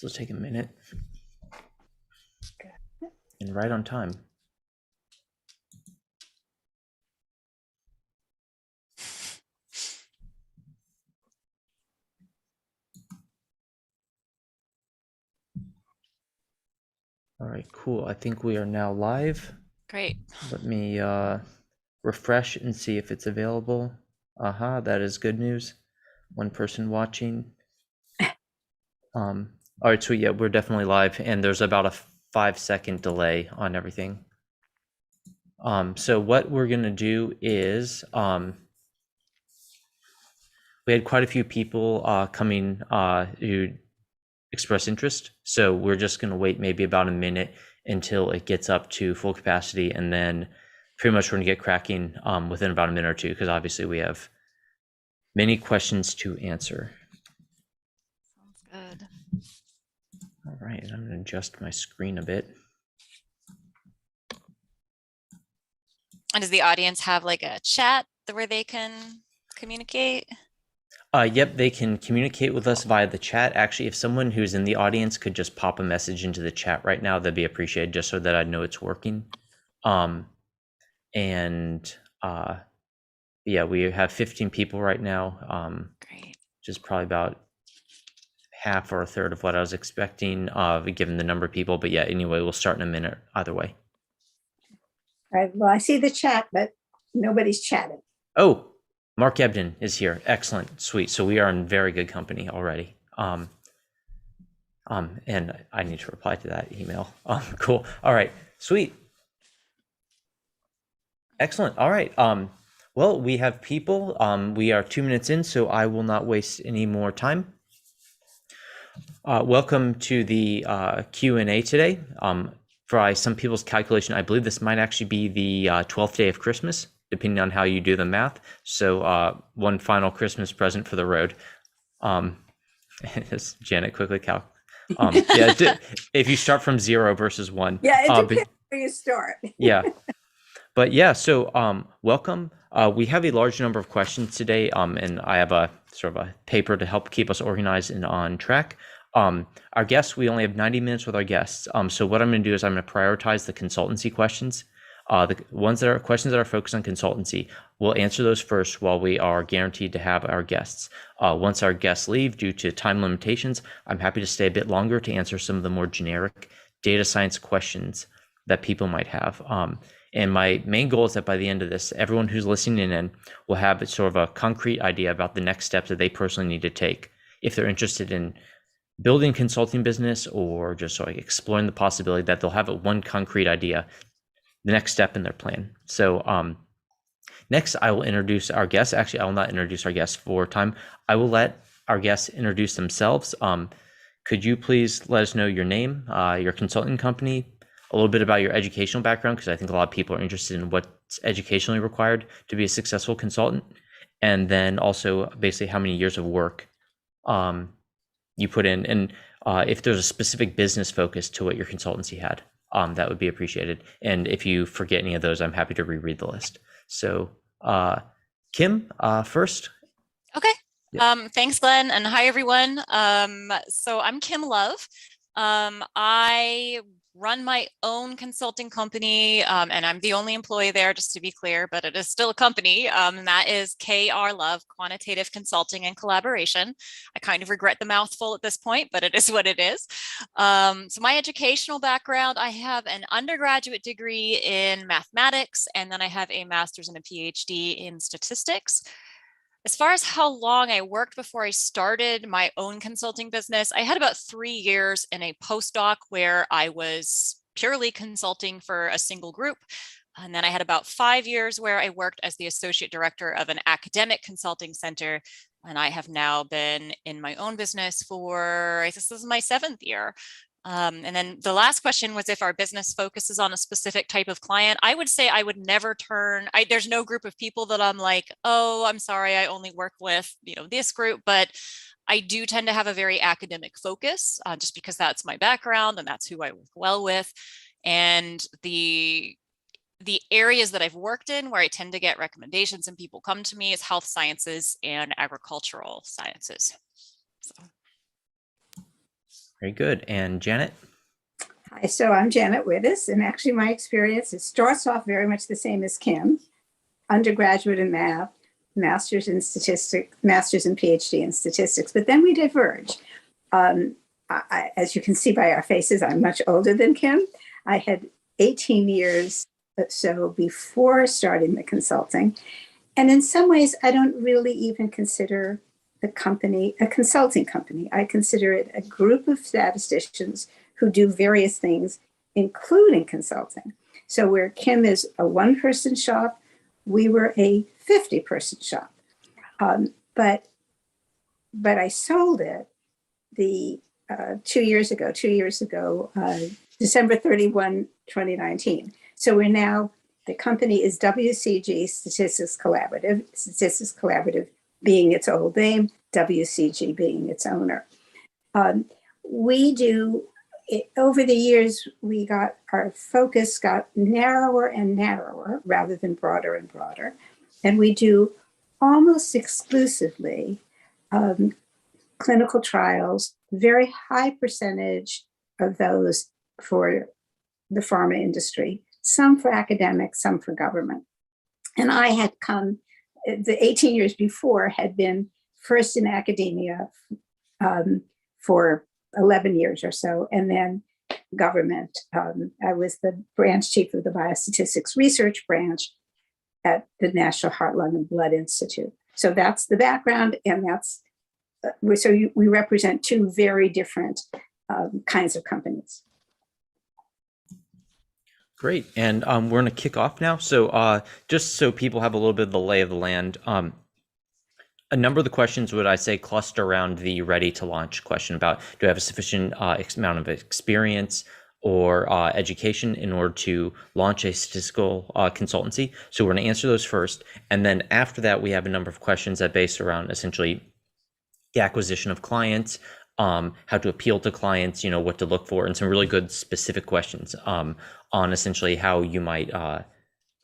It'll take a minute. And right on time. All right, cool. I think we are now live. Great. Let me refresh and see if it's available. Aha, that is good news. One person watching. All right, so yeah, we're definitely live, and there's about a 5-second delay on everything. So what we're gonna do is we had quite a few people coming who express interest, so we're just gonna wait maybe about a minute until it gets up to full capacity, and then pretty much we're gonna get cracking within about a minute or two, because obviously we have many questions to answer. Sounds good. All right, I'm gonna adjust my screen a bit. And does the audience have like a chat where they can communicate? Yep, they can communicate with us via the chat. Actually, if someone who's in the audience could just pop a message into the chat right now, that'd be appreciated, just so that I know it's working. Yeah, we have 15 people right now. Great. Which is probably about half or a third of what I was expecting, given the number of people. But yeah, anyway, we'll start in a minute either way. All right, well, I see the chat, but nobody's chatting. Oh, Mark Ebden is here. Excellent, sweet. So we are in very good company already. And I need to reply to that email. Cool. All right, sweet. Excellent. All right. Well, we have people. We are 2 minutes in, so I will not waste any more time. Welcome to the Q&A today. For some people's calculation, I believe this might actually be the 12th day of Christmas, depending on how you do the math. So one final Christmas present for the road. As Janet quickly yeah, if you start from 0 versus 1. Yeah, it depends where you start. Yeah. But yeah, so welcome. We have a large number of questions today, and I have a sort of a paper to help keep us organized and on track. Our guests, we only have 90 minutes with our guests. So what I'm going to do is I'm going to prioritize the consultancy questions. The questions that are focused on consultancy, we'll answer those first while we are guaranteed to have our guests. Once our guests leave due to time limitations, I'm happy to stay a bit longer to answer some of the more generic data science questions that people might have. And my main goal is that by the end of this, everyone who's listening in will have sort of a concrete idea about the next steps that they personally need to take if they're interested in building consulting business or just sort of exploring the possibility that they'll have one concrete idea, the next step in their plan. So next, I will introduce our guests. Actually, I will not introduce our guests for time. I will let our guests introduce themselves. Could you please let us know your name, your consulting company, a little bit about your educational background, because I think a lot of people are interested in what's educationally required to be a successful consultant, and then also basically how many years of work you put in, and if there's a specific business focus to what your consultancy had, that would be appreciated. And if you forget any of those, I'm happy to reread the list. So Kim, first. Okay. Yeah. Thanks, Glenn, and hi, everyone. So I'm Kim Love. I run my own consulting company, and I'm the only employee there, just to be clear, but it is still a company, and that is KR Love, Quantitative Consulting and Collaboration. I kind of regret the mouthful at this point, but it is what it is. So my educational background, I have an undergraduate degree in mathematics, and then I have a master's and a PhD in statistics. As far as how long I worked before I started my own consulting business, I had about 3 years in a postdoc where I was purely consulting for a single group. And then I had about 5 years where I worked as the associate director of an academic consulting center. And I have now been in my own business for, I guess this is my 7th year. And then the last question was if our business focuses on a specific type of client. I would say I would never there's no group of people that I'm like, oh, I'm sorry, I only work with, this group, but I do tend to have a very academic focus, just because that's my background and that's who I work well with. And the areas that I've worked in where I tend to get recommendations and people come to me is health sciences and agricultural sciences. So. Very good. And Janet? Hi, so I'm Janet Wittes, and actually my experience, it starts off very much the same as Kim, undergraduate in math, master's in statistics, master's and PhD in statistics, but then we diverge. As you can see by our faces, I'm much older than Kim. I had 18 years or so before starting the consulting. And in some ways, I don't really even consider the company a consulting company. I consider it a group of statisticians who do various things, including consulting. So where Kim is a one-person shop, we were a 50-person shop. But I sold it the 2 years ago, December 31, 2019. So we're now, the company is WCG Statistics Collaborative being its old name, WCG being its owner. We do, over the years, our focus got narrower and narrower rather than broader and broader. And we do almost exclusively clinical trials, very high percentage of those for the pharma industry, some for academic, some for government. And I had come, the 18 years before had been first in academia for 11 years or so, and then government. I was the branch chief of the biostatistics research branch at the National Heart, Lung, and Blood Institute. So that's the background, and that's we represent two very different kinds of companies. Great. And we're going to kick off now. So just so people have a little bit of the lay of the land, a number of the questions would I say cluster around the ready to launch question about do I have a sufficient amount of experience or education in order to launch a statistical consultancy. So we're going to answer those first. And then after that, we have a number of questions that base around essentially the acquisition of clients, how to appeal to clients, what to look for, and some really good specific questions on essentially how you might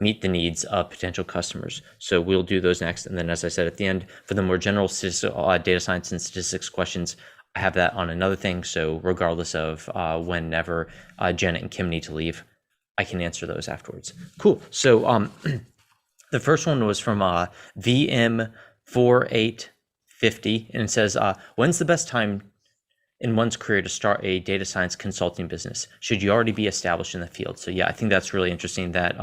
meet the needs of potential customers. So we'll do those next. And then, as I said at the end, for the more general data science and statistics questions, I have that on another thing. So regardless of whenever Janet and Kim need to leave, I can answer those afterwards. Cool. So the first one was from VM4850, and it says, when's the best time in one's career to start a data science consulting business? Should you already be established in the field? So yeah, I think that's really interesting that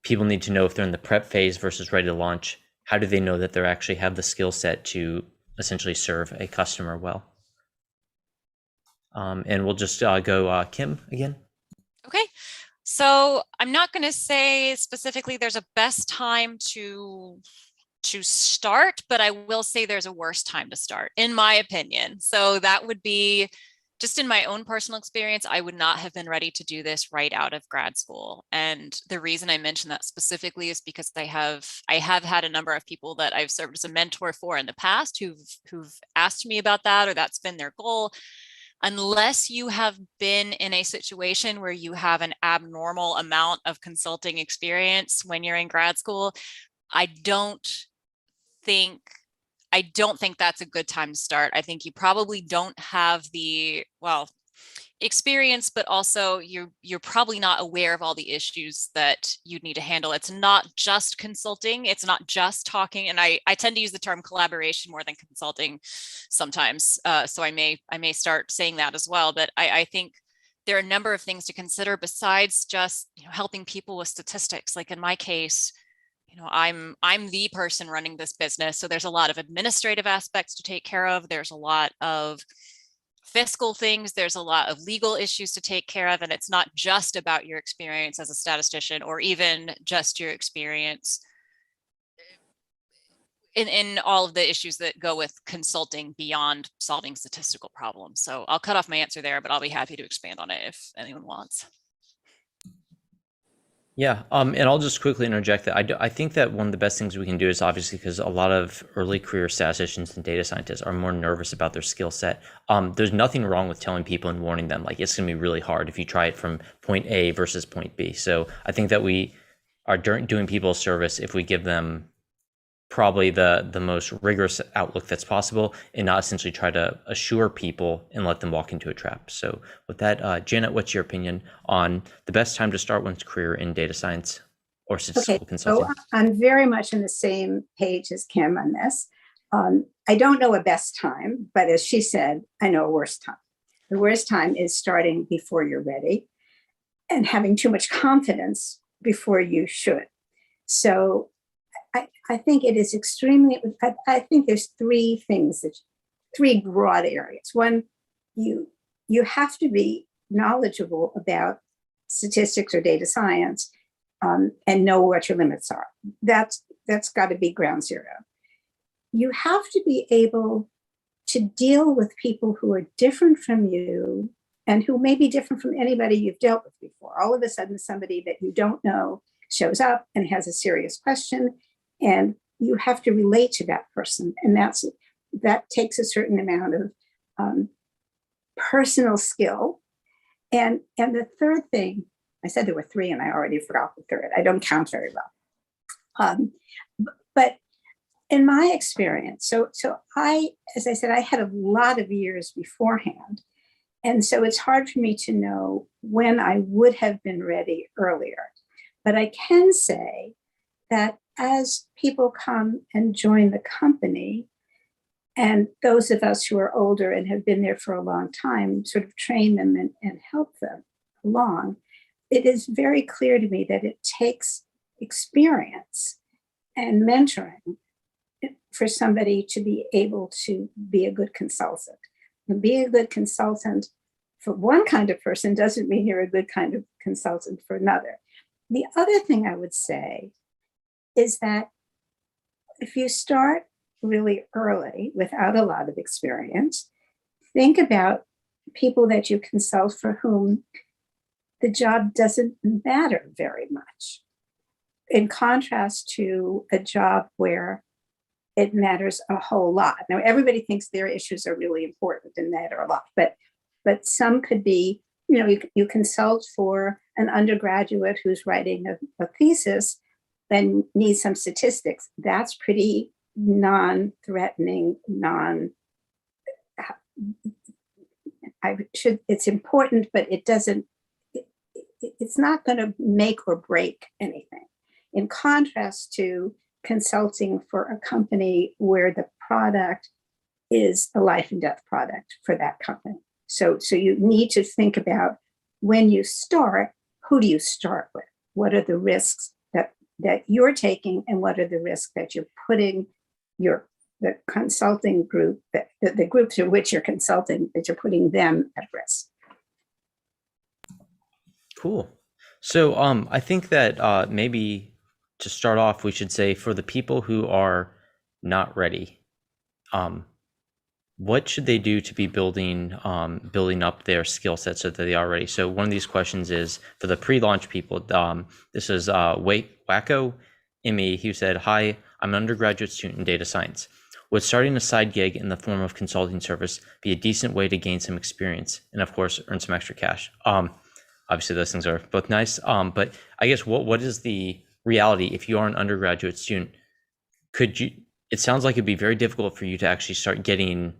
people need to know if they're in the prep phase versus ready to launch. How do they know that they actually have the skill set to essentially serve a customer well? And we'll just go Kim again. Okay. So I'm not going to say specifically there's a best time to start, but I will say there's a worse time to start, in my opinion. So that would be just in my own personal experience, I would not have been ready to do this right out of grad school. And the reason I mention that specifically is because I have had a number of people that I've served as a mentor for in the past who've asked me about that, or that's been their goal. Unless you have been in a situation where you have an abnormal amount of consulting experience when you're in grad school, I don't think that's a good time to start. I think you probably don't have the experience, but also you're probably not aware of all the issues that you'd need to handle. It's not just consulting, it's not just talking, and I tend to use the term collaboration more than consulting sometimes. So I may start saying that as well, but I think there are a number of things to consider besides just helping people with statistics. Like in my case, I'm the person running this business. So there's a lot of administrative aspects to take care of. There's a lot of fiscal things. There's a lot of legal issues to take care of. And it's not just about your experience as a statistician or even just your experience in all of the issues that go with consulting beyond solving statistical problems. So I'll cut off my answer there, but I'll be happy to expand on it if anyone wants. Yeah, and I'll just quickly interject that I think that one of the best things we can do is obviously because a lot of early career statisticians and data scientists are more nervous about their skill set. There's nothing wrong with telling people and warning them, like it's going to be really hard if you try it from point A versus point B. So I think that we are doing people a service if we give them probably the most rigorous outlook that's possible, and not essentially try to assure people and let them walk into a trap. So with that, Janet, what's your opinion on the best time to start one's career in data science or Okay, statistical so consulting? I'm very much on the same page as Kim on this. I don't know a best time, but as she said, I know a worst time. The worst time is starting before you're ready and having too much confidence before you should. So I think it is extremely, I think there's three things, three broad areas. One, you have to be knowledgeable about statistics or data science, and know what your limits are. That's got to be ground zero. You have to be able to deal with people who are different from you and who may be different from anybody you've dealt with before. All of a sudden, somebody that you don't know shows up and has a serious question, and you have to relate to that person. And that takes a certain amount of personal skill. And the third thing, I said there were three and I already forgot the third. I don't count very well. But in my experience, so as I said, I had a lot of years beforehand. And so it's hard for me to know when I would have been ready earlier. But I can say that as people come and join the company, and those of us who are older and have been there for a long time sort of train them and help them along, it is very clear to me that it takes experience and mentoring for somebody to be able to be a good consultant. And being a good consultant for one kind of person doesn't mean you're a good kind of consultant for another. The other thing I would say is that if you start really early without a lot of experience, think about people that you consult for whom the job doesn't matter very much, in contrast to a job where it matters a whole lot. Now, everybody thinks their issues are really important and matter a lot, but some could be, you consult for an undergraduate who's writing a thesis and needs some statistics. That's pretty non-threatening, it's important, but it's not going to make or break anything. In contrast to consulting for a company where the product is a life and death product for that company. So you need to think about, when you start, who do you start with? What are the risks that you're taking, and what are the risks that you're putting the consulting group, the group to which you're consulting, that you're putting them at risk. Cool. So I think that maybe to start off, we should say, for the people who are not ready, what should they do to be building up their skill set so that they are ready? So one of these questions is for the pre-launch people. This is Wacko Emmy, who said, "Hi, I'm an undergraduate student in data science. Would starting a side gig in the form of consulting service be a decent way to gain some experience and, of course, earn some extra cash?" Obviously, those things are both nice. But I guess what is the reality if you are an undergraduate student? It sounds like it'd be very difficult for you to actually start getting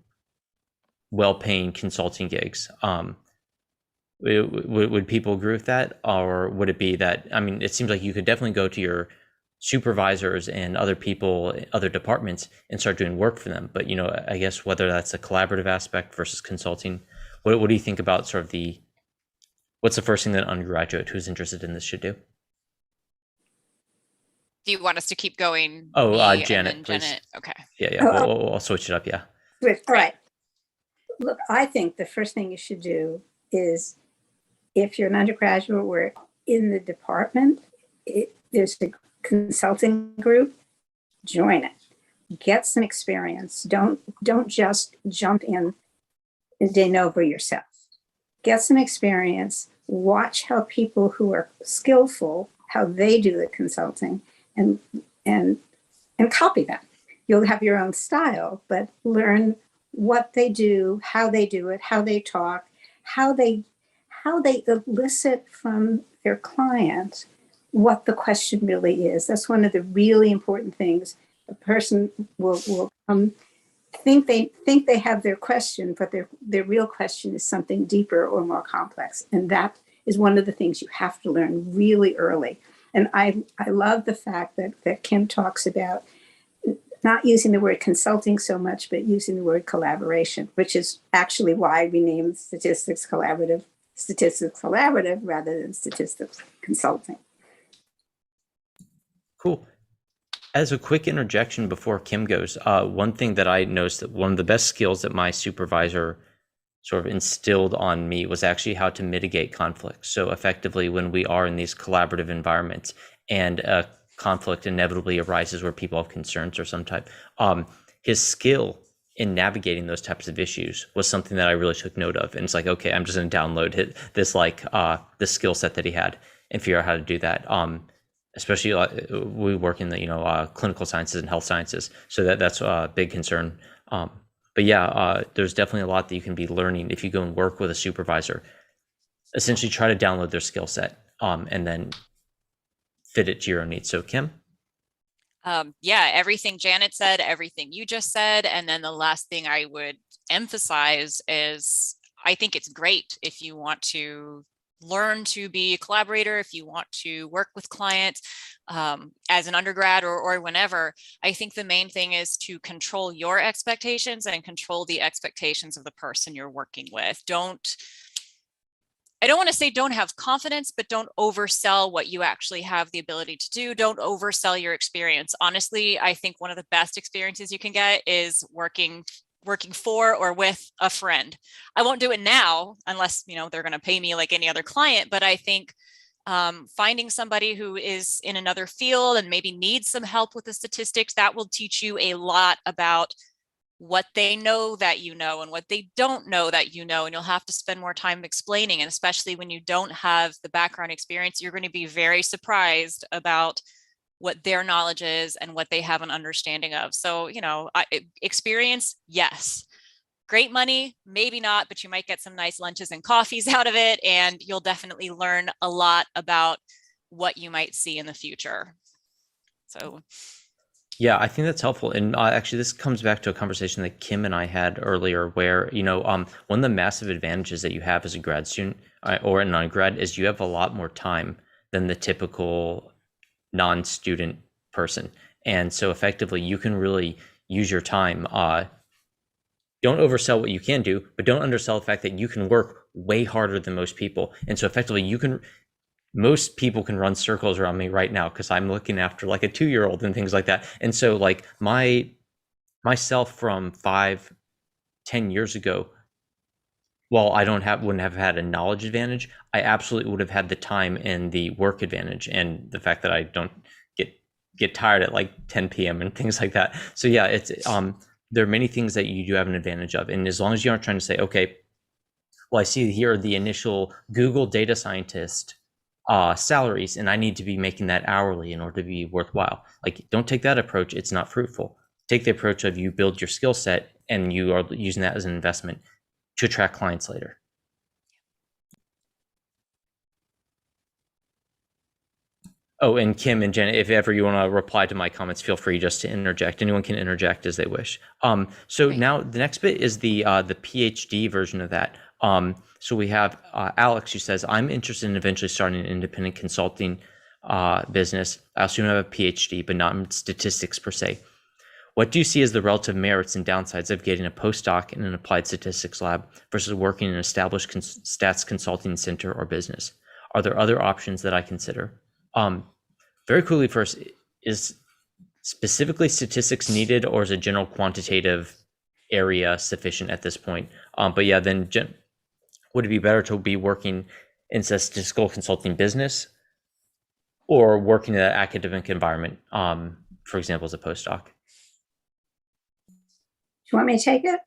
well-paying consulting gigs. Would people agree with that? Or would it be that, it seems like you could definitely go to your supervisors and other people, other departments, and start doing work for them. But, I guess whether that's a collaborative aspect versus consulting, what do you think about sort of what's the first thing that an undergraduate who's interested in this should do? Do you want us to keep going? Janet, please. Janet. Okay. Yeah. I'll switch it up. Yeah. All right. Look, I think the first thing you should do is, if you're an undergraduate or in the department, there's a consulting group, join it. Get some experience. Don't just jump in de novo yourself. Get some experience. Watch how people who are skillful, how they do the consulting, and copy them. You'll have your own style, but learn what they do, how they do it, how they talk, how they elicit from their client what the question really is. That's one of the really important things A person will think they have their question, but their real question is something deeper or more complex. And that is one of the things you have to learn really early. And I love the fact that Kim talks about not using the word consulting so much, but using the word collaboration, which is actually why we named statistics collaborative rather than statistics consulting. Cool. As a quick interjection before Kim goes, one thing that I noticed, that one of the best skills that my supervisor sort of instilled on me was actually how to mitigate conflict. So effectively, when we are in these collaborative environments and a conflict inevitably arises where people have concerns or some type, his skill in navigating those types of issues was something that I really took note of. And it's like, okay, I'm just going to download this skill set that he had and figure out how to do that. Especially we work in the clinical sciences and health sciences, so that's a big concern. But yeah, there's definitely a lot that you can be learning if you go and work with a supervisor. Essentially, try to download their skill set and then fit it to your own needs. So Kim? Yeah, everything Janet said, everything you just said. And then the last thing I would emphasize is I think it's great if you want to learn to be a collaborator, if you want to work with clients as an undergrad or whenever. I think the main thing is to control your expectations and control the expectations of the person you're working with. I don't want to say don't have confidence, but don't oversell what you actually have the ability to do. Don't oversell your experience. Honestly, I think one of the best experiences you can get is working for or with a friend. I won't do it now unless, they're going to pay me like any other client. But I think finding somebody who is in another field and maybe needs some help with the statistics, that will teach you a lot about what they know that you know and what they don't know that you know. And you'll have to spend more time explaining. And especially when you don't have the background experience, you're going to be very surprised about what their knowledge is and what they have an understanding of. So, experience, yes. Great money, maybe not, but you might get some nice lunches and coffees out of it. And you'll definitely learn a lot about what you might see in the future. So. Yeah, I think that's helpful. And actually, this comes back to a conversation that Kim and I had earlier where, one of the massive advantages that you have as a grad student or an undergrad is you have a lot more time than the typical non-student person. And so effectively, you can really use your time. Don't oversell what you can do, but don't undersell the fact that you can work way harder than most people. And so effectively, most people can run circles around me right now because I'm looking after like a 2-year-old and things like that. And so like myself from 5-10 years ago, while I wouldn't have had a knowledge advantage, I absolutely would have had the time and the work advantage and the fact that I don't get tired at like 10 p.m. and things like that. So yeah, it's there are many things that you do have an advantage of. And as long as you aren't trying to say, okay, well, I see here the initial Google data scientist salaries, and I need to be making that hourly in order to be worthwhile. Like, don't take that approach. It's not fruitful. Take the approach of you build your skill set and you are using that as an investment to attract clients later. Oh, and Kim and Jen, if ever you want to reply to my comments, feel free just to interject. Anyone can interject as they wish. So Great. Now the next bit is the PhD version of that. So we have Alex, who says, I'm interested in eventually starting an independent consulting business. I also have a PhD, but not in statistics per se. What do you see as the relative merits and downsides of getting a postdoc in an applied statistics lab versus working in an established stats consulting center or business? Are there other options that I consider? Very quickly first, is specifically statistics needed, or is a general quantitative area sufficient at this point? But yeah, then would it be better to be working in a statistical consulting business or working in an academic environment, for example, as a postdoc? Do you want me to take it?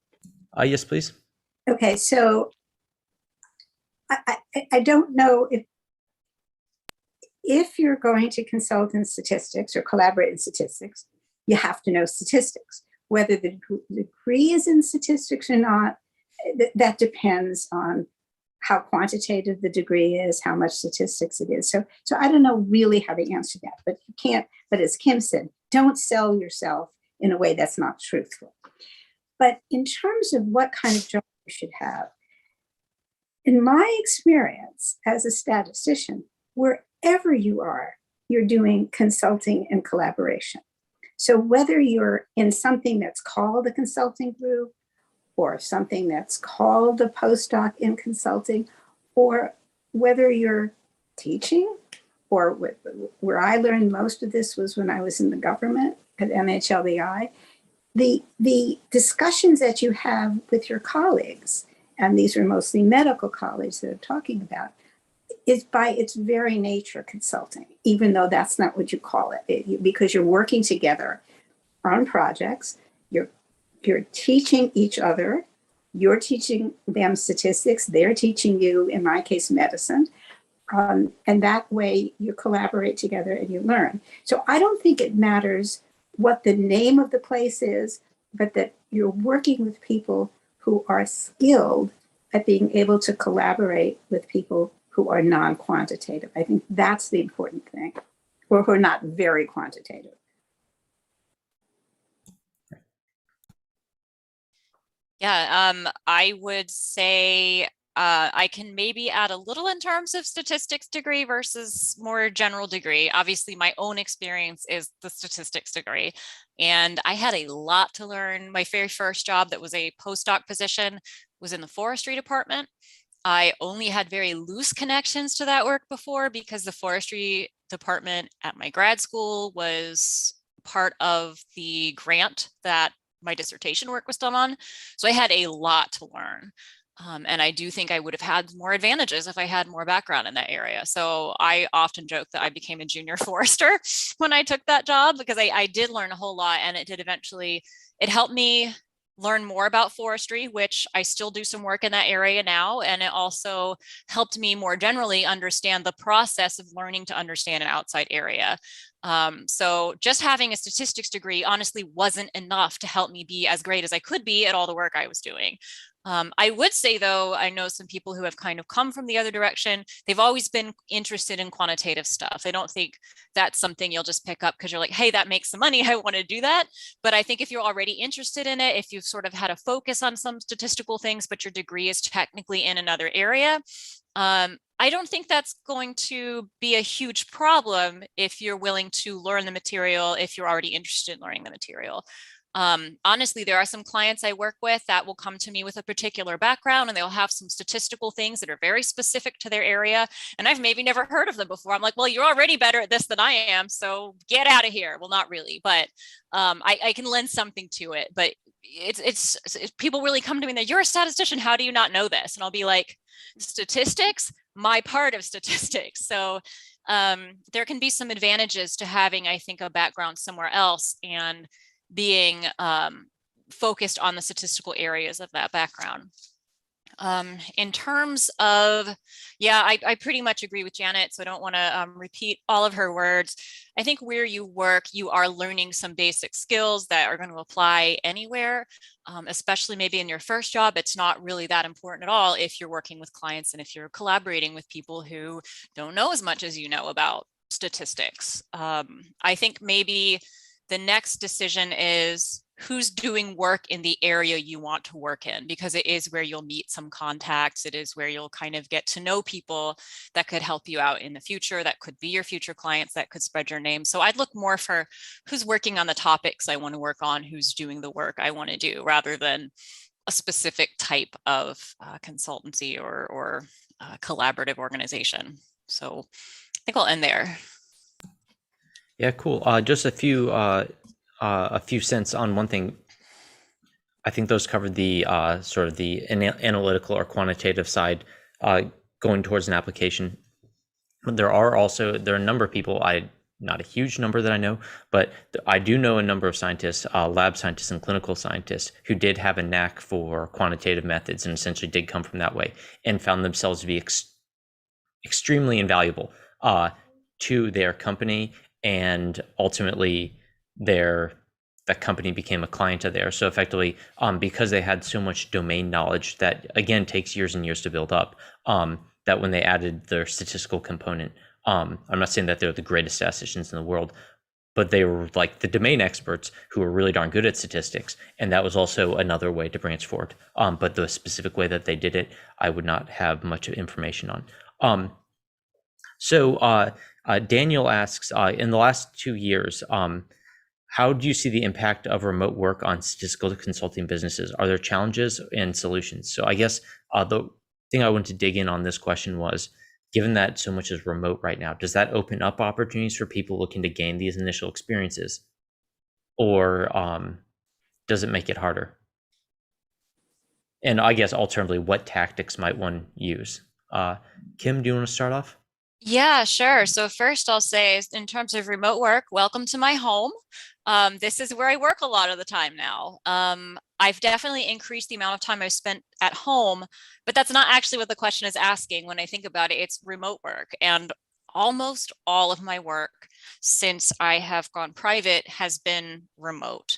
Yes, please. Okay, so I don't know if you're going to consult in statistics or collaborate in statistics, you have to know statistics. Whether the degree is in statistics or not, that depends on how quantitative the degree is, how much statistics it is. So I don't know really how to answer that, but you can't, but as Kim said, don't sell yourself in a way that's not truthful. But in terms of what kind of job you should have, in my experience as a statistician, wherever you are, you're doing consulting and collaboration. So whether you're in something that's called a consulting group or something that's called a postdoc in consulting, or whether you're teaching, or where I learned most of this was when I was in the government at MHLBI, the discussions that you have with your colleagues, and these are mostly medical colleagues that I'm talking about, is by its very nature consulting, even though that's not what you call it, because you're working together on projects, you're teaching each other, you're teaching them statistics, they're teaching you, in my case, medicine, and that way you collaborate together and you learn. So I don't think it matters what the name of the place is, but that you're working with people who are skilled at being able to collaborate with people who are non-quantitative. I think that's the important thing, or who are not very quantitative. Yeah, I would say I can maybe add a little in terms of statistics degree versus more general degree. Obviously, my own experience is the statistics degree, and I had a lot to learn. My very first job that was a postdoc position was in the forestry department. I only had very loose connections to that work before because the forestry department at my grad school was part of the grant that my dissertation work was done on. So I had a lot to learn. And I do think I would have had more advantages if I had more background in that area. So I often joke that I became a junior forester when I took that job, because I did learn a whole lot, and it did eventually, it helped me learn more about forestry, which I still do some work in that area now. And it also helped me more generally understand the process of learning to understand an outside area. So just having a statistics degree honestly wasn't enough to help me be as great as I could be at all the work I was doing. I would say, though, I know some people who have kind of come from the other direction. They've always been interested in quantitative stuff. They don't think that's something you'll just pick up because you're like, hey, that makes some money, I want to do that. But I think if you're already interested in it, if you've sort of had a focus on some statistical things, but your degree is technically in another area, I don't think that's going to be a huge problem if you're willing to learn the material, if you're already interested in learning the material. Honestly, there are some clients I work with that will come to me with a particular background, and they'll have some statistical things that are very specific to their area. And I've maybe never heard of them before. I'm like, well, you're already better at this than I am, so get out of here. Well, not really, but I can lend something to it. But it's people really come to me and they're, you're a statistician, how do you not know this? And I'll be like, statistics, my part of statistics. So there can be some advantages to having, I think, a background somewhere else and being focused on the statistical areas of that background. In terms of, yeah, I pretty much agree with Janet, so I don't want to repeat all of her words. I think where you work, you are learning some basic skills that are going to apply anywhere, especially maybe in your first job. It's not really that important at all if you're working with clients and if you're collaborating with people who don't know as much as you know about statistics. I think maybe the next decision is who's doing work in the area you want to work in, because it is where you'll meet some contacts. It is where you'll kind of get to know people that could help you out in the future, that could be your future clients, that could spread your name. So I'd look more for who's working on the topics I want to work on, who's doing the work I want to do, rather than a specific type of consultancy or collaborative organization. So I think I'll end there. Yeah, cool. Just a few cents on one thing. I think those covered the sort of the analytical or quantitative side going towards an application. But there are a number of people, not a huge number that I know, but I do know a number of scientists, lab scientists and clinical scientists, who did have a knack for quantitative methods and essentially did come from that way and found themselves to be extremely invaluable to their company, and ultimately that company became a client of theirs. So effectively, because they had so much domain knowledge that, again, takes years and years to build up, that when they added their statistical component, I'm not saying that they're the greatest statisticians in the world, but they were like the domain experts who were really darn good at statistics. And that was also another way to branch forward. But the specific way that they did it, I would not have much information on. Daniel asks, in the last 2 years, how do you see the impact of remote work on statistical consulting businesses? Are there challenges and solutions? So I guess the thing I wanted to dig in on this question was, given that so much is remote right now, does that open up opportunities for people looking to gain these initial experiences? Or does it make it harder? And I guess alternatively, what tactics might one use? Kim, do you want to start off? Yeah, sure. So first I'll say in terms of remote work, welcome to my home. This is where I work a lot of the time now. I've definitely increased the amount of time I've spent at home, but that's not actually what the question is asking. When I think about it, it's remote work. And almost all of my work since I have gone private has been remote.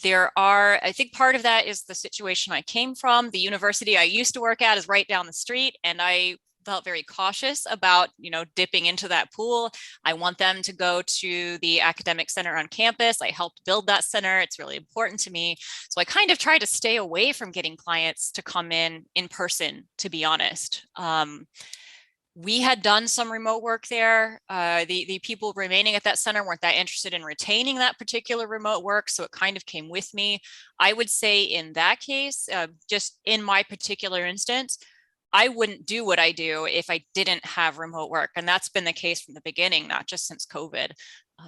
I think part of that is the situation I came from. The university I used to work at is right down the street, and I felt very cautious about, dipping into that pool. I want them to go to the academic center on campus. I helped build that center. It's really important to me. So I kind of try to stay away from getting clients to come in person, to be honest. We had done some remote work there. The people remaining at that center weren't that interested in retaining that particular remote work, so it kind of came with me. I would say in that case, just in my particular instance, I wouldn't do what I do if I didn't have remote work. And that's been the case from the beginning, not just since COVID.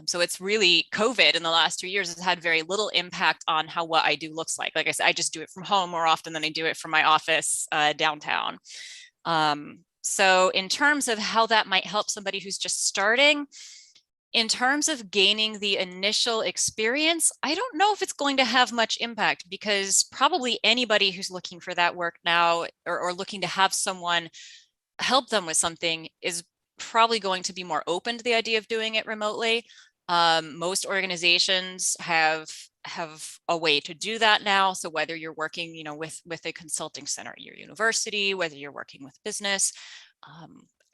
So it's really COVID in the last 2 years has had very little impact on how what I do looks like. Like I said, I just do it from home more often than I do it from my office downtown. So in terms of how that might help somebody who's just starting, in terms of gaining the initial experience, I don't know if it's going to have much impact, because probably anybody who's looking for that work now or looking to have someone help them with something is probably going to be more open to the idea of doing it remotely. Most organizations have a way to do that now. So whether you're working, with a consulting center at your university, whether you're working with business,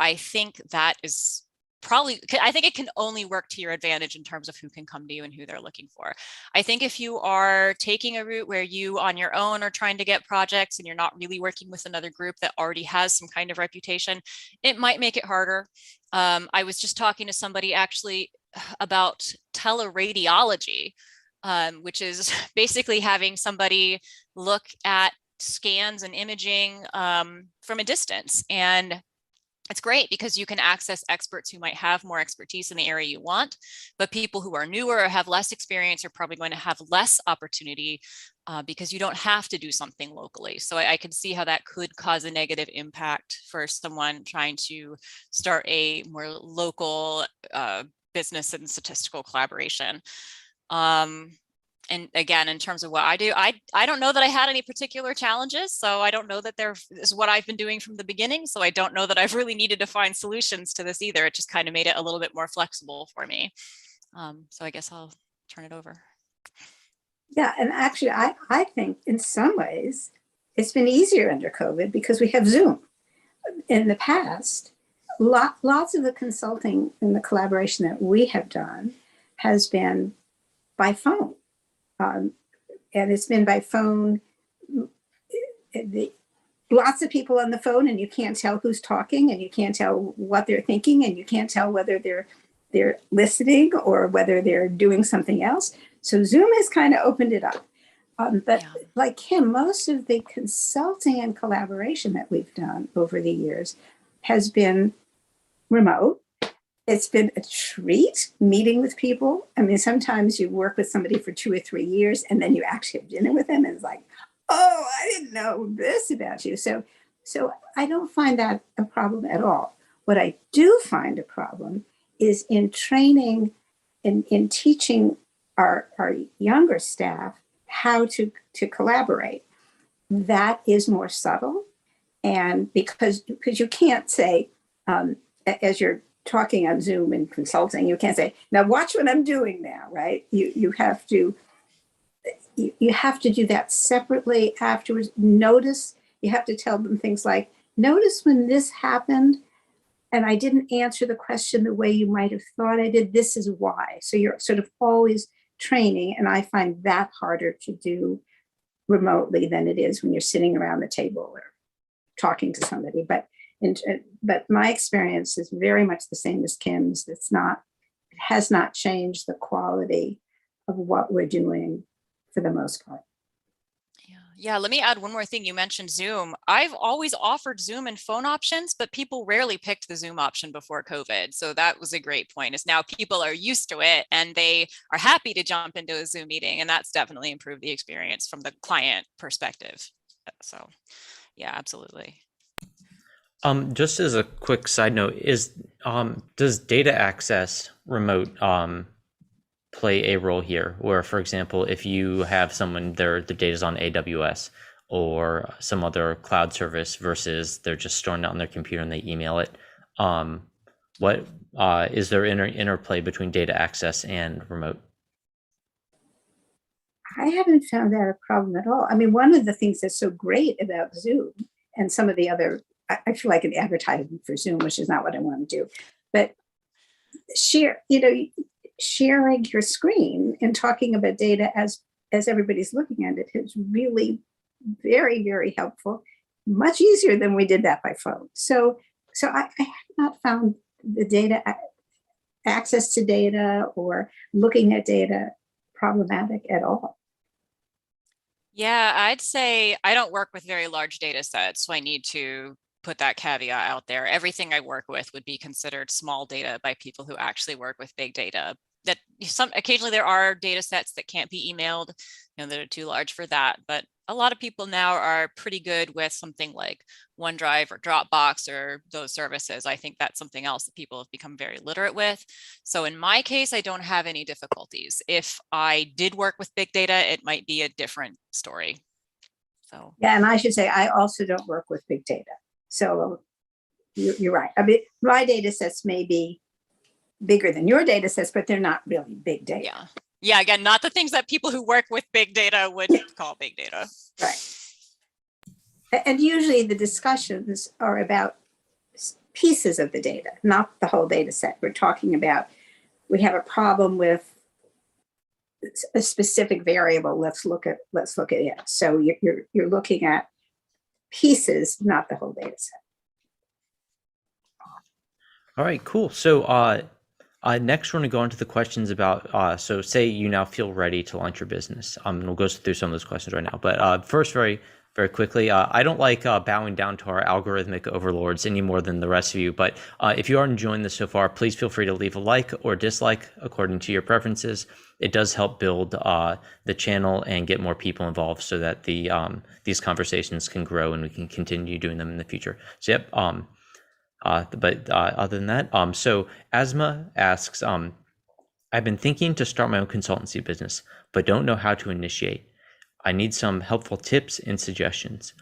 I think that is I think it can only work to your advantage in terms of who can come to you and who they're looking for. I think if you are taking a route where you on your own are trying to get projects and you're not really working with another group that already has some kind of reputation, it might make it harder. I was just talking to somebody actually about teleradiology, which is basically having somebody look at scans and imaging from a distance. And it's great because you can access experts who might have more expertise in the area you want, but people who are newer or have less experience are probably going to have less opportunity because you don't have to do something locally. So I can see how that could cause a negative impact for someone trying to start a more local business and statistical collaboration. And again, in terms of what I do, I don't know that I had any particular challenges. So I don't know that this is what I've been doing from the beginning. So I don't know that I've really needed to find solutions to this either. It just kind of made it a little bit more flexible for me. So I guess I'll turn it over. Yeah, and actually, I think in some ways it's been easier under COVID because we have Zoom. In the past, lots of the consulting and the collaboration that we have done has been by phone. And it's been by phone, lots of people on the phone, and you can't tell who's talking, and you can't tell what they're thinking, and you can't tell whether they're listening or whether they're doing something else. So Zoom has kind of opened it up. But yeah, like Kim, most of the consulting and collaboration that we've done over the years has been remote. It's been a treat meeting with people. I mean, sometimes you work with somebody for 2 or 3 years and then you actually have dinner with them and it's like, oh, I didn't know this about you. So I don't find that a problem at all. What I do find a problem is in training and in teaching our younger staff how to collaborate. That is more subtle. And because you can't say, as you're talking on Zoom and consulting, you can't say, now watch what I'm doing now, right? You have to do that separately afterwards. Notice, you have to tell them things like, notice when this happened, and I didn't answer the question the way you might have thought I did. This is why. So you're sort of always training, and I find that harder to do remotely than it is when you're sitting around the table or talking to somebody. But my experience is very much the same as Kim's. It has not changed the quality of what we're doing for the most part. Yeah, let me add one more thing. You mentioned Zoom. I've always offered Zoom and phone options, but people rarely picked the Zoom option before COVID. So that was a great point, is now people are used to it and they are happy to jump into a Zoom meeting. And that's definitely improved the experience from the client perspective. So yeah, absolutely. Just as a quick side note, does data access remote play a role here? Where, for example, if you have someone, the data's on AWS or some other cloud service versus they're just storing it on their computer and they email it, what is there interplay between data access and remote? I haven't found that a problem at all. I mean, one of the things that's so great about Zoom and some of the other, I feel like an advertisement for Zoom, which is not what I want to do, but sharing your screen and talking about data as everybody's looking at it is really very, very helpful. Much easier than we did that by phone. So I have not found the data access to data or looking at data problematic at all. Yeah, I'd say I don't work with very large data sets, so I need to put that caveat out there. Everything I work with would be considered small data by people who actually work with big data. That occasionally there are data sets that can't be emailed, that are too large for that. But a lot of people now are pretty good with something like OneDrive or Dropbox or those services. I think that's something else that people have become very literate with. So in my case, I don't have any difficulties. If I did work with big data, it might be a different story. So yeah, and I should say I also don't work with big data. So you're right. I mean, my data sets may be bigger than your data sets, but they're not really big data. Yeah, again, not the things that people who work with big data would call big data. Right. And usually the discussions are about pieces of the data, not the whole data set. We're talking about, we have a problem with a specific variable. Let's look at it. So you're looking at pieces, not the whole data set. All right, cool. So next, we're going to go into the questions about, so say you now feel ready to launch your business. And we'll go through some of those questions right now. But first, very, very quickly, I don't like bowing down to our algorithmic overlords any more than the rest of you. But if you are enjoying this so far, please feel free to leave a like or dislike according to your preferences. It does help build the channel and get more people involved so that these conversations can grow and we can continue doing them in the future. So, yep. But other than that, so Asma asks, I've been thinking to start my own consultancy business, but don't know how to initiate. I need some helpful tips and suggestions.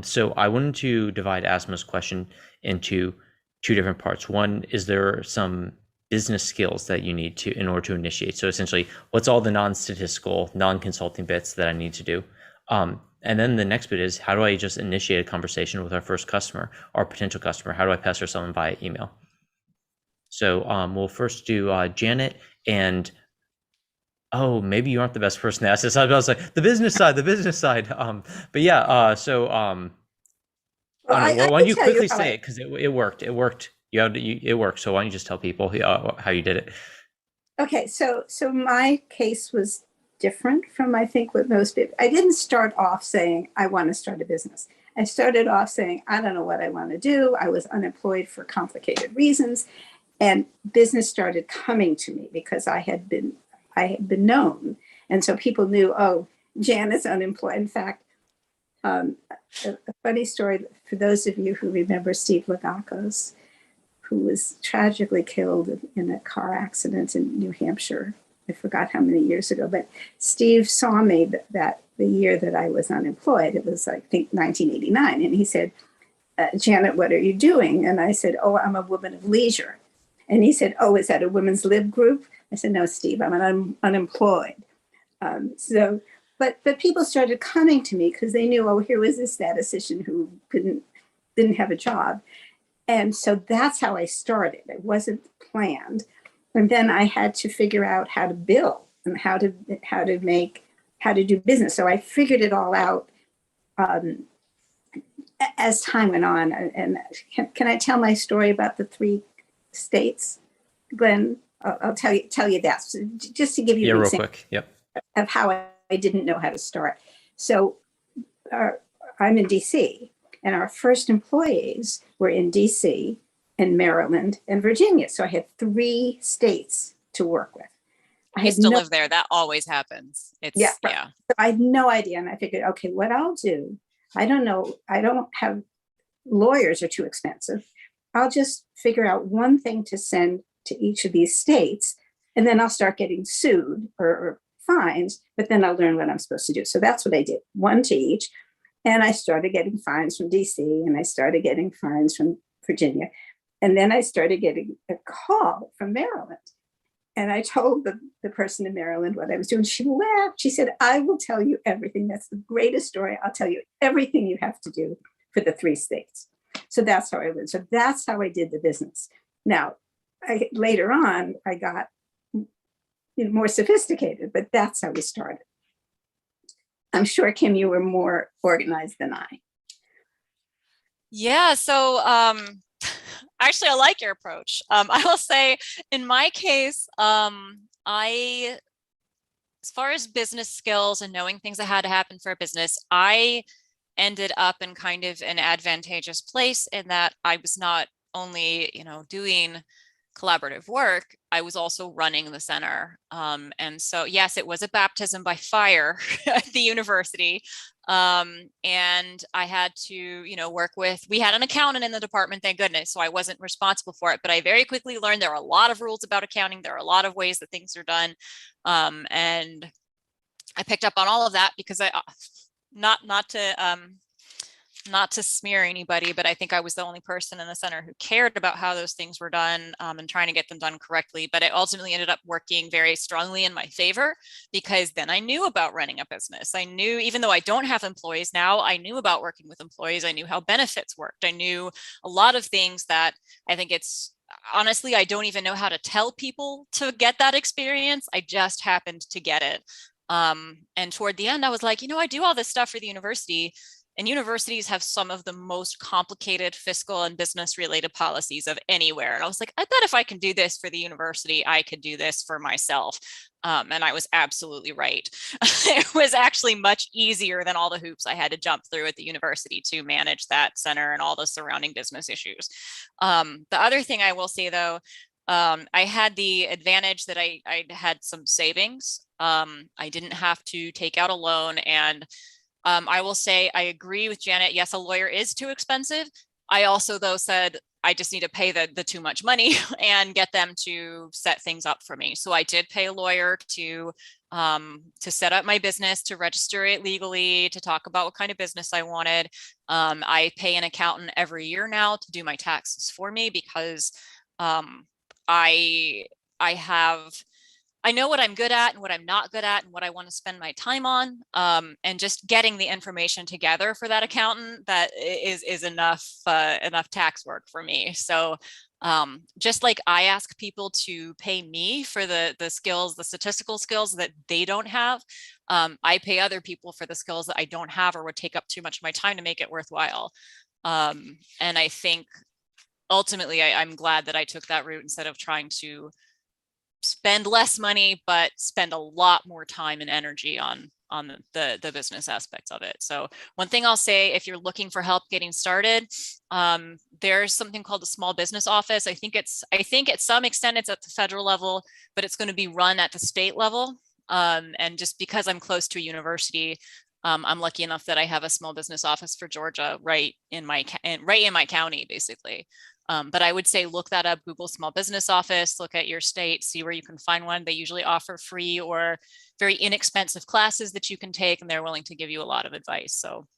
So I wanted to divide Asma's question into two different parts. One, is there some business skills that you need in order to initiate? So essentially, what's all the non-statistical, non-consulting bits that I need to do? And then the next bit is, how do I just initiate a conversation with our first customer or potential customer? How do I pester someone via email? So we'll first do Janet, and maybe you aren't the best person to ask this. I was like, the business side. But yeah, so why don't you quickly say it, because it worked. It worked. It worked. So why don't you just tell people how you did it? Okay, so my case was different from, I think, what most people. I didn't start off saying I want to start a business. I started off saying I don't know what I want to do. I was unemployed for complicated reasons, and business started coming to me because I had been known, and so people knew, oh, Janet's unemployed. In fact, a funny story for those of you who remember Steve Lagakos, who was tragically killed in a car accident in New Hampshire. I forgot how many years ago, but Steve saw me that the year that I was unemployed. It was, I think, 1989. And he said, Janet, what are you doing? And I said, oh, I'm a woman of leisure. And he said, oh, is that a women's lib group? I said, no, Steve, I'm unemployed. But people started coming to me because they knew, oh, here was this statistician who didn't have a job. And so that's how I started. It wasn't planned. And then I had to figure out how to bill and how to do business. So I figured it all out as time went on. And can I tell my story about the 3 states, Glenn? I'll tell you that, so just to give you an real example quick. Yep. of how I didn't know how to start. So I'm in DC, and our first employees were in DC and Maryland and Virginia. So I had 3 states to work with. I used to live there. That always happens. It's Yeah. yeah. So I had no idea. And I figured, okay, what I'll do, I don't know, I don't have, lawyers are too expensive. I'll just figure out one thing to send to each of these states, and then I'll start getting sued or fines, but then I'll learn what I'm supposed to do. So that's what I did, 1 to each. And I started getting fines from DC, and I started getting fines from Virginia. And then I started getting a call from Maryland. And I told the person in Maryland what I was doing. She laughed. She said, I will tell you everything. That's the greatest story. I'll tell you everything you have to do for the 3 states. So that's how I lived. So that's how I did the business. Now, later on, I got more sophisticated, but that's how we started. I'm sure, Kim, you were more organized than I. Yeah, so actually I like your approach. I will say in my case, I, as far as business skills and knowing things that had to happen for a business, I ended up in kind of an advantageous place in that I was not only, doing collaborative work, I was also running the center. And so, yes, it was a baptism by fire at the university. And I had to, work with, we had an accountant in the department, thank goodness. So I wasn't responsible for it, but I very quickly learned there are a lot of rules about accounting. There are a lot of ways that things are done. And I picked up on all of that because not to smear anybody, but I think I was the only person in the center who cared about how those things were done and trying to get them done correctly. But it ultimately ended up working very strongly in my favor because then I knew about running a business. I knew, even though I don't have employees now, I knew about working with employees. I knew how benefits worked. I knew a lot of things that I think honestly, I don't even know how to tell people to get that experience. I just happened to get it. And toward the end, I was like, I do all this stuff for the university. And universities have some of the most complicated fiscal and business related policies of anywhere. And I was like, I bet if I can do this for the university, I could do this for myself. And I was absolutely right. It was actually much easier than all the hoops I had to jump through at the university to manage that center and all the surrounding business issues. The other thing I will say, though, I had the advantage that I had some savings. I didn't have to take out a loan, and I will say I agree with Janet. Yes, a lawyer is too expensive. I also, though, said I just need to pay the too much money and get them to set things up for me. So I did pay a lawyer to set up my business, to register it legally, to talk about what kind of business I wanted. I pay an accountant every year now to do my taxes for me because I know what I'm good at and what I'm not good at and what I want to spend my time on. And just getting the information together for that accountant, that is enough tax work for me. So just like I ask people to pay me for the skills, the statistical skills that they don't have, I pay other people for the skills that I don't have or would take up too much of my time to make it worthwhile. And I think ultimately I'm glad that I took that route instead of trying to spend less money, but spend a lot more time and energy on the business aspects of it. So one thing I'll say, if you're looking for help getting started, there's something called the Small Business Office. I think at some extent it's at the federal level, but it's going to be run at the state level. And just because I'm close to a university, I'm lucky enough that I have a small business office for Georgia right in my county, basically. But I would say look that up, Google Small Business Office, look at your state, see where you can find one. They usually offer free or very inexpensive classes that you can take, and they're willing to give you a lot of advice. So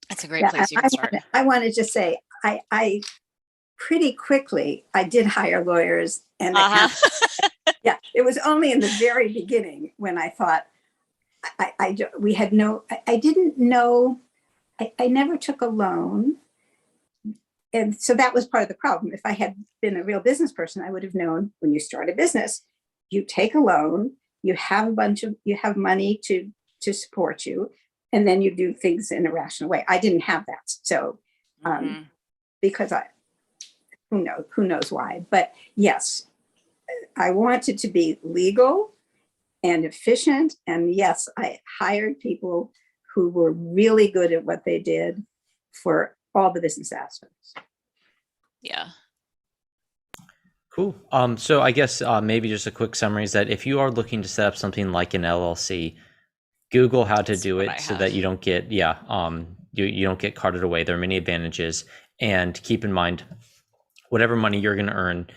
it's a great place you can start. I want to just say, I pretty quickly, I did hire lawyers and yeah, it was only in the very beginning when I thought I didn't know, I never took a loan. and so that was part of the problem. If I had been a real business person, I would have known when you start a business, you take a loan, you have money to support you, and then you do things in a rational way. I didn't have that. So because who knows why, but yes, I wanted to be legal and efficient. And yes, I hired people who were really good at what they did for all the business aspects. Yeah. Cool. So I guess maybe just a quick summary is that if you are looking to set up something like an LLC, Google how to do it so that you don't get, you don't get carted away. There are many advantages, and keep in mind, whatever money you're going to earn,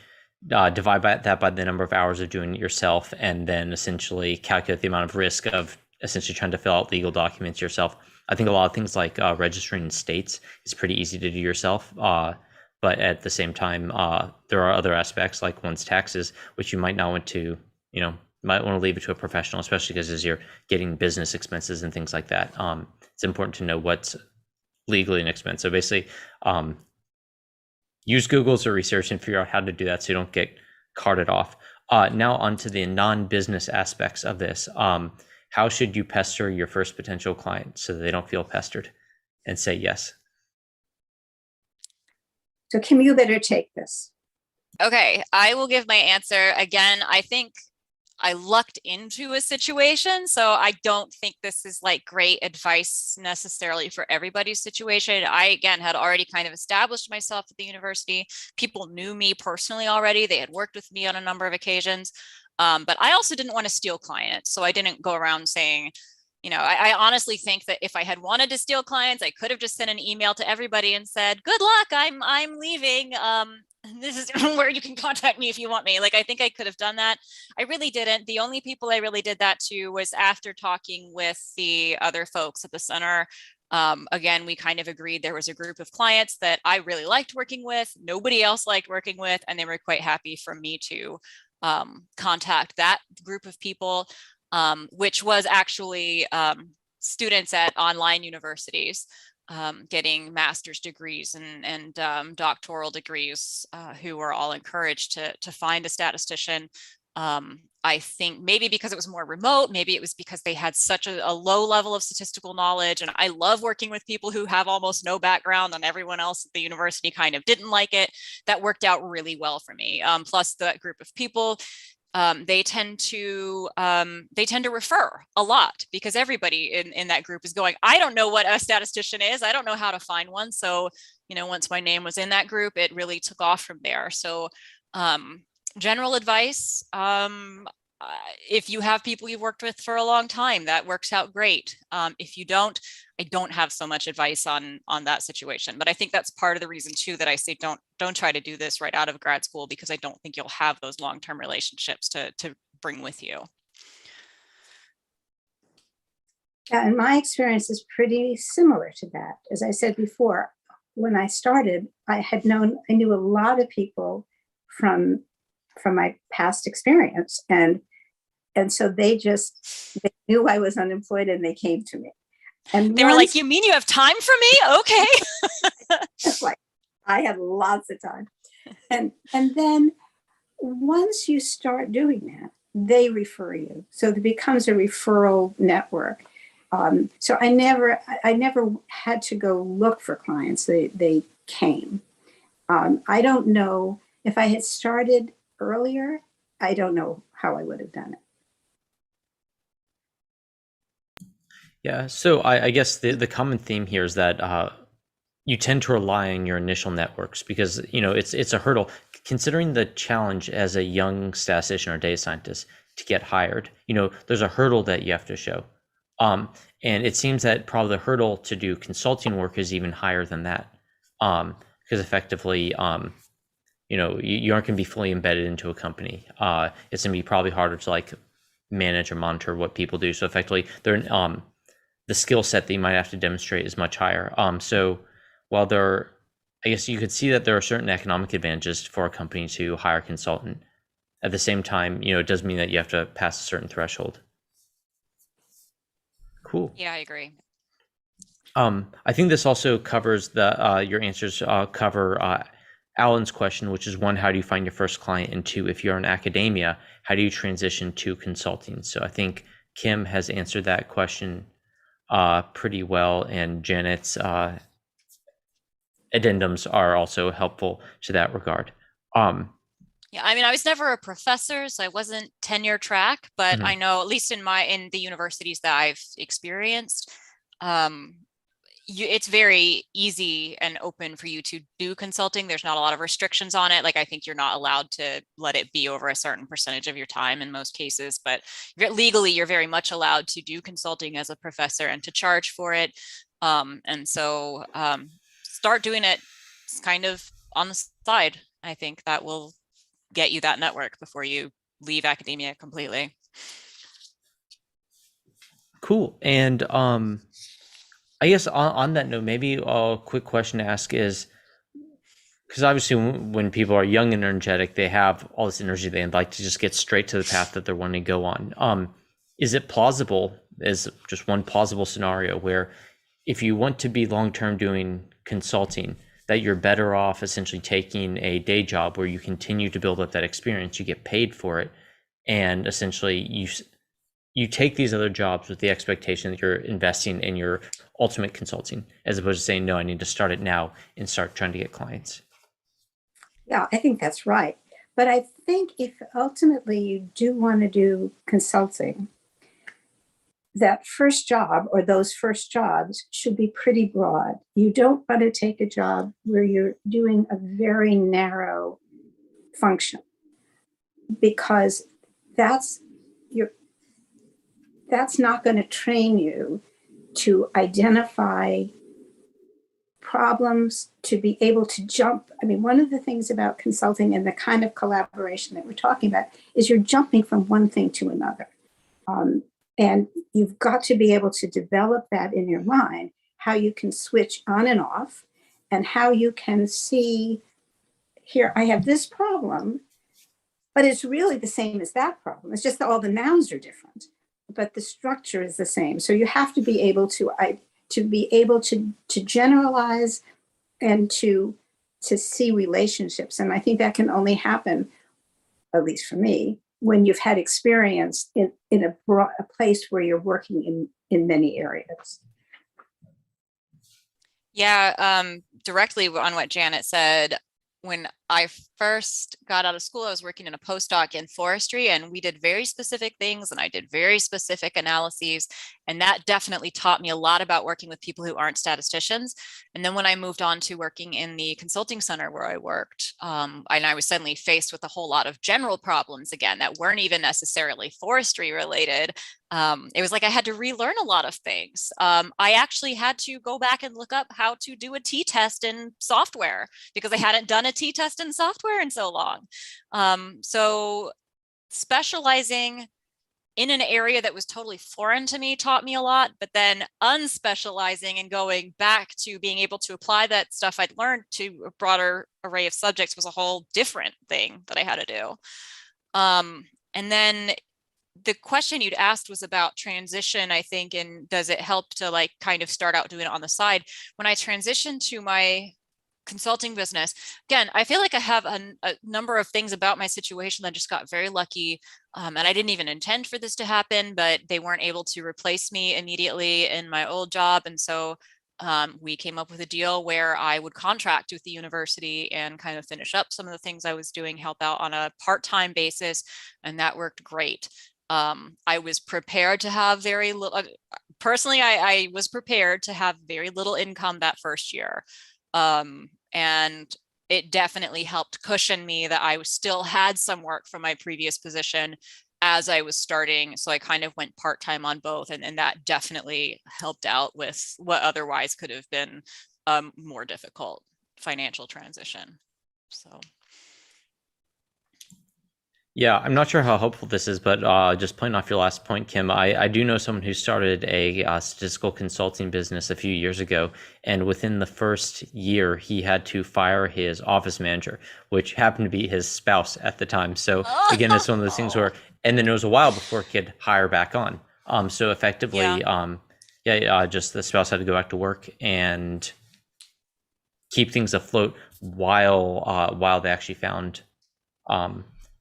divide that by the number of hours of doing it yourself, and then essentially calculate the amount of risk of essentially trying to fill out legal documents yourself. I think a lot of things like registering in states is pretty easy to do yourself. But at the same time, there are other aspects like one's taxes, which you might not want to, might want to leave it to a professional, especially because as you're getting business expenses and things like that, it's important to know what's legally inexpensive. So basically, use Google to research and figure out how to do that so you don't get carted off. Now onto the non-business aspects of this. How should you pester your first potential client so that they don't feel pestered and say yes? So Kim, you better take this. Okay, I will give my answer. Again, I think I lucked into a situation, so I don't think this is like great advice necessarily for everybody's situation. I, again, had already kind of established myself at the university. People knew me personally already. They had worked with me on a number of occasions, but I also didn't want to steal clients. So I didn't go around saying, I honestly think that if I had wanted to steal clients, I could have just sent an email to everybody and said, good luck, I'm leaving. This is where you can contact me if you want me. Like, I think I could have done that. I really didn't. The only people I really did that to was after talking with the other folks at the center. Again, we kind of agreed there was a group of clients that I really liked working with. Nobody else liked working with, and they were quite happy for me to contact that group of people. Which was actually students at online universities getting master's degrees and doctoral degrees who were all encouraged to find a statistician. I think maybe because it was more remote, maybe it was because they had such a low level of statistical knowledge. And I love working with people who have almost no background, and everyone else at the university kind of didn't like it. That worked out really well for me. Plus, that group of people, they tend to refer a lot because everybody in that group is going, I don't know what a statistician is. I don't know how to find one. So, once my name was in that group, it really took off from there. So, general advice, if you have people you've worked with for a long time, that works out great. If you don't, I don't have so much advice on that situation. But I think that's part of the reason too that I say don't try to do this right out of grad school, because I don't think you'll have those long-term relationships to bring with you. Yeah, and my experience is pretty similar to that. As I said before, when I started, I knew a lot of people from my past experience, and so they knew I was unemployed and they came to me. And they were like, you mean you have time for me? Okay. It's like, I had lots of time. And then once you start doing that, they refer you. So it becomes a referral network. So I never had to go look for clients. They came. I don't know if I had started earlier, I don't know how I would have done it. Yeah, so I guess the common theme here is that you tend to rely on your initial networks because it's a hurdle. Considering the challenge as a young statistician or data scientist to get hired, there's a hurdle that you have to show, and it seems that probably the hurdle to do consulting work is even higher than that, because effectively, you aren't going to be fully embedded into a company. It's going to be probably harder to like manage or monitor what people do. So effectively, the skill set that you might have to demonstrate is much higher. So while I guess you could see that there are certain economic advantages for a company to hire a consultant. At the same time, it does mean that you have to pass a certain threshold. Cool. Yeah, I agree. I think this also covers your answers cover Alan's question, which is one, how do you find your first client? And two, if you're in academia, how do you transition to consulting? So I think Kim has answered that question pretty well, and Janet's addendums are also helpful to that regard. Yeah, I mean, I was never a professor, so I wasn't tenure track, but I know at least in the universities that I've experienced, it's very easy and open for you to do consulting. There's not a lot of restrictions on it. Like, I think you're not allowed to let it be over a certain percentage of your time in most cases, but legally you're very much allowed to do consulting as a professor and to charge for it. And so start doing it kind of on the side. I think that will get you that network before you leave academia completely. Cool. And I guess on that note, maybe a quick question to ask is, because obviously when people are young and energetic, they have all this energy, they'd like to just get straight to the path that they're wanting to go on. Is it plausible, as just one plausible scenario, where if you want to be long-term doing consulting, that you're better off essentially taking a day job where you continue to build up that experience, you get paid for it, and essentially you take these other jobs with the expectation that you're investing in your ultimate consulting, as opposed to saying, no, I need to start it now and start trying to get clients? Yeah, I think that's right. But I think if ultimately you do want to do consulting, that first job or those first jobs should be pretty broad. You don't want to take a job where you're doing a very narrow function, because that's not going to train you to identify problems, to be able to jump. I mean, one of the things about consulting and the kind of collaboration that we're talking about is you're jumping from one thing to another. And you've got to be able to develop that in your mind, how you can switch on and off, and how you can see, here, I have this problem, but it's really the same as that problem. It's just that all the nouns are different, but the structure is the same. So you have to be able to generalize and to see relationships. And I think that can only happen, at least for me, when you've had experience in a place where you're working in many areas. Yeah, directly on what Janet said, when I first got out of school, I was working in a postdoc in forestry, and we did very specific things, and I did very specific analyses. And that definitely taught me a lot about working with people who aren't statisticians. And then when I moved on to working in the consulting center where I worked, and I was suddenly faced with a whole lot of general problems again that weren't even necessarily forestry related. It was like I had to relearn a lot of things. I actually had to go back and look up how to do a t-test in software because I hadn't done a t-test in software in so long. So specializing in an area that was totally foreign to me taught me a lot, but then unspecializing and going back to being able to apply that stuff I'd learned to a broader array of subjects was a whole different thing that I had to do. And then the question you'd asked was about transition, I think, and does it help to like kind of start out doing it on the side? When I transitioned to my consulting business, again, I feel like I have a number of things about my situation that just got very lucky. And I didn't even intend for this to happen, but they weren't able to replace me immediately in my old job. And so we came up with a deal where I would contract with the university and kind of finish up some of the things I was doing, help out on a part-time basis. And that worked great. I was prepared to have very little, personally, I was prepared to have very little income that first year. And it definitely helped cushion me that I still had some work from my previous position as I was starting. So I kind of went part-time on both. And that definitely helped out with what otherwise could have been a more difficult financial transition. So. Yeah, I'm not sure how helpful this is, but just playing off your last point, Kim, I do know someone who started a statistical consulting business a few years ago, and within the first year, he had to fire his office manager, which happened to be his spouse at the time. So again, it's one of those things where, and then it was a while before he could hire back on. So effectively, Yeah, just the spouse had to go back to work and keep things afloat while they actually found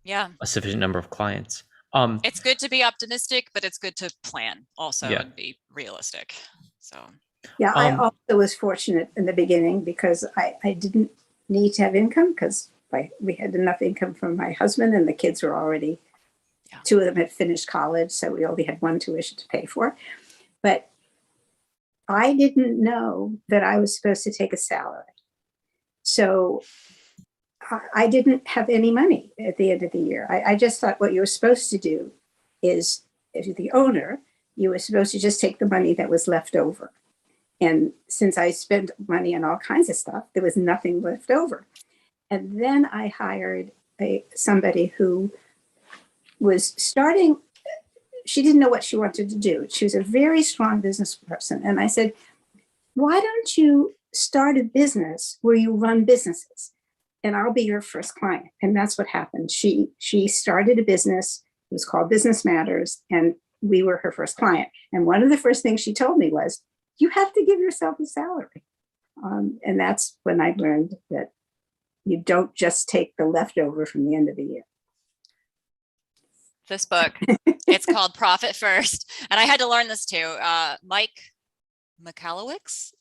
Yeah. a sufficient number of clients. It's good to be optimistic, but it's good to plan also Yeah. and be realistic. So Yeah, I also was fortunate in the beginning because I didn't need to have income because we had enough income from my husband and the kids were already, two of them had finished college, so we only had one tuition to pay for. But I didn't know that I was supposed to take a salary. So I didn't have any money at the end of the year. I just thought what you were supposed to do is, if you're the owner, you were supposed to just take the money that was left over. And since I spent money on all kinds of stuff, there was nothing left over. And then I hired somebody who was starting, she didn't know what she wanted to do. She was a very strong business person. And I said, why don't you start a business where you run businesses? And I'll be your first client. And that's what happened. She started a business. It was called Business Matters. And we were her first client. And one of the first things she told me was, you have to give yourself a salary. And that's when I learned that you don't just take the leftover from the end of the year. This book, it's called Profit First. And I had to learn this too. Mike Michalowicz.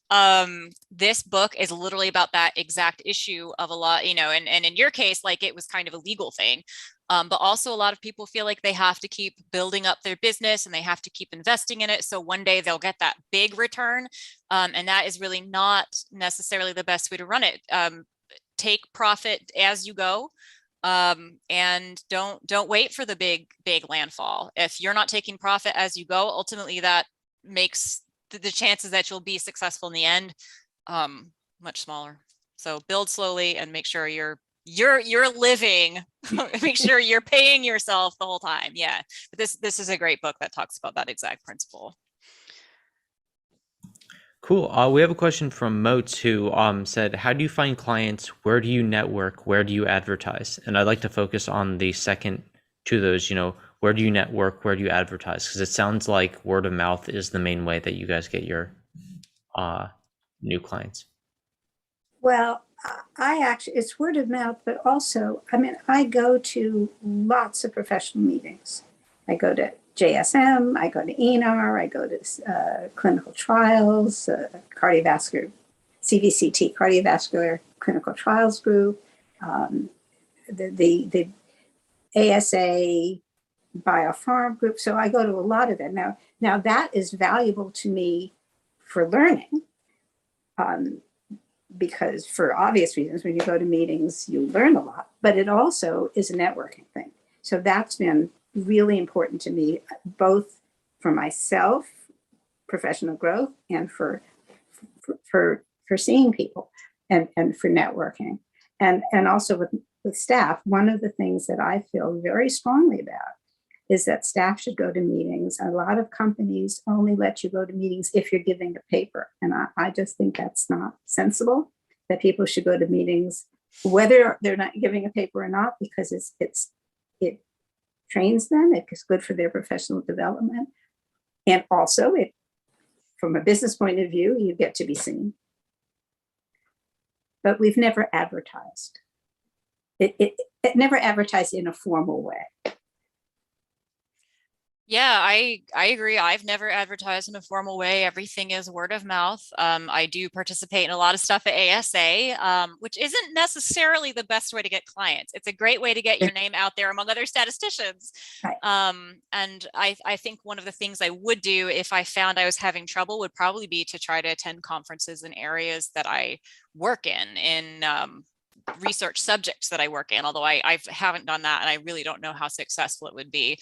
This book is literally about that exact issue of a lot, and in your case, like it was kind of a legal thing. But also a lot of people feel like they have to keep building up their business and they have to keep investing in it. So one day they'll get that big return. And that is really not necessarily the best way to run it. Take profit as you go. And don't wait for the big landfall. If you're not taking profit as you go, ultimately that makes the chances that you'll be successful in the end much smaller. So build slowly and make sure you're living. Make sure you're paying yourself the whole time. Yeah, but this is a great book that talks about that exact principle. Cool. We have a question from Moats who said, how do you find clients? Where do you network? Where do you advertise? And I'd like to focus on the second to those, where do you network? Where do you advertise? Because it sounds like word of mouth is the main way that you guys get your new clients. Well, it's word of mouth, but also, I go to lots of professional meetings. I go to JSM, I go to ENAR, I go to clinical trials, cardiovascular, CVCT, cardiovascular clinical trials group, the ASA biopharm group. So I go to a lot of them. Now that is valuable to me for learning, because for obvious reasons, when you go to meetings, you learn a lot, but it also is a networking thing. So that's been really important to me, both for myself, professional growth, and for seeing people and for networking. And also with staff, one of the things that I feel very strongly about is that staff should go to meetings. A lot of companies only let you go to meetings if you're giving a paper. And I just think that's not sensible, that people should go to meetings, whether they're not giving a paper or not, because it trains them, it's good for their professional development. And also from a business point of view, you get to be seen. But we've never advertised. It never advertised in a formal way. Yeah, I agree. I've never advertised in a formal way. Everything is word of mouth. I do participate in a lot of stuff at ASA, which isn't necessarily the best way to get clients. It's a great way to get your name out there among other statisticians. Right. And I think one of the things I would do if I found I was having trouble would probably be to try to attend conferences in areas that I work in research subjects that I work in, although I haven't done that and I really don't know how successful it would be.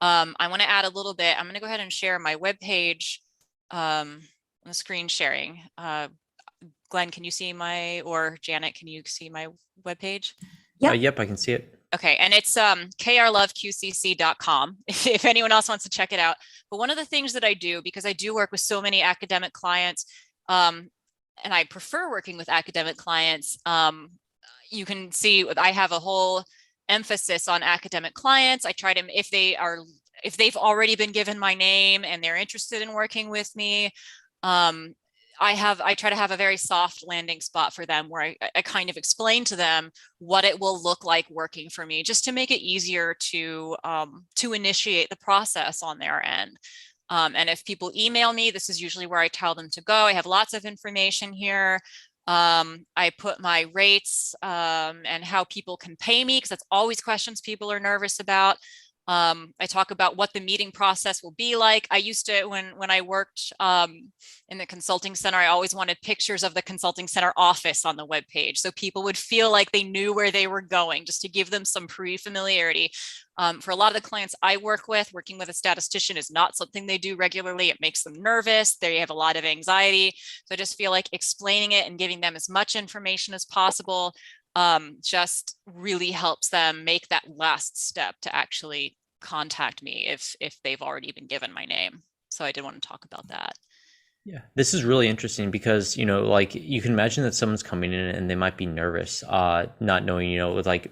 I want to add a little bit. I'm going to go ahead and share my webpage on the screen sharing. Glenn, can you see or Janet, can you see my webpage? Yep, I can see it. Okay, and it's krloveqcc.com if anyone else wants to check it out. But one of the things that I do, because I do work with so many academic clients, and I prefer working with academic clients, you can see I have a whole emphasis on academic clients. I try to, if they are if they've already been given my name and they're interested in working with me, I try to have a very soft landing spot for them where I kind of explain to them what it will look like working for me, just to make it easier to initiate the process on their end. And if people email me, this is usually where I tell them to go. I have lots of information here. I put my rates and how people can pay me, because that's always questions people are nervous about. I talk about what the meeting process will be like. I used to, when I worked in the consulting center, I always wanted pictures of the consulting center office on the webpage, so people would feel like they knew where they were going, just to give them some pre-familiarity. For a lot of the clients I work with, working with a statistician is not something they do regularly. It makes them nervous. They have a lot of anxiety. So I just feel like explaining it and giving them as much information as possible just really helps them make that last step to actually contact me if they've already been given my name. So I did want to talk about that. Yeah, this is really interesting because, like, you can imagine that someone's coming in and they might be nervous, not knowing, with like,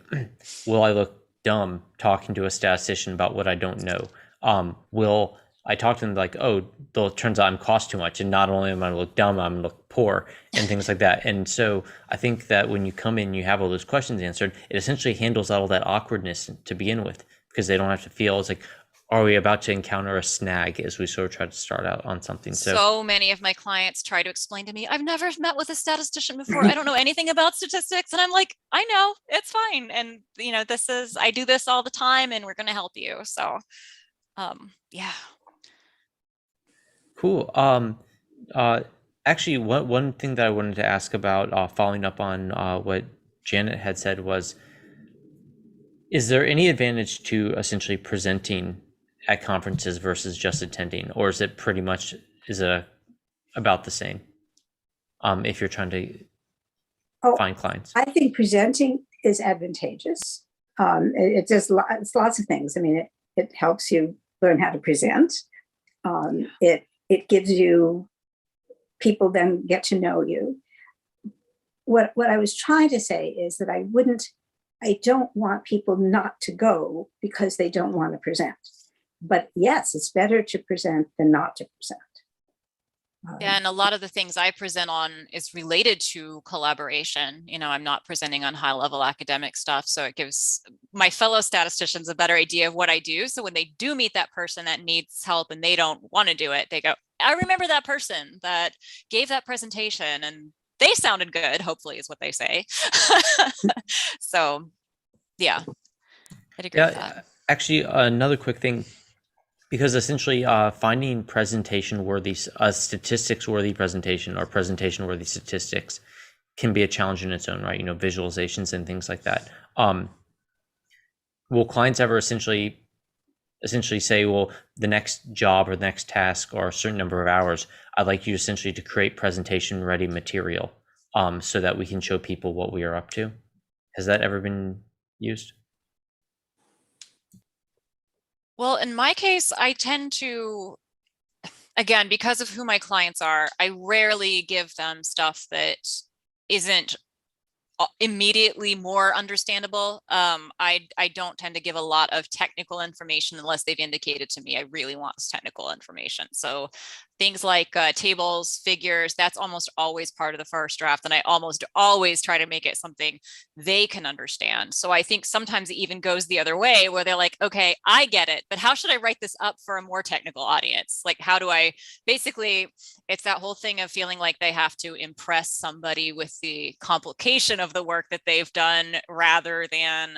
will I look dumb talking to a statistician about what I don't know? Will I talk to them like, oh, it turns out I'm cost too much, and not only am I gonna look dumb, I'm gonna look poor, and things like that. And so I think that when you come in, you have all those questions answered, it essentially handles all that awkwardness to begin with, because they don't have to feel it's like, are we about to encounter a snag as we sort of try to start out on something? So many of my clients try to explain to me, I've never met with a statistician before. I don't know anything about statistics. And I'm like, I know, it's fine. And I do this all the time, and we're going to help you. So, yeah. Cool. Actually, one thing that I wanted to ask about, following up on what Janet had said was, is there any advantage to essentially presenting at conferences versus just attending, or is it pretty much about the same if you're trying to find clients? I think presenting is advantageous. It does lots of things. I mean, it helps you learn how to present. It gives you, people then get to know you. What I was trying to say is that I don't want people not to go because they don't want to present. But yes, it's better to present than not to present. Yeah, and a lot of the things I present on is related to collaboration. I'm not presenting on high level academic stuff. So it gives my fellow statisticians a better idea of what I do. So when they do meet that person that needs help and they don't want to do it, they go, I remember that person that gave that presentation and they sounded good, hopefully, is what they say. So yeah, I'd agree with that. Actually, another quick thing, because essentially finding presentation-worthy, statistics-worthy presentation or presentation-worthy statistics can be a challenge in its own right, visualizations and things like that. Will clients ever essentially say, well, the next job or the next task or a certain number of hours, I'd like you essentially to create presentation-ready material so that we can show people what we are up to? Has that ever been used? Well, in my case, I tend to, again, because of who my clients are, I rarely give them stuff that isn't immediately more understandable. I don't tend to give a lot of technical information unless they've indicated to me I really want this technical information. So things like tables, figures, that's almost always part of the first draft. And I almost always try to make it something they can understand. So I think sometimes it even goes the other way where they're like, okay, I get it, but how should I write this up for a more technical audience? Like, how do I, basically, it's that whole thing of feeling like they have to impress somebody with the complication of the work that they've done rather than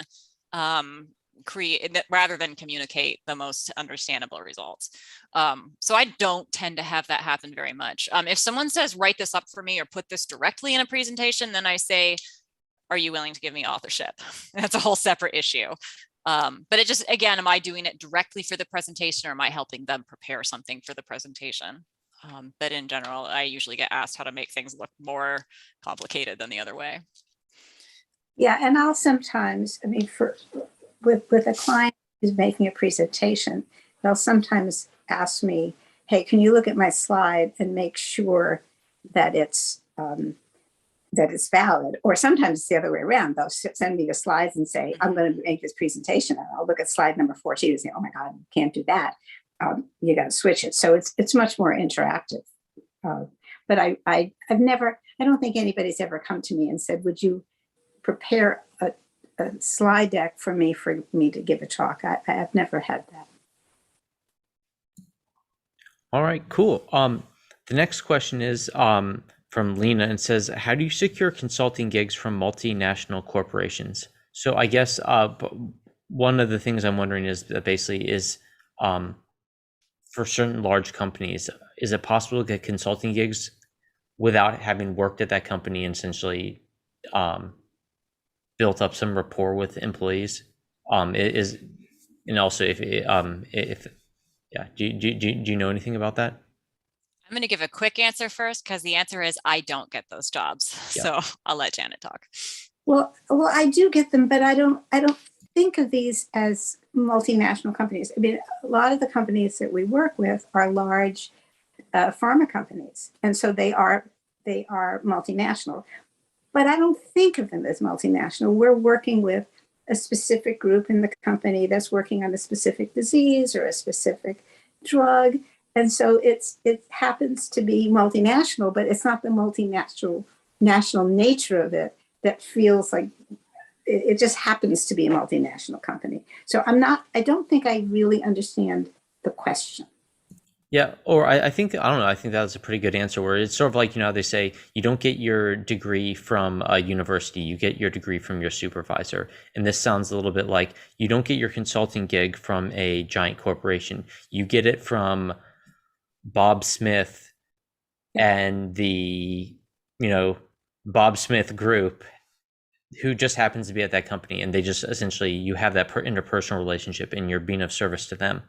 communicate the most understandable results. So I don't tend to have that happen very much. If someone says, write this up for me or put this directly in a presentation, then I say, are you willing to give me authorship? That's a whole separate issue. But it just, again, am I doing it directly for the presentation or am I helping them prepare something for the presentation? But in general, I usually get asked how to make things look more complicated than the other way. Yeah, and I'll sometimes, I mean, with a client who's making a presentation, they'll sometimes ask me, hey, can you look at my slide and make sure that it's that is valid. Or sometimes it's the other way around. They'll send me the slides and say, I'm going to make this presentation. And I'll look at slide number 14 and say, oh my God, you can't do that. You got to switch it. So it's much more interactive. But I don't think anybody's ever come to me and said, would you prepare a slide deck for me to give a talk? I have never had that. All right, cool. The next question is from Lena and says, how do you secure consulting gigs from multinational corporations? So I guess one of the things I'm wondering is that basically is for certain large companies, is it possible to get consulting gigs without having worked at that company and essentially built up some rapport with employees? And also if yeah, do you know anything about that? I'm going to give a quick answer first because the answer is I don't get those jobs. Yeah. So I'll let Janet talk. Well, I do get them, but I don't think of these as multinational companies. I mean, a lot of the companies that we work with are large pharma companies, and so they are multinational. But I don't think of them as multinational. We're working with a specific group in the company that's working on a specific disease or a specific drug. And so it happens to be multinational, but it's not the national nature of it that feels like it just happens to be a multinational company. So I don't think I really understand the question. Yeah, or I think, I don't know, I think that was a pretty good answer where it's sort of like, they say you don't get your degree from a university, you get your degree from your supervisor. And this sounds a little bit like you don't get your consulting gig from a giant corporation. You get it from Bob Smith and the, Bob Smith group who just happens to be at that company. And they just essentially, you have that interpersonal relationship and you're being of service to them.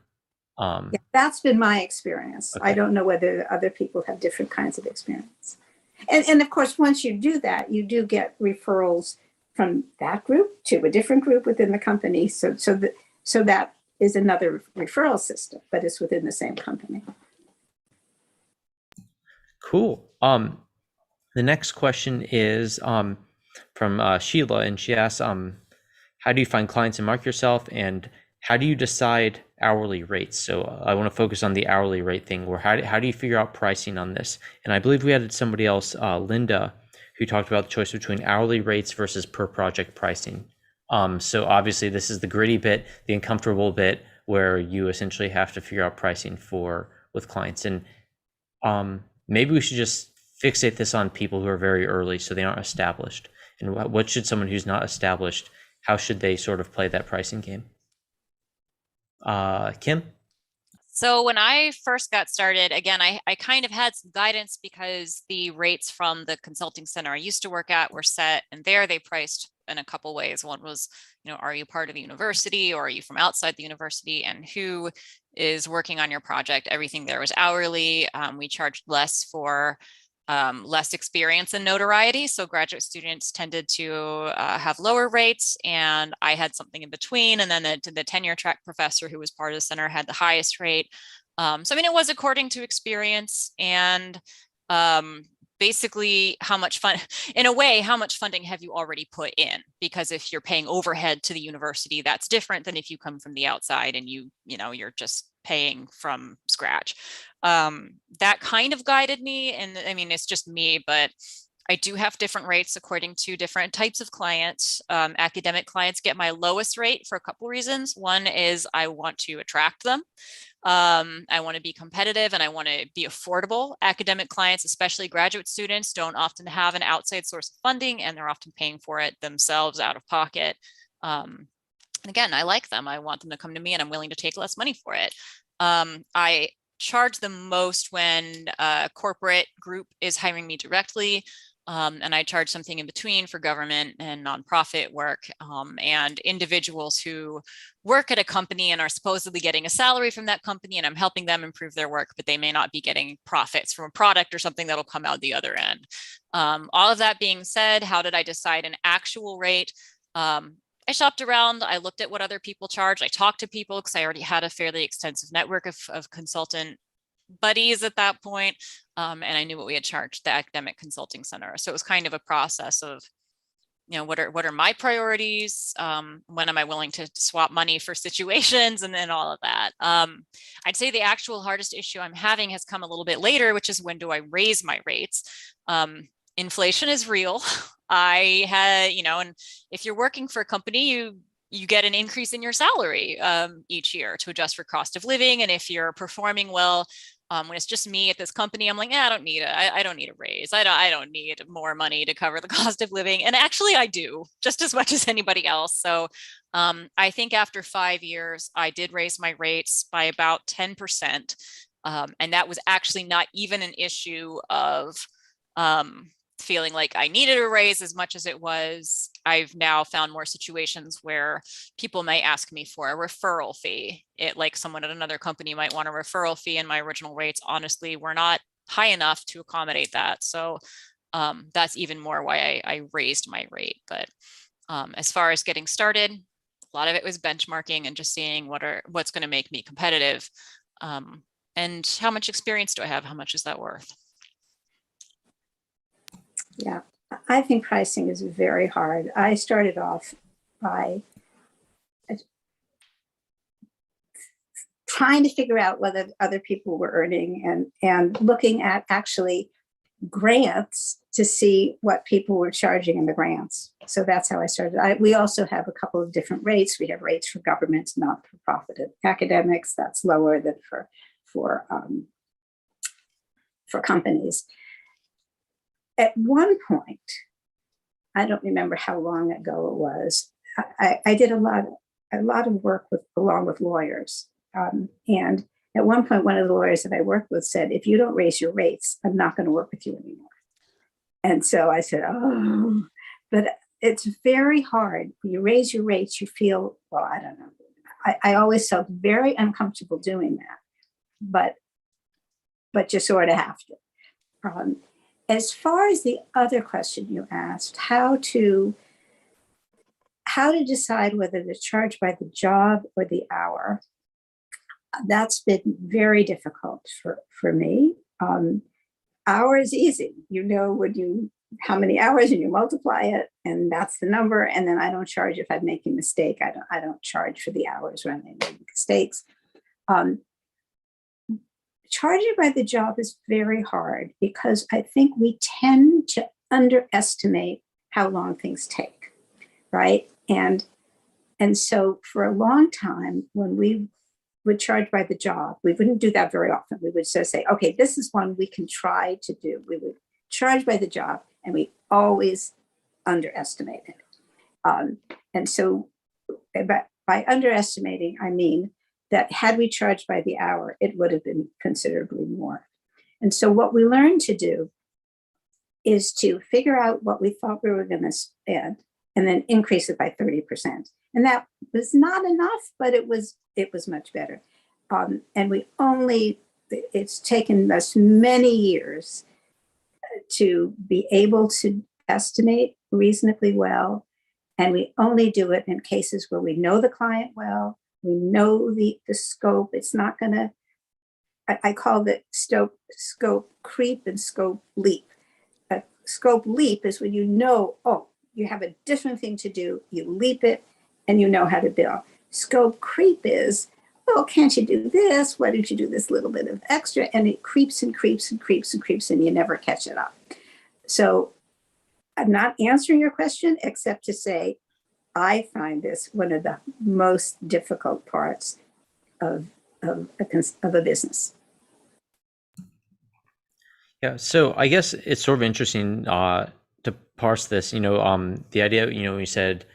Yeah, that's been my experience. Okay. I don't know whether other people have different kinds of experience. And of course, once you do that, you do get referrals from that group to a different group within the company. So that is another referral system, but it's within the same company. Cool. The next question is from Sheila, and she asks, how do you find clients and market yourself, and how do you decide hourly rates? So I want to focus on the hourly rate thing, where how do you figure out pricing on this? And I believe we had somebody else, Linda, who talked about the choice between hourly rates versus per project pricing. So obviously this is the gritty bit, the uncomfortable bit, where you essentially have to figure out pricing with clients. And maybe we should just fixate this on people who are very early, so they aren't established. And what should someone who's not established, how should they sort of play that pricing game? Kim? So when I first got started, again, I kind of had some guidance because the rates from the consulting center I used to work at were set, and there they priced in a couple ways. One was, are you part of the university or are you from outside the university, and who is working on your project? Everything there was hourly. We charged less for less experience and notoriety. So graduate students tended to have lower rates, and I had something in between. And then the tenure track professor who was part of the center had the highest rate. So I mean, it was according to experience and basically how much funding have you already put in? Because if you're paying overhead to the university, that's different than if you come from the outside and you're just paying from scratch. That kind of guided me. And I mean, it's just me, but I do have different rates according to different types of clients. Academic clients get my lowest rate for a couple reasons. One is I want to attract them. I want to be competitive and I want to be affordable. Academic clients, especially graduate students, don't often have an outside source of funding, and they're often paying for it themselves out of pocket. And again, I like them. I want them to come to me, and I'm willing to take less money for it. I charge the most when a corporate group is hiring me directly. And I charge something in between for government and nonprofit work, and individuals who work at a company and are supposedly getting a salary from that company, and I'm helping them improve their work, but they may not be getting profits from a product or something that'll come out the other end. All of that being said, how did I decide an actual rate? I shopped around. I looked at what other people charge. I talked to people because I already had a fairly extensive network of consultant buddies at that point, and I knew what we had charged the academic consulting center. So it was kind of a process of, what are my priorities? When am I willing to swap money for situations, and then all of that. I'd say the actual hardest issue I'm having has come a little bit later, which is when do I raise my rates? Inflation is real. I had, and if you're working for a company, you get an increase in your salary each year to adjust for cost of living. And if you're performing well, when it's just me at this company, I'm like, I don't need I don't need a raise. I don't need more money to cover the cost of living. And actually I do just as much as anybody else. So I think after 5 years, I did raise my rates by about 10%. And that was actually not even an issue of feeling like I needed a raise as much as it was. I've now found more situations where people may ask me for a referral fee. Like someone at another company might want a referral fee, and my original rates honestly were not high enough to accommodate that. So that's even more why I raised my rate. But as far as getting started, a lot of it was benchmarking and just seeing what's going to make me competitive, and how much experience do I have? How much is that worth? Yeah, I think pricing is very hard. I started off by trying to figure out whether other people were earning, and looking at actually grants to see what people were charging in the grants. So that's how I started. We also have a couple of different rates. We have rates for government, not for profit, academics. That's lower than for companies. At one point, I don't remember how long ago it was, I did a lot of work along with lawyers. And at one point, one of the lawyers that I worked with said, if you don't raise your rates, I'm not going to work with you anymore. And so I said, oh, but it's very hard. When you raise your rates, you feel, well, I don't know. I always felt very uncomfortable doing that, but you sort of have to. As far as the other question you asked, how to decide whether to charge by the job or the hour, that's been very difficult for me. Hour is easy. How many hours, and you multiply it, and that's the number. And then I don't charge if I make a mistake. I don't charge for the hours when I make mistakes. Charging by the job is very hard because I think we tend to underestimate how long things take, right? And so for a long time, when we would charge by the job, we wouldn't do that very often. We would just say, okay, this is one we can try to do. We would charge by the job, and we always underestimate it. And so by underestimating, I mean that had we charged by the hour, it would have been considerably more. And so what we learned to do is to figure out what we thought we were going to spend and then increase it by 30%. And that was not enough, but it was much better. And it's taken us many years to be able to estimate reasonably well. And we only do it in cases where we know the client well, we know the scope. It's not going to, I call it scope creep and scope leap. A scope leap is when you have a different thing to do, you leap it, and you know how to bill. Scope creep is, can't you do this? Why don't you do this little bit of extra? And it creeps and creeps and creeps and creeps, and you never catch it up. So I'm not answering your question, except to say, I find this one of the most difficult parts of a business. Yeah, so I guess it's sort of interesting to parse this. The idea, you said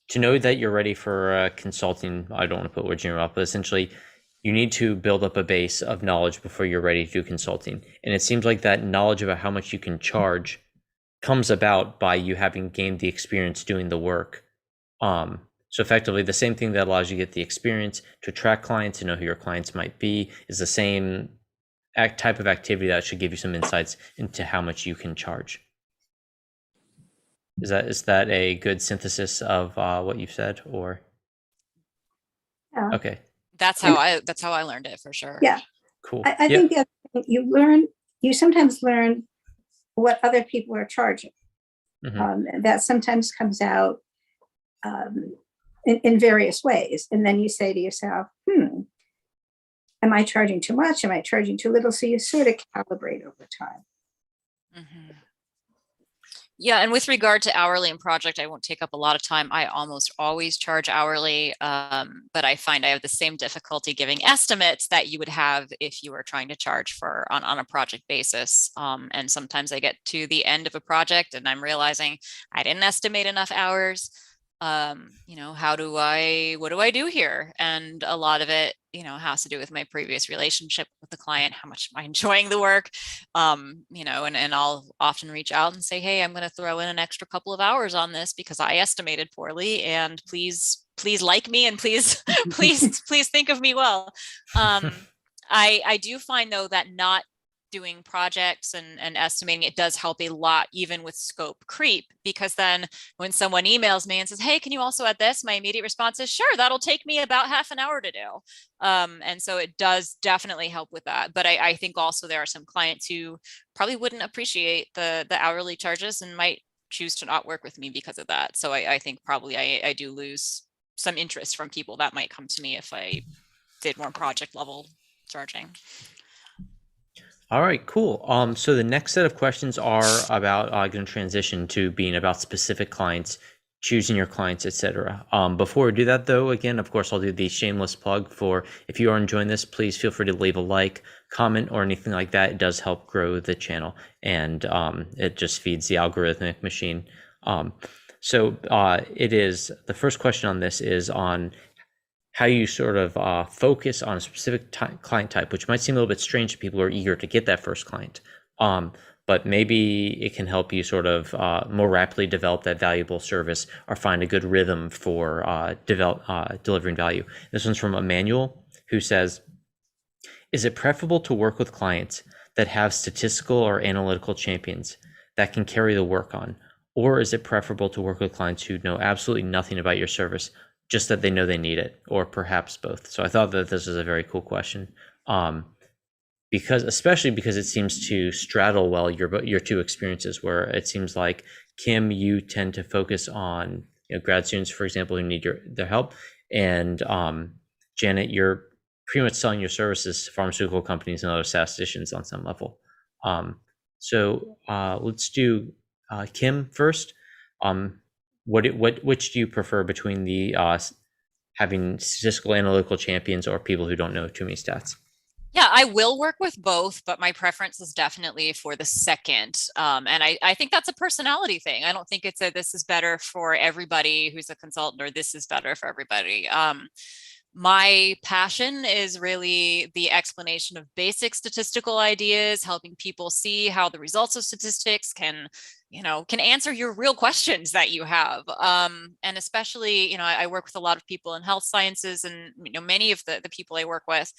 to know that you're ready for consulting. I don't want to put words in your mouth, but essentially, you need to build up a base of knowledge before you're ready to do consulting. And it seems like that knowledge about how much you can charge comes about by you having gained the experience doing the work. So effectively, the same thing that allows you to get the experience to attract clients, to know who your clients might be, is the same type of activity that should give you some insights into how much you can charge. Is that a good synthesis of what you've said, or? Yeah. Okay. That's how I learned it, for sure. Yeah. Cool. I Yep. think that you sometimes learn what other people are charging. That sometimes comes out in various ways. And then you say to yourself, am I charging too much? Am I charging too little? So you sort of calibrate over time. Mhm. Yeah, and with regard to hourly and project, I won't take up a lot of time. I almost always charge hourly, but I find I have the same difficulty giving estimates that you would have if you were trying to charge for on a project basis. And sometimes I get to the end of a project and I'm realizing I didn't estimate enough hours. What do I do here? And a lot of it, has to do with my previous relationship with the client, how much am I enjoying the work? And I'll often reach out and say, hey, I'm going to throw in an extra couple of hours on this because I estimated poorly, and please like me, and please, please think of me well. I do find though that not doing projects and estimating it does help a lot, even with scope creep, because then when someone emails me and says, hey, can you also add this? My immediate response is, sure, that'll take me about half an hour to do. And so it does definitely help with that. But I think also there are some clients who probably wouldn't appreciate the hourly charges and might choose to not work with me because of that. So I think probably I do lose some interest from people that might come to me if I did more project level charging. All right, cool. So the next set of questions are about going to transition to being about specific clients, choosing your clients, etc. Before we do that, though, again, of course, I'll do the shameless plug for if you are enjoying this, please feel free to leave a like, comment, or anything like that. It does help grow the channel, and it just feeds the algorithmic machine. It is the first question on this is on how you sort of focus on a specific client type, which might seem a little bit strange to people who are eager to get that first client. But maybe it can help you sort of more rapidly develop that valuable service or find a good rhythm for delivering value. This one's from Emmanuel, who says, is it preferable to work with clients that have statistical or analytical champions that can carry the work on? Or is it preferable to work with clients who know absolutely nothing about your service, just that they know they need it, or perhaps both? So I thought that this was a very cool question, especially because it seems to straddle well your two experiences, where it seems like, Kim, you tend to focus on grad students, for example, who need their help, and Janet, you're pretty much selling your services to pharmaceutical companies and other statisticians on some level. Let's do Kim first. Which do you prefer between the having statistical analytical champions or people who don't know too many stats? Yeah, I will work with both, but my preference is definitely for the second. And I think that's a personality thing. I don't think it's this is better for everybody who's a consultant, or this is better for everybody. My passion is really the explanation of basic statistical ideas, helping people see how the results of statistics can answer your real questions that you have. And especially, I work with a lot of people in health sciences, and many of the people I work with,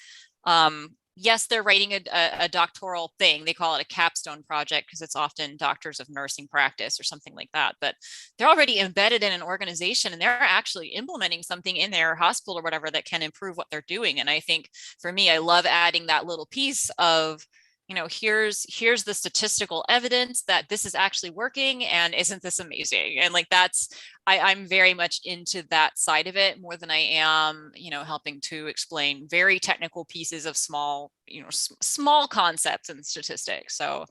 yes, they're writing a doctoral thing. They call it a capstone project because it's often doctors of nursing practice or something like that. But they're already embedded in an organization, and they're actually implementing something in their hospital or whatever that can improve what they're doing. And I think for me, I love adding that little piece of, here's the statistical evidence that this is actually working, and isn't this amazing? And like I'm very much into that side of it more than I am, helping to explain very technical pieces of small concepts in statistics. So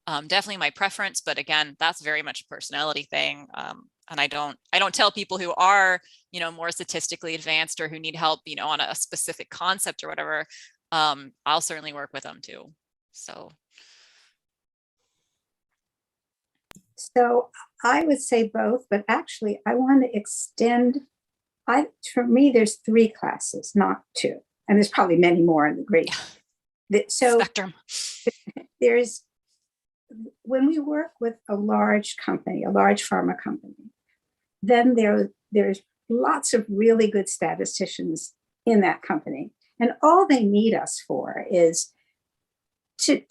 definitely my preference, but again, that's very much a personality thing. And I don't tell people who are, more statistically advanced or who need help, on a specific concept or whatever. I'll certainly work with them too. So I would say both, but actually I want to extend. For me, there's 3 classes, not 2, and there's probably many more in the grade. So spectrum. There's, when we work with a large company, a large pharma company, then there's lots of really good statisticians in that company, and all they need us for is to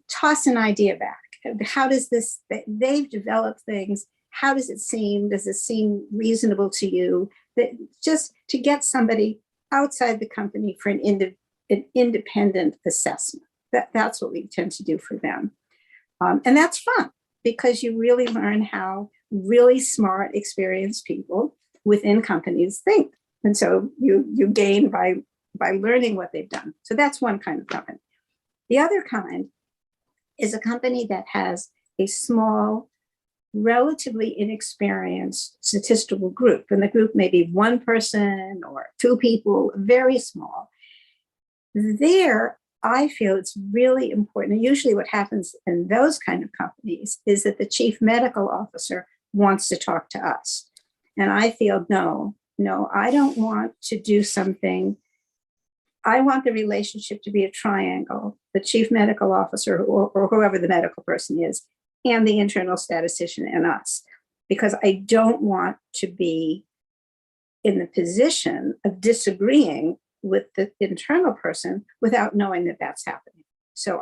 toss an idea back. How does this, they've developed things, how does it seem? Does it seem reasonable to you? That just to get somebody outside the company for an an independent assessment. That's what we tend to do for them. And that's fun because you really learn how really smart, experienced people within companies think. And so you gain by learning what they've done. So that's one kind of company. The other kind is a company that has a small, relatively inexperienced statistical group. And the group may be one person or two people, very small. There, I feel it's really important. And usually what happens in those kind of companies is that the chief medical officer wants to talk to us. And I feel, no, I don't want to do something. I want the relationship to be a triangle, the chief medical officer or whoever the medical person is, and the internal statistician and us, because I don't want to be in the position of disagreeing with the internal person without knowing that that's happening. So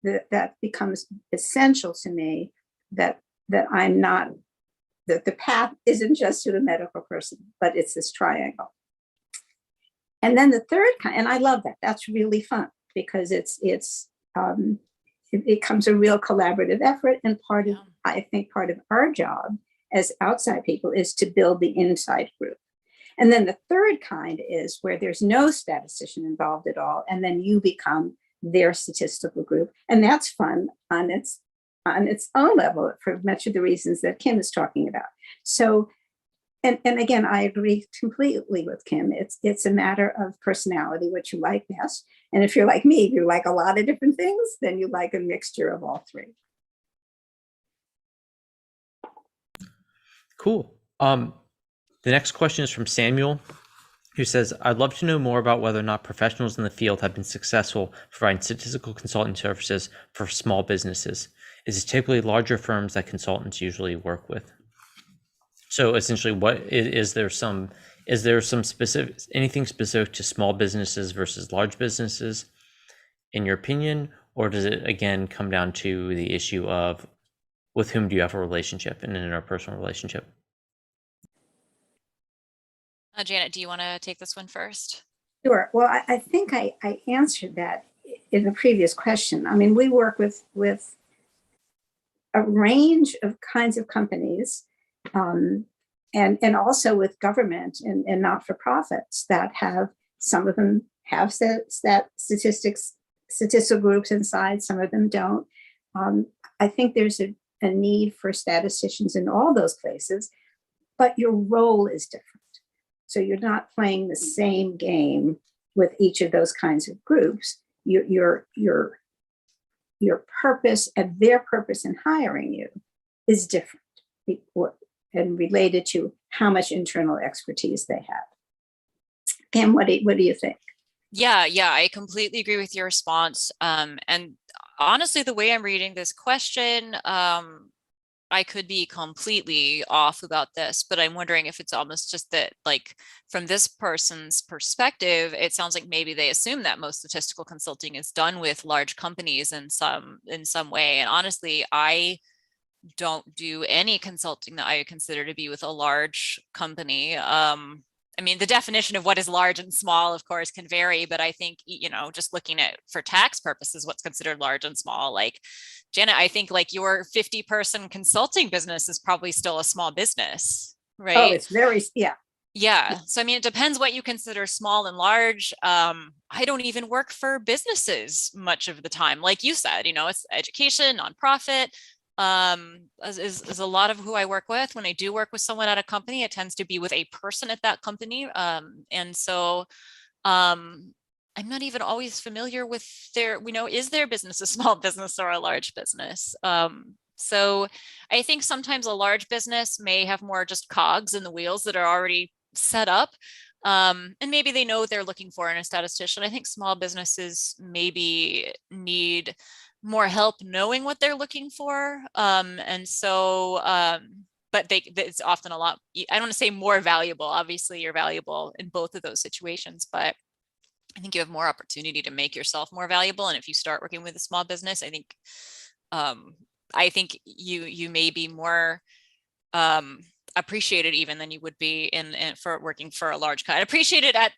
that becomes essential to me, that I'm not, that the path isn't just to the medical person, but it's this triangle. And then the third kind, and I love that. That's really fun because it becomes a real collaborative effort. And I think part of our job as outside people is to build the inside group. And then the third kind is where there's no statistician involved at all. And then you become their statistical group. And that's fun on its own level for much of the reasons that Kim is talking about. So, and again, I agree completely with Kim. It's a matter of personality, what you like best. And if you're like me, you like a lot of different things, then you like a mixture of all three. Cool. The next question is from Samuel, who says, I'd love to know more about whether or not professionals in the field have been successful providing statistical consulting services for small businesses. Is it typically larger firms that consultants usually work with? So essentially, is there some specific, anything specific to small businesses versus large businesses, in your opinion, or does it again come down to the issue of with whom do you have a relationship, an interpersonal relationship? Janet, do you want to take this one first? Sure. Well, I think I answered that in the previous question. I mean, we work with a range of kinds of companies, and also with government and not-for-profits that have, some of them have statistical groups inside, some of them don't. I think there's a need for statisticians in all those places, but your role is different. So you're not playing the same game with each of those kinds of groups. Your purpose and their purpose in hiring you is different and related to how much internal expertise they have. Pam, what do you think? Yeah, I completely agree with your response. And honestly, the way I'm reading this question, I could be completely off about this, but I'm wondering if it's almost just that, like, from this person's perspective, it sounds like maybe they assume that most statistical consulting is done with large companies in some way. And honestly, I don't do any consulting that I consider to be with a large company. I mean, the definition of what is large and small, of course, can vary, but I think, just looking at for tax purposes, what's considered large and small, like Janet, I think like your 50-person consulting business is probably still a small business, right? Oh, it's very, yeah. Yeah. So, I mean, it depends what you consider small and large. I don't even work for businesses much of the time. Like you said, it's education, nonprofit. Is a lot of who I work with. When I do work with someone at a company, it tends to be with a person at that company. And so I'm not even always familiar with is their business a small business or a large business? So I think sometimes a large business may have more just cogs in the wheels that are already set up. And maybe they know what they're looking for in a statistician. I think small businesses maybe need more help knowing what they're looking for. And so, but it's often a lot, I don't want to say more valuable. Obviously you're valuable in both of those situations, but I think you have more opportunity to make yourself more valuable. And if you start working with a small business, I think you may be more appreciated even than you would be in for working for a large company. Appreciated at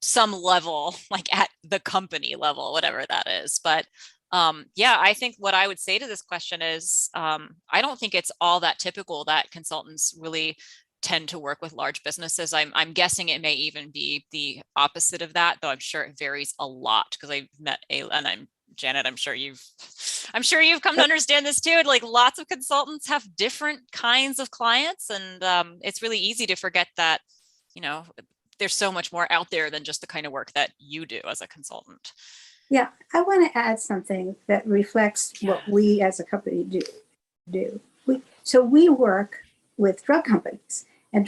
some level, like at the company level, whatever that is. But yeah, I think what I would say to this question is, I don't think it's all that typical that consultants really tend to work with large businesses. I'm guessing it may even be the opposite of that, though I'm sure it varies a lot, because I've met and I'm Janet, I'm sure you've come to understand this too. Like, lots of consultants have different kinds of clients, and it's really easy to forget that, there's so much more out there than just the kind of work that you do as a consultant. Yeah, I want to add something that reflects what we as a company do. We work with drug companies, and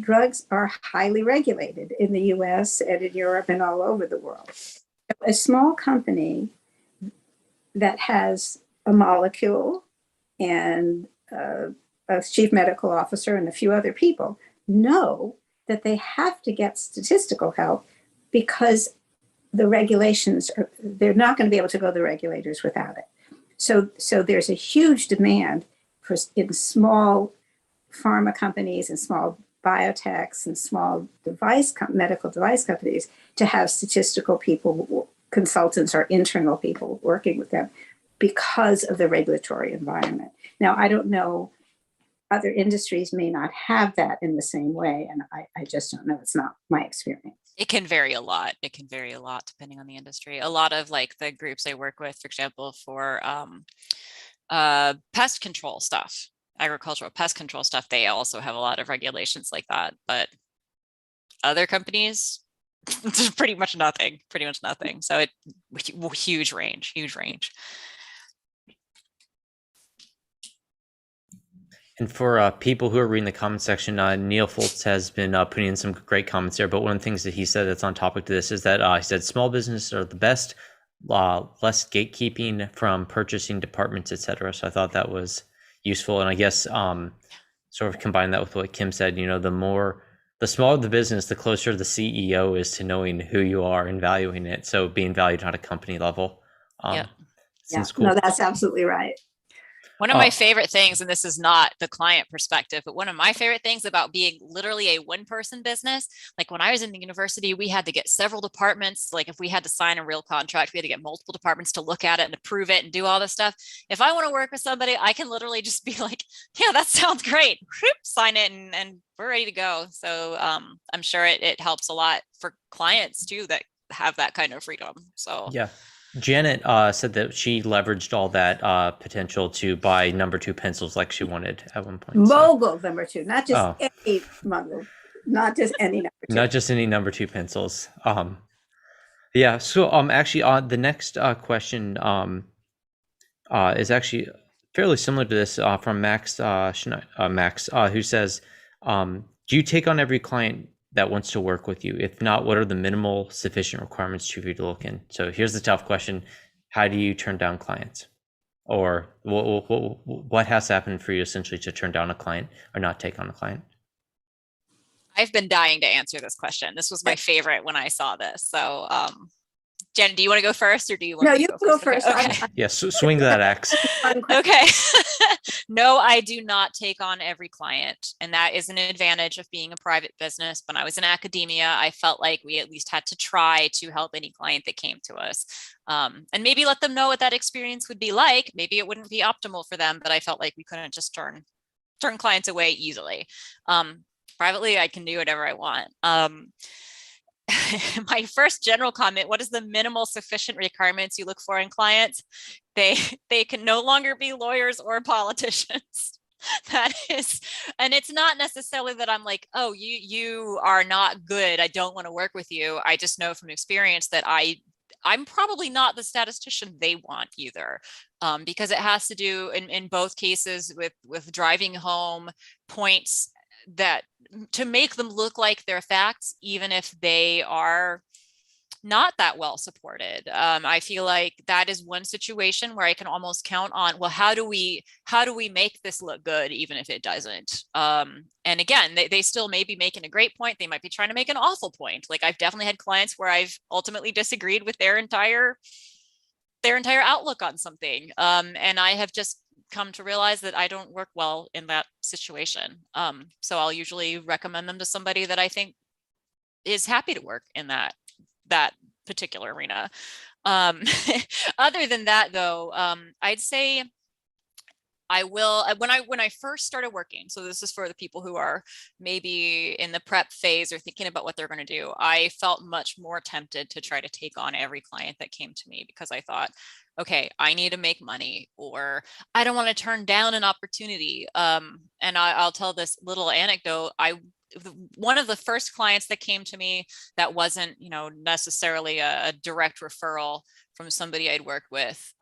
drugs are highly regulated in the US and in Europe and all over the world. A small company that has a molecule and a chief medical officer and a few other people know that they have to get statistical help, because the regulations they're not going to be able to go to the regulators without it. So there's a huge demand in small pharma companies and small biotechs and small medical device companies to have statistical people, consultants, or internal people working with them, because of the regulatory environment. Now, I don't know, other industries may not have that in the same way, and I just don't know. It's not my experience. It can vary a lot. It can vary a lot depending on the industry. A lot of, like, the groups I work with, for example, for pest control stuff, agricultural pest control stuff, they also have a lot of regulations like that. But other companies, pretty much nothing. So huge range. And for people who are reading the comment section, Neil Foltz has been putting in some great comments there. But one of the things that he said that's on topic to this is that he said small businesses are the best, less gatekeeping from purchasing departments, etc. So I thought that was useful. And I guess sort of combine that with what Kim said, the smaller the business, the closer the CEO is to knowing who you are and valuing it. So being valued on a company level. Yeah. Cool. No, that's absolutely right. One of my favorite things, and this is not the client perspective, but one of my favorite things about being literally a one-person business, like when I was in the university, we had to get several departments. Like, if we had to sign a real contract, we had to get multiple departments to look at it and approve it and do all this stuff. If I want to work with somebody, I can literally just be like, yeah, that sounds great. Sign it, and we're ready to go. So I'm sure it helps a lot for clients too that have that kind of freedom. So yeah. Janet said that she leveraged all that potential to buy number 2 pencils like she wanted at one point. Mogul number 2, not just any mogul, not just any number 2. Not just any number 2 pencils. Yeah. So actually, the next question is actually fairly similar to this from Max. Max, who says, "Do you take on every client that wants to work with you? If not, what are the minimal sufficient requirements for you to look in?" So here's the tough question: how do you turn down clients, or what has to happen for you essentially to turn down a client or not take on a client? I've been dying to answer this question. This was my favorite when I saw this. So Jen, do you want to go first, or do you want No, to you go first. Okay. Yes, swing that axe. Okay. No, I do not take on every client. And that is an advantage of being a private business. When I was in academia, I felt like we at least had to try to help any client that came to us. And maybe let them know what that experience would be like. Maybe it wouldn't be optimal for them, but I felt like we couldn't just turn clients away easily. Privately, I can do whatever I want. My first general comment: what is the minimal sufficient requirements you look for in clients? They can no longer be lawyers or politicians. That is, and it's not necessarily that I'm like, oh, you are not good, I don't want to work with you. I just know from experience that I'm probably not the statistician they want either, because it has to do in both cases with driving home points that to make them look like they're facts, even if they are not that well supported. I feel like that is one situation where I can almost count on, well, how do we make this look good, even if it doesn't? And again, they still may be making a great point. They might be trying to make an awful point. Like, I've definitely had clients where I've ultimately disagreed with their entire outlook on something. And I have just come to realize that I don't work well in that situation. So I'll usually recommend them to somebody that I think is happy to work in that particular arena. Other than that, though, I'd say I will, when I first started working, so this is for the people who are maybe in the prep phase or thinking about what they're going to do, I felt much more tempted to try to take on every client that came to me, because I thought, okay, I need to make money, or I don't want to turn down an opportunity. And I'll tell this little anecdote. One of the first clients that came to me that wasn't, necessarily a direct referral from somebody I'd worked with,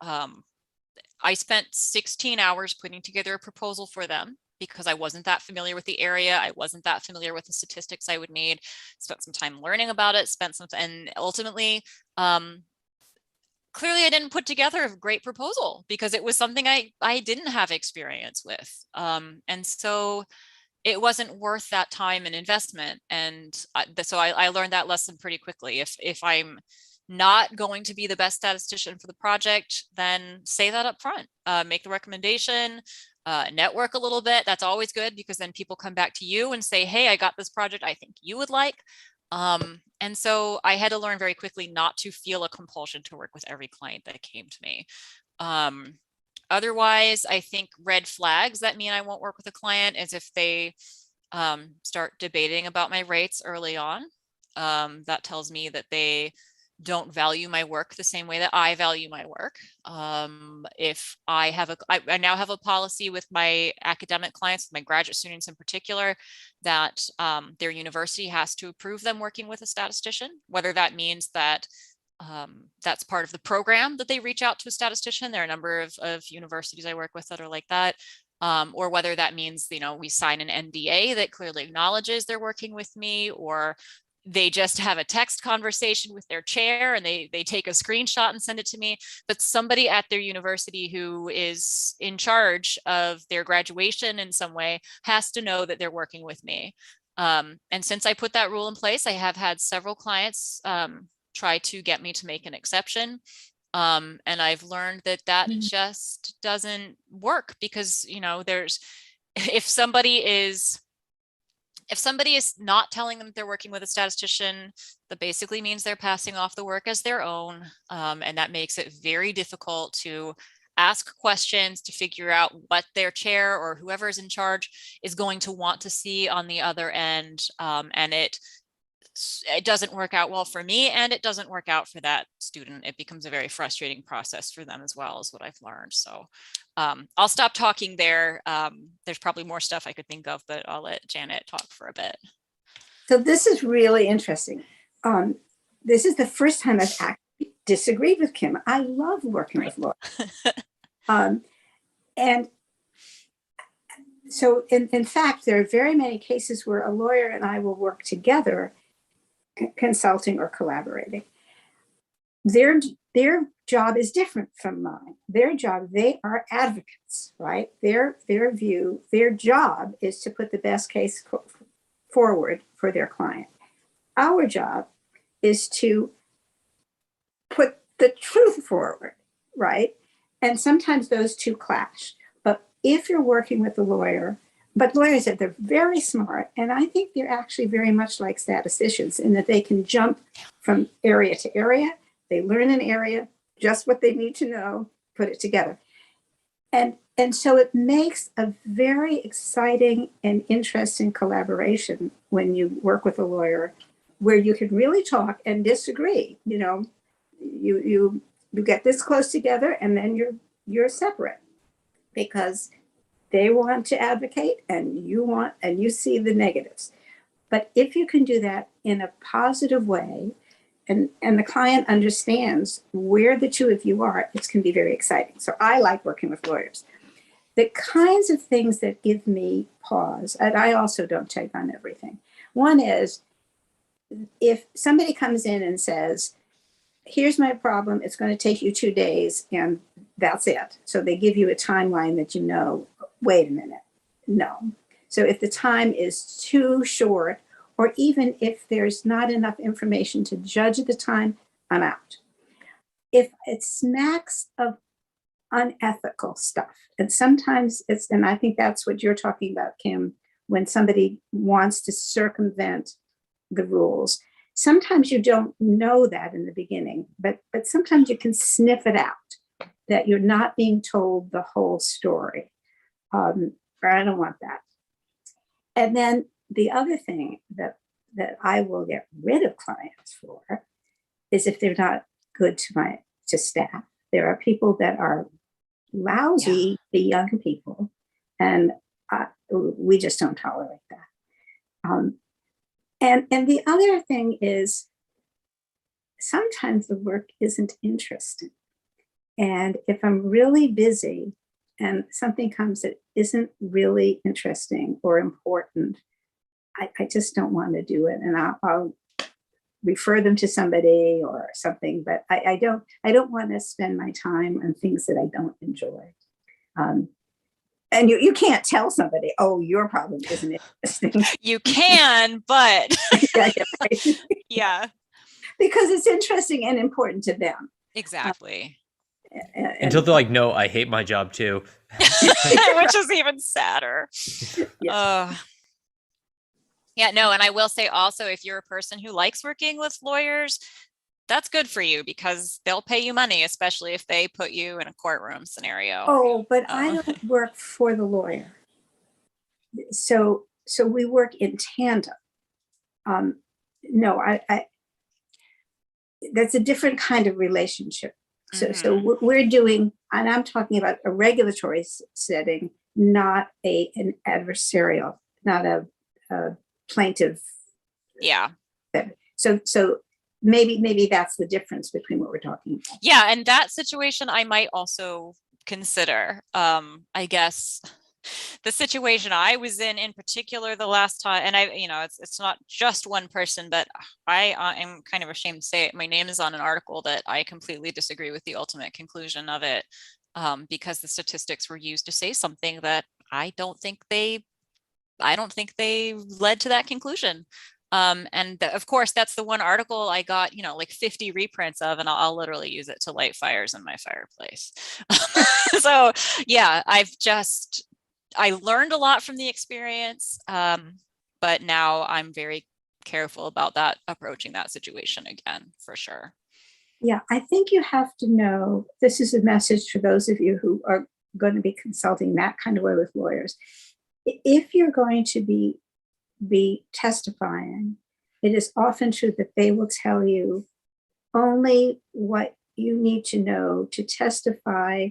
I spent 16 hours putting together a proposal for them because I wasn't that familiar with the area. I wasn't that familiar with the statistics I would need. Spent some time learning about it, and ultimately, clearly I didn't put together a great proposal because it was something I didn't have experience with. And so it wasn't worth that time and investment. And so I learned that lesson pretty quickly. If I'm not going to be the best statistician for the project, then say that up front. Make the recommendation, network a little bit. That's always good, because then people come back to you and say, hey, I got this project I think you would like. And so I had to learn very quickly not to feel a compulsion to work with every client that came to me. Otherwise, I think red flags that mean I won't work with a client is if they start debating about my rates early on. That tells me that they don't value my work the same way that I value my work. If I now have a policy with my academic clients, my graduate students in particular, that their university has to approve them working with a statistician, whether that means that that's part of the program that they reach out to a statistician. There are a number of universities I work with that are like that. Or whether that means, we sign an NDA that clearly acknowledges they're working with me, or they just have a text conversation with their chair and they take a screenshot and send it to me. But somebody at their university who is in charge of their graduation in some way has to know that they're working with me. And since I put that rule in place, I have had several clients try to get me to make an exception. And I've learned that just doesn't work, because, if somebody is not telling them that they're working with a statistician, that basically means they're passing off the work as their own. And that makes it very difficult to ask questions to figure out what their chair or whoever is in charge is going to want to see on the other end. And it doesn't work out well for me, and it doesn't work out for that student. It becomes a very frustrating process for them as well, is what I've learned. So I'll stop talking there. There's probably more stuff I could think of, but I'll let Janet talk for a bit. So this is really interesting. This is the first time I've actually disagreed with Kim. I love working with lawyers. And so in fact, there are very many cases where a lawyer and I will work together, consulting or collaborating. Their job is different from mine. Their job, they are advocates, right? Their job is to put the best case forward for their client. Our job is to put the truth forward, right? And sometimes those two clash. But if you're working with a lawyer, but lawyers, they're very smart, and I think they're actually very much like statisticians in that they can jump from area to area. They learn an area, just what they need to know, put it together. And so it makes a very exciting and interesting collaboration when you work with a lawyer, where you can really talk and disagree. You get this close together, and then you're separate, because they want to advocate and you see the negatives. But if you can do that in a positive way, and the client understands where the two of you are, it can be very exciting. So I like working with lawyers. The kinds of things that give me pause, and I also don't take on everything. One is, if somebody comes in and says, here's my problem, it's going to take you 2 days, and that's it. So they give you a timeline that wait a minute, no. So if the time is too short, or even if there's not enough information to judge at the time, I'm out. If it smacks of unethical stuff, and sometimes and I think that's what you're talking about, Kim, when somebody wants to circumvent the rules. sometimes you don't know that in the beginning, but sometimes you can sniff it out that you're not being told the whole story. Or I don't want that. And then the other thing that I will get rid of clients for is if they're not good to staff. There are people that are lousy, the young people, and we just don't tolerate that. And the other thing is sometimes the work isn't interesting. And if I'm really busy and something comes that isn't really interesting or important, I just don't want to do it. And I'll refer them to somebody or something, but I don't want to spend my time on things that I don't enjoy. And you can't tell somebody, oh, your problem isn't interesting. You can, but Yeah, right. yeah, Because it's interesting and important to them. exactly. Until they're like, no, I hate my job too. Which is even sadder. Yes. Yeah, no, and I will say also, if you're a person who likes working with lawyers, that's good for you because they'll pay you money, especially if they put you in a courtroom scenario. Oh, but I don't work for the lawyer. So we work in tandem. No, I that's a different kind of relationship. So we're doing, and I'm talking about a regulatory setting, not an adversarial, not a plaintiff. Yeah. So maybe that's the difference between what we're talking about. Yeah, and that situation I might also consider. I guess the situation I was in particular the last time, and it's not just one person, but I am kind of ashamed to say it. My name is on an article that I completely disagree with the ultimate conclusion of it, because the statistics were used to say something that I don't think they led to that conclusion. And of course, that's the one article I got, like 50 reprints of, and I'll literally use it to light fires in my fireplace. So yeah, I learned a lot from the experience, but now I'm very careful about that, approaching that situation again, for sure. Yeah, I think you have to know, this is a message for those of you who are going to be consulting that kind of way with lawyers. If you're going to be testifying, it is often true that they will tell you only what you need to know to testify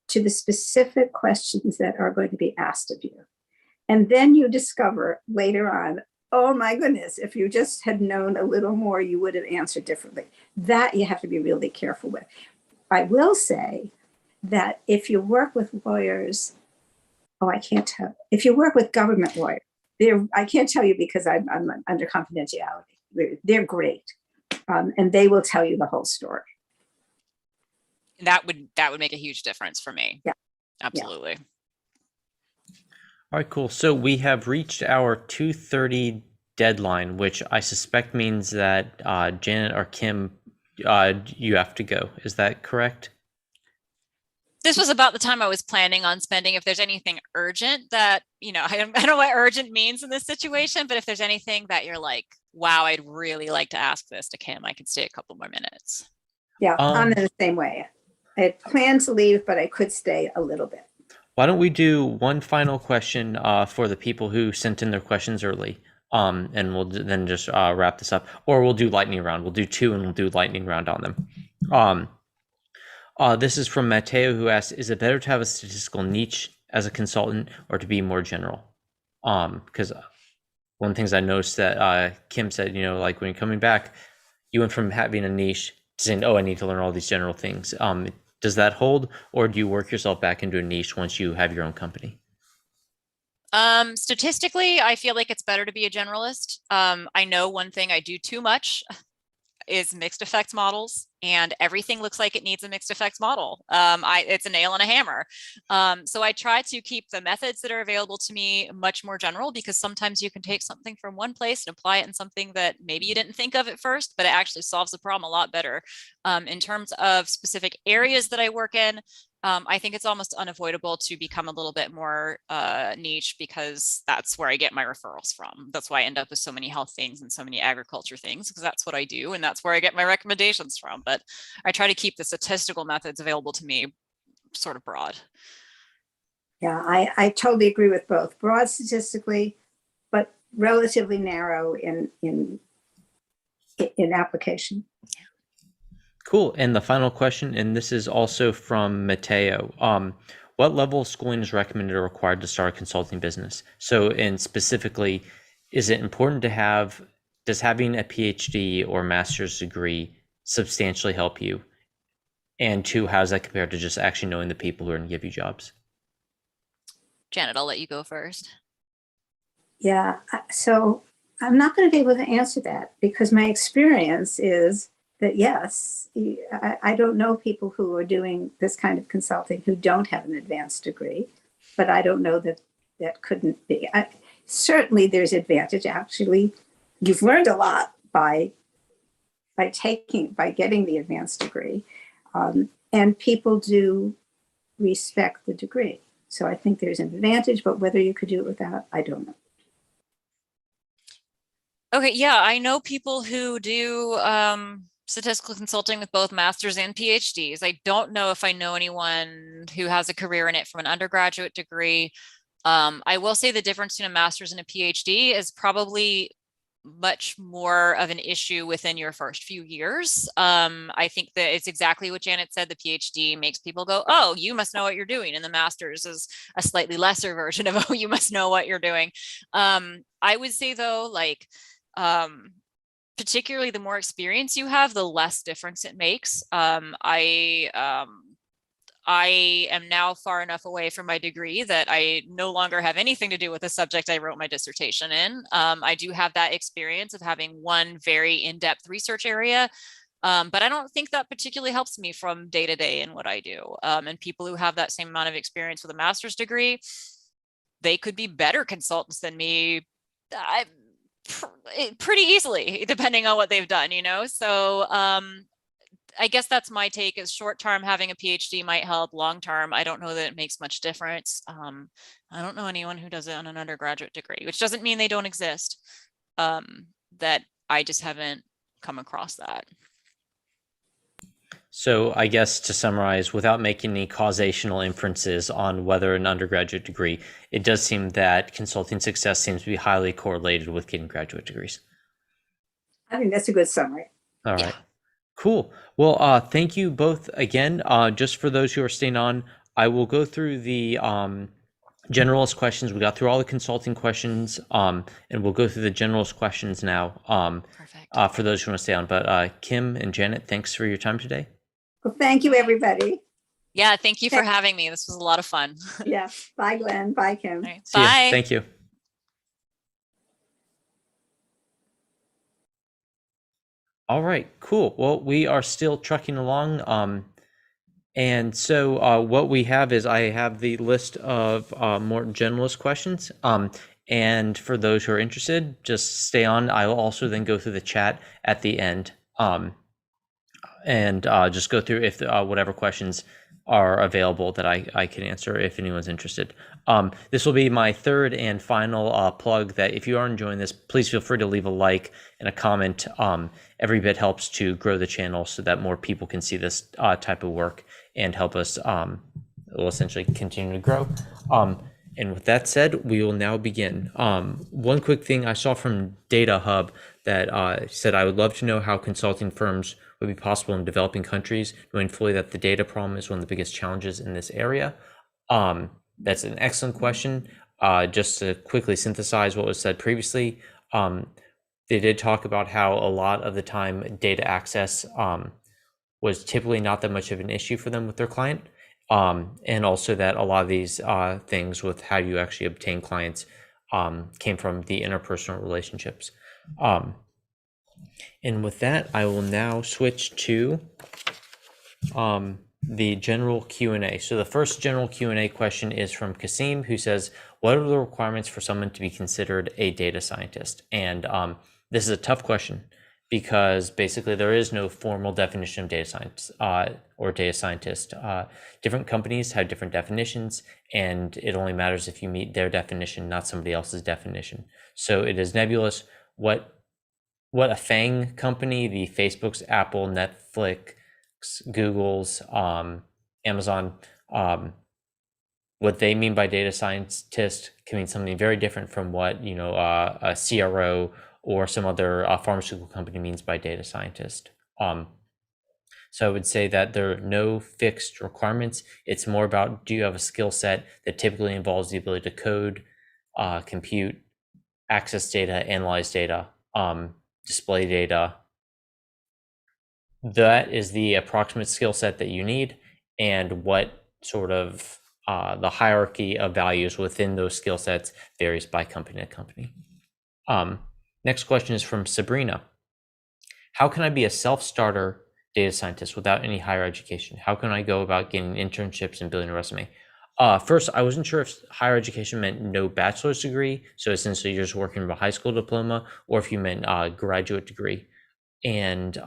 to the specific questions that are going to be asked of you. And then you discover later on, oh my goodness, if you just had known a little more, you would have answered differently. That you have to be really careful with. I will say that if you work with lawyers, I can't tell. If you work with government lawyers, I can't tell you because I'm under confidentiality. They're great. And they will tell you the whole story. That would make a huge difference for me. Yeah. Absolutely. All right, cool. So we have reached our 2:30 deadline, which I suspect means that Janet or Kim, you have to go. Is that correct? This was about the time I was planning on spending. If there's anything urgent that, I don't know what urgent means in this situation, but if there's anything that you're like, wow, I'd really like to ask this to Kim, I could stay a couple more minutes. Yeah, I'm in the same way. I had planned to leave, but I could stay a little bit. Why don't we do one final question for the people who sent in their questions early, and we'll then just wrap this up, or we'll do lightning round. We'll do two, and we'll do lightning round on them. This is from Matteo, who asks, is it better to have a statistical niche as a consultant or to be more general? Because one of the things I noticed that Kim said, like when you're coming back, you went from having a niche to saying, oh, I need to learn all these general things. Does that hold, or do you work yourself back into a niche once you have your own company? Statistically, I feel like it's better to be a generalist. I know one thing I do too much is mixed effects models, and everything looks like it needs a mixed effects model. It's a nail and a hammer. So I try to keep the methods that are available to me much more general, because sometimes you can take something from one place and apply it in something that maybe you didn't think of at first, but it actually solves the problem a lot better. In terms of specific areas that I work in, I think it's almost unavoidable to become a little bit more niche, because that's where I get my referrals from. That's why I end up with so many health things and so many agriculture things, because that's what I do and that's where I get my recommendations from. But I try to keep the statistical methods available to me sort of broad. Yeah, I totally agree with both. Broad statistically, but relatively narrow in application. Cool. And the final question, and this is also from Mateo. What level of schooling is recommended or required to start a consulting business? So, and specifically, is it important to have, does having a PhD or master's degree substantially help you? And two, how does that compare to just actually knowing the people who are going to give you jobs? Janet, I'll let you go first. Yeah, so I'm not going to be able to answer that, because my experience is that yes, I don't know people who are doing this kind of consulting who don't have an advanced degree, but I don't know that that couldn't be. Certainly there's advantage. Actually, you've learned a lot by getting the advanced degree, and people do respect the degree. So I think there's an advantage, but whether you could do it without, I don't know. Okay, yeah, I know people who do statistical consulting with both masters and PhDs. I don't know if I know anyone who has a career in it from an undergraduate degree. I will say the difference between a master's and a PhD is probably much more of an issue within your first few years. I think that it's exactly what Janet said. The PhD makes people go, oh, you must know what you're doing. And the master's is a slightly lesser version of, oh, you must know what you're doing. I would say though, like, particularly the more experience you have, the less difference it makes. I am now far enough away from my degree that I no longer have anything to do with the subject I wrote my dissertation in. I do have that experience of having one very in-depth research area, but I don't think that particularly helps me from day to day in what I do. And people who have that same amount of experience with a master's degree, they could be better consultants than me. Pretty easily, depending on what they've done, you know? So I guess that's my take, is short term, having a PhD might help. Long term, I don't know that it makes much difference. I don't know anyone who does it on an undergraduate degree, which doesn't mean they don't exist. That I just haven't come across that. So I guess to summarize, without making any causational inferences on whether an undergraduate degree, it does seem that consulting success seems to be highly correlated with getting graduate degrees. I think that's a good summary. All right. Cool. Well, thank you both again. Just for those who are staying on, I will go through the generalist questions. We got through all the consulting questions, and we'll go through the generalist questions now. Perfect. For those who want to stay on. But Kim and Janet, thanks for your time today. Well, thank you, everybody. Yeah, thank you for having me. This was a lot of fun. Yeah. Bye, Glenn. Bye, Kim. Right, See ya. bye. Thank you. All right, cool. Well, we are still trucking along. And so what we have is I have the list of more generalist questions. And for those who are interested, just stay on. I will also then go through the chat at the end. And just go through if whatever questions are available that I can answer if anyone's interested. This will be my third and final plug, that if you are enjoying this, please feel free to leave a like and a comment. Every bit helps to grow the channel so that more people can see this type of work and help us will essentially continue to grow. And with that said, we will now begin. One quick thing I saw from Data Hub that said, I would love to know how consulting firms would be possible in developing countries, knowing fully that the data problem is one of the biggest challenges in this area. That's an excellent question. Just to quickly synthesize what was said previously, they did talk about how a lot of the time data access was typically not that much of an issue for them with their client. And also that a lot of these things with how you actually obtain clients came from the interpersonal relationships. And with that, I will now switch to the general Q&A. So the first general Q&A question is from Kasim, who says, what are the requirements for someone to be considered a data scientist? And this is a tough question. because basically there is no formal definition of data science or data scientist. Different companies have different definitions, and it only matters if you meet their definition, not somebody else's definition. So it is nebulous what a FANG company, the Facebook's, Apple, Netflix, Google's, Amazon, what they mean by data scientist can mean something very different from what a CRO or some other pharmaceutical company means by data scientist. So I would say that there are no fixed requirements. It's more about, do you have a skill set that typically involves the ability to code, compute, access data, analyze data, display data. That is the approximate skill set that you need, and what sort of the hierarchy of values within those skill sets varies by company to company. Next question is from Sabrina. How can I be a self-starter data scientist without any higher education? How can I go about getting internships and building a resume? First, I wasn't sure if higher education meant no bachelor's degree, so essentially you're just working with a high school diploma, or if you meant graduate degree. And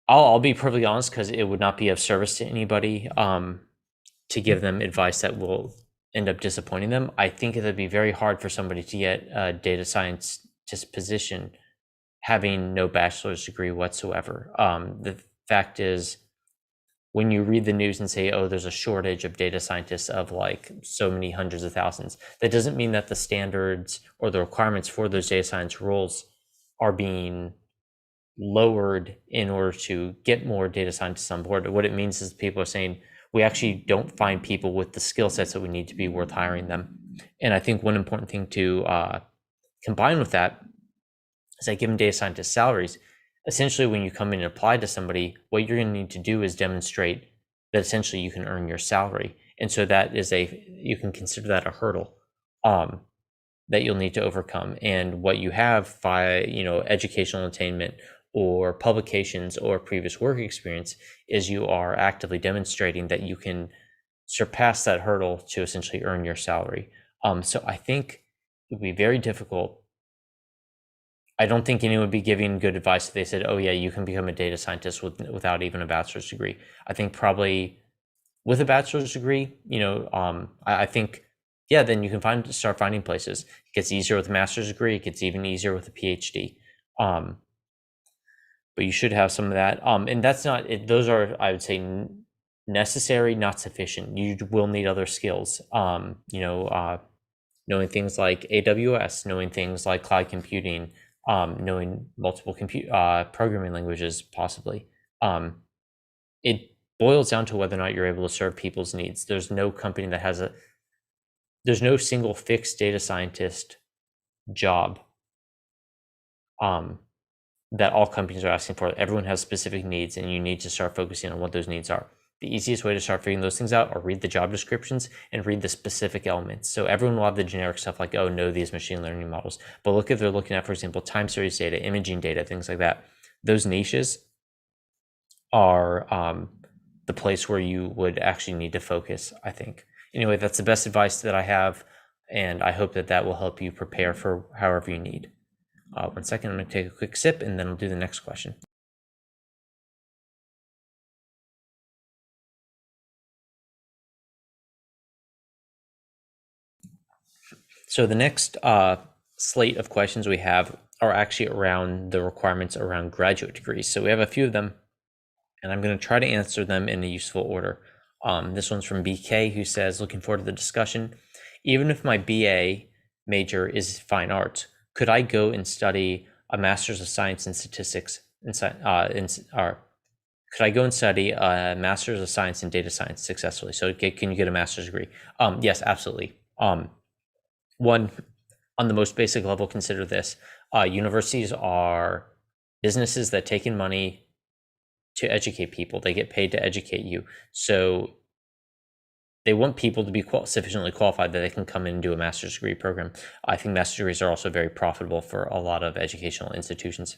I'll be perfectly honest, because it would not be of service to anybody to give them advice that will end up disappointing them. I think it would be very hard for somebody to get a data scientist position having no bachelor's degree whatsoever. The fact is, when you read the news and say, oh, there's a shortage of data scientists of like so many hundreds of thousands, that doesn't mean that the standards or the requirements for those data science roles are being lowered in order to get more data scientists on board. What it means is people are saying, we actually don't find people with the skill sets that we need to be worth hiring them. And I think one important thing to combine with that is that given data scientist salaries, essentially when you come in and apply to somebody, what you're going to need to do is demonstrate that essentially you can earn your salary. And so that is you can consider that a hurdle that you'll need to overcome. And what you have via, educational attainment or publications or previous work experience is you are actively demonstrating that you can surpass that hurdle to essentially earn your salary. So I think it would be very difficult. I don't think anyone would be giving good advice if they said, oh yeah, you can become a data scientist without even a bachelor's degree. I think probably with a bachelor's degree, I think, yeah, then you can start finding places. It gets easier with a master's degree. It gets even easier with a PhD. But you should have some of that. And that's not, those are, I would say, necessary, not sufficient. You will need other skills. Knowing things like AWS, knowing things like cloud computing, knowing multiple programming languages, possibly. It boils down to whether or not you're able to serve people's needs. There's no company that there's no single fixed data scientist job that all companies are asking for. Everyone has specific needs, and you need to start focusing on what those needs are. The easiest way to start figuring those things out are read the job descriptions and read the specific elements. So everyone will have the generic stuff like, oh, know these machine learning models. But look, if they're looking at, for example, time series data, imaging data, things like that, those niches are the place where you would actually need to focus, I think. Anyway, that's the best advice that I have, and I hope that will help you prepare for however you need. 1 second, I'm going to take a quick sip, and then I'll do the next question. So the next slate of questions we have are actually around the requirements around graduate degrees. So we have a few of them, and I'm going to try to answer them in a useful order. This one's from BK, who says, looking forward to the discussion. Even if my BA major is fine arts, could I go and study a master's of science in statistics could I go and study a master's of science in data science successfully? So can you get a master's degree? Yes, absolutely. One, on the most basic level, consider this. Universities are businesses that take in money to educate people. They get paid to educate you. So they want people to be sufficiently qualified that they can come in and do a master's degree program. I think master's degrees are also very profitable for a lot of educational institutions.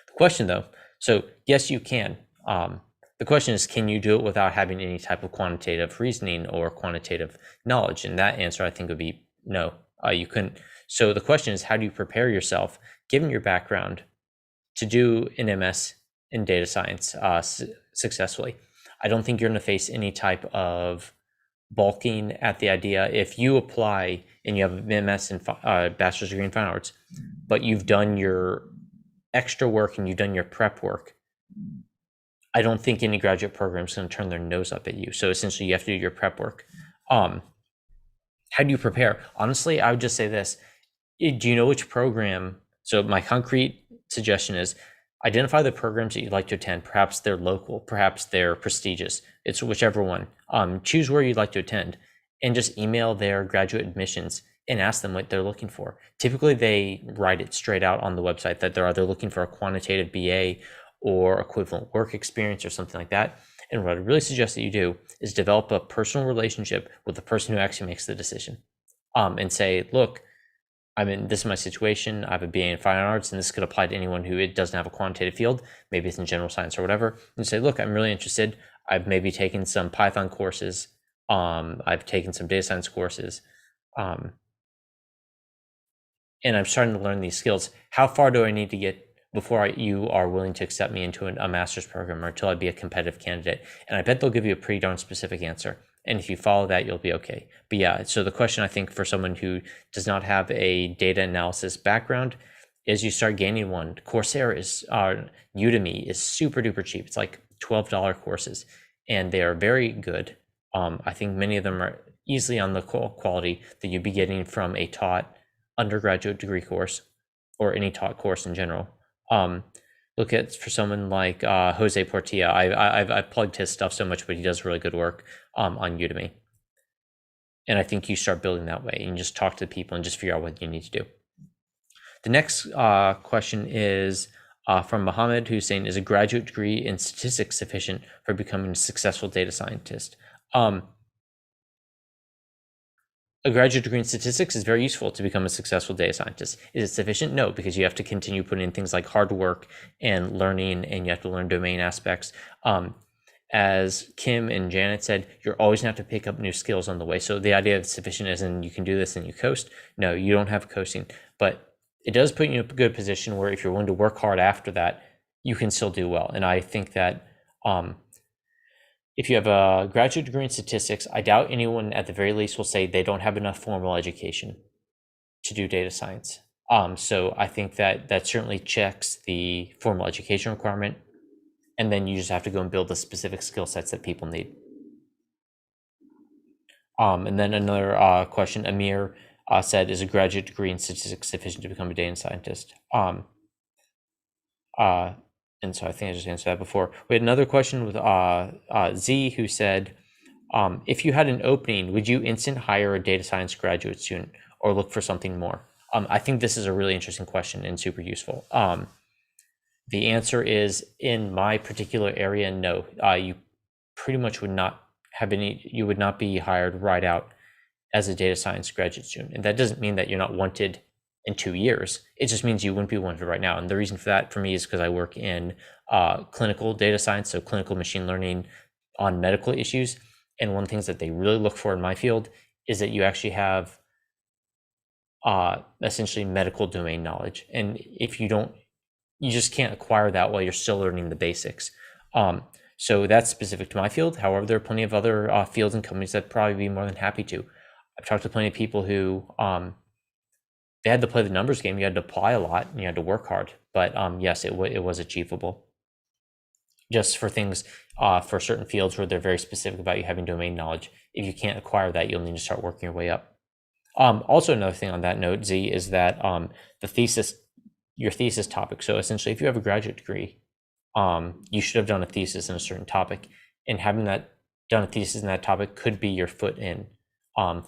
The question though, so yes, you can. The question is, can you do it without having any type of quantitative reasoning or quantitative knowledge? And that answer, I think, would be no, you couldn't. So the question is, how do you prepare yourself, given your background, to do an MS in data science successfully? I don't think you're going to face any type of balking at the idea. If you apply and you have an MS and bachelor's degree in fine arts, but you've done your extra work and you've done your prep work, I don't think any graduate program is going to turn their nose up at you. So essentially, you have to do your prep work. How do you prepare? Honestly, I would just say this. Do you know which program? So my concrete suggestion is identify the programs that you'd like to attend. Perhaps they're local, perhaps they're prestigious. It's whichever one. Choose where you'd like to attend and just email their graduate admissions and ask them what they're looking for. Typically, they write it straight out on the website that they're either looking for a quantitative BA or equivalent work experience or something like that. And what I really suggest that you do is develop a personal relationship with the person who actually makes the decision, and say, look, this is my situation. I have a BA in fine arts, and this could apply to anyone who it doesn't have a quantitative field. Maybe it's in general science or whatever. And say, look, I'm really interested. I've maybe taken some Python courses. I've taken some data science courses. And I'm starting to learn these skills. How far do I need to get before you are willing to accept me into a master's program or until I be a competitive candidate? And I bet they'll give you a pretty darn specific answer. And if you follow that, you'll be okay. But yeah, so the question I think for someone who does not have a data analysis background is you start gaining one. Coursera is, Udemy is super duper cheap. It's like $12 courses and they are very good. I think many of them are easily on the quality that you'd be getting from a taught undergraduate degree course or any taught course in general. Look at for someone like Jose Portilla. I've plugged his stuff so much, but he does really good work on Udemy. And I think you start building that way and just talk to the people and just figure out what you need to do. The next question is from Mohammed, who's saying, is a graduate degree in statistics sufficient for becoming a successful data scientist? A graduate degree in statistics is very useful to become a successful data scientist. Is it sufficient? No, because you have to continue putting in things like hard work and learning, and you have to learn domain aspects. As Kim and Janet said, you're always going to have to pick up new skills on the way. So the idea of sufficient isn't you can do this and you coast. No, you don't have coasting, but it does put you in a good position where if you're willing to work hard after that, you can still do well. And I think that if you have a graduate degree in statistics, I doubt anyone at the very least will say they don't have enough formal education to do data science. So I think that certainly checks the formal education requirement. And then you just have to go and build the specific skill sets that people need. And then another question, Amir said, is a graduate degree in statistics sufficient to become a data scientist? And so I think I just answered that before. We had another question with Z, who said, if you had an opening, would you instant hire a data science graduate student or look for something more? I think this is a really interesting question and super useful. The answer is, in my particular area, no. You pretty much would not have you would not be hired right out as a data science graduate student. And that doesn't mean that you're not wanted in 2 years. It just means you wouldn't be wanted right now. And the reason for that for me is because I work in clinical data science, so clinical machine learning on medical issues. And one of the things that they really look for in my field is that you actually have essentially medical domain knowledge. And if you don't, you just can't acquire that while you're still learning the basics. So that's specific to my field. However, there are plenty of other fields and companies that probably be more than happy to. I've talked to plenty of people who they had to play the numbers game. You had to apply a lot and you had to work hard. But yes, it was achievable. Just for things, for certain fields where they're very specific about you having domain knowledge. If you can't acquire that, you'll need to start working your way up. Also, another thing on that note, Z, is that your thesis topic. So essentially, if you have a graduate degree, you should have done a thesis in a certain topic. And having done a thesis in that topic could be your foot in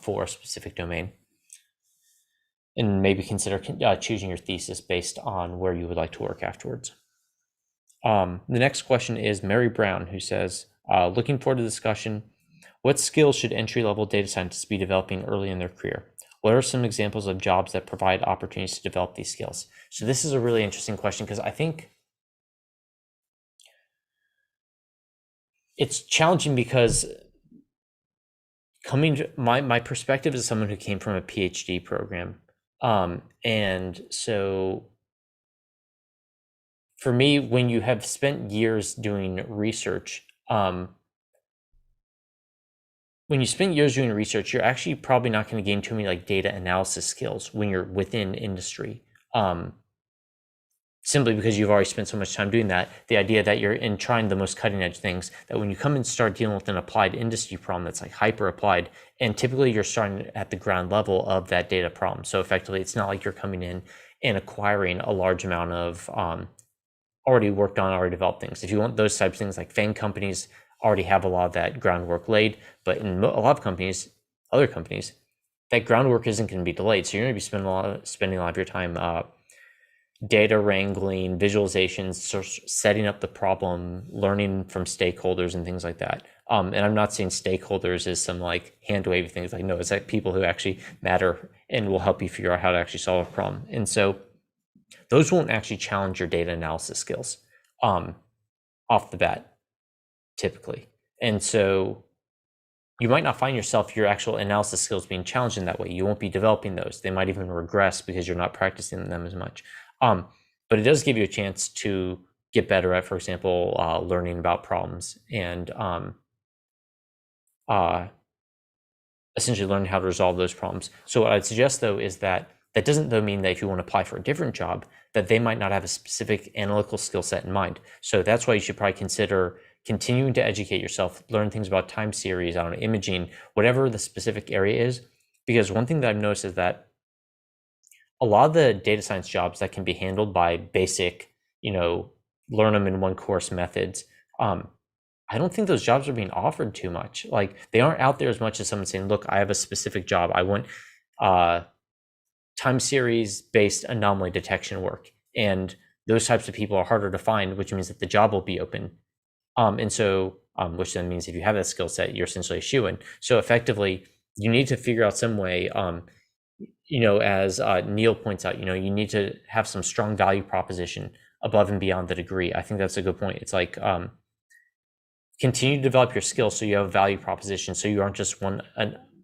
for a specific domain. And maybe consider choosing your thesis based on where you would like to work afterwards. The next question is Mary Brown, who says, looking forward to the discussion, what skills should entry-level data scientists be developing early in their career? What are some examples of jobs that provide opportunities to develop these skills? So this is a really interesting question because I think it's challenging because my perspective as someone who came from a PhD program, And so for me, when you have spent years doing research, you're actually probably not going to gain too many like data analysis skills when you're within industry. Simply because you've already spent so much time doing that. The idea that you're in trying the most cutting edge things, that when you come and start dealing with an applied industry problem that's like hyper applied, and typically you're starting at the ground level of that data problem. So effectively, it's not like you're coming in and acquiring a large amount of already worked on, already developed things. If you want those types of things, like FANG companies already have a lot of that groundwork laid, but in a lot of companies, other companies, that groundwork isn't going to be delayed. So you're going to be spending a lot of your time data wrangling, visualizations, setting up the problem, learning from stakeholders and things like that. And I'm not saying stakeholders as some like hand wavy things. Like, no, it's like people who actually matter and will help you figure out how to actually solve a problem. And so those won't actually challenge your data analysis skills off the bat, typically. And so you might not find your actual analysis skills being challenged in that way. You won't be developing those. They might even regress because you're not practicing them as much. But it does give you a chance to get better at, for example, learning about problems and essentially learning how to resolve those problems. So what I'd suggest, though, is that doesn't, though, mean that if you want to apply for a different job, that they might not have a specific analytical skill set in mind. So that's why you should probably consider continuing to educate yourself, learn things about time series, I don't know, imaging, whatever the specific area is. Because one thing that I've noticed is that a lot of the data science jobs that can be handled by basic, learn them in one course methods, I don't think those jobs are being offered too much. Like, they aren't out there as much as someone saying, look, I have a specific job. I want time series based anomaly detection work. And those types of people are harder to find, which means that the job will be open. And so, which then means if you have that skill set, you're essentially a shoo-in. So effectively, you need to figure out some way, as Neil points out, you need to have some strong value proposition above and beyond the degree. I think that's a good point. It's like, continue to develop your skills so you have a value proposition, so you aren't just one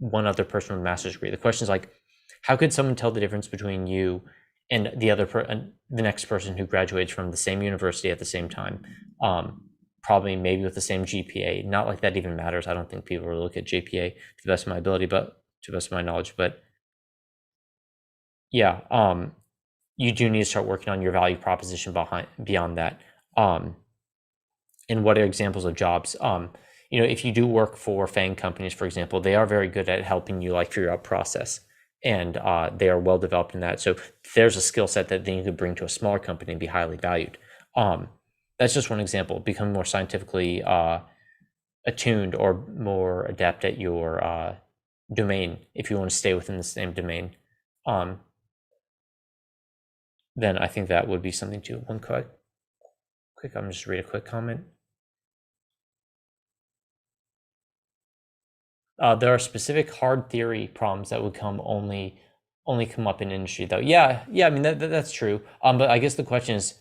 other person with a master's degree. The question is like, how could someone tell the difference between you and the next person who graduates from the same university at the same time? Probably maybe with the same GPA. Not like that even matters. I don't think people will look at GPA to the best of my ability, but to the best of my knowledge. But yeah, you do need to start working on your value proposition beyond that. And what are examples of jobs? If you do work for FANG companies, for example, they are very good at helping you like figure out process, and they are well developed in that. So there's a skill set that then you could bring to a smaller company and be highly valued. That's just one example. Become more scientifically attuned or more adept at your domain, if you want to stay within the same domain. Then I think that would be something too. One quick, I'm just read a quick comment. There are specific hard theory problems that would only come up in industry, though. Yeah. I mean, that's true. But I guess the question is,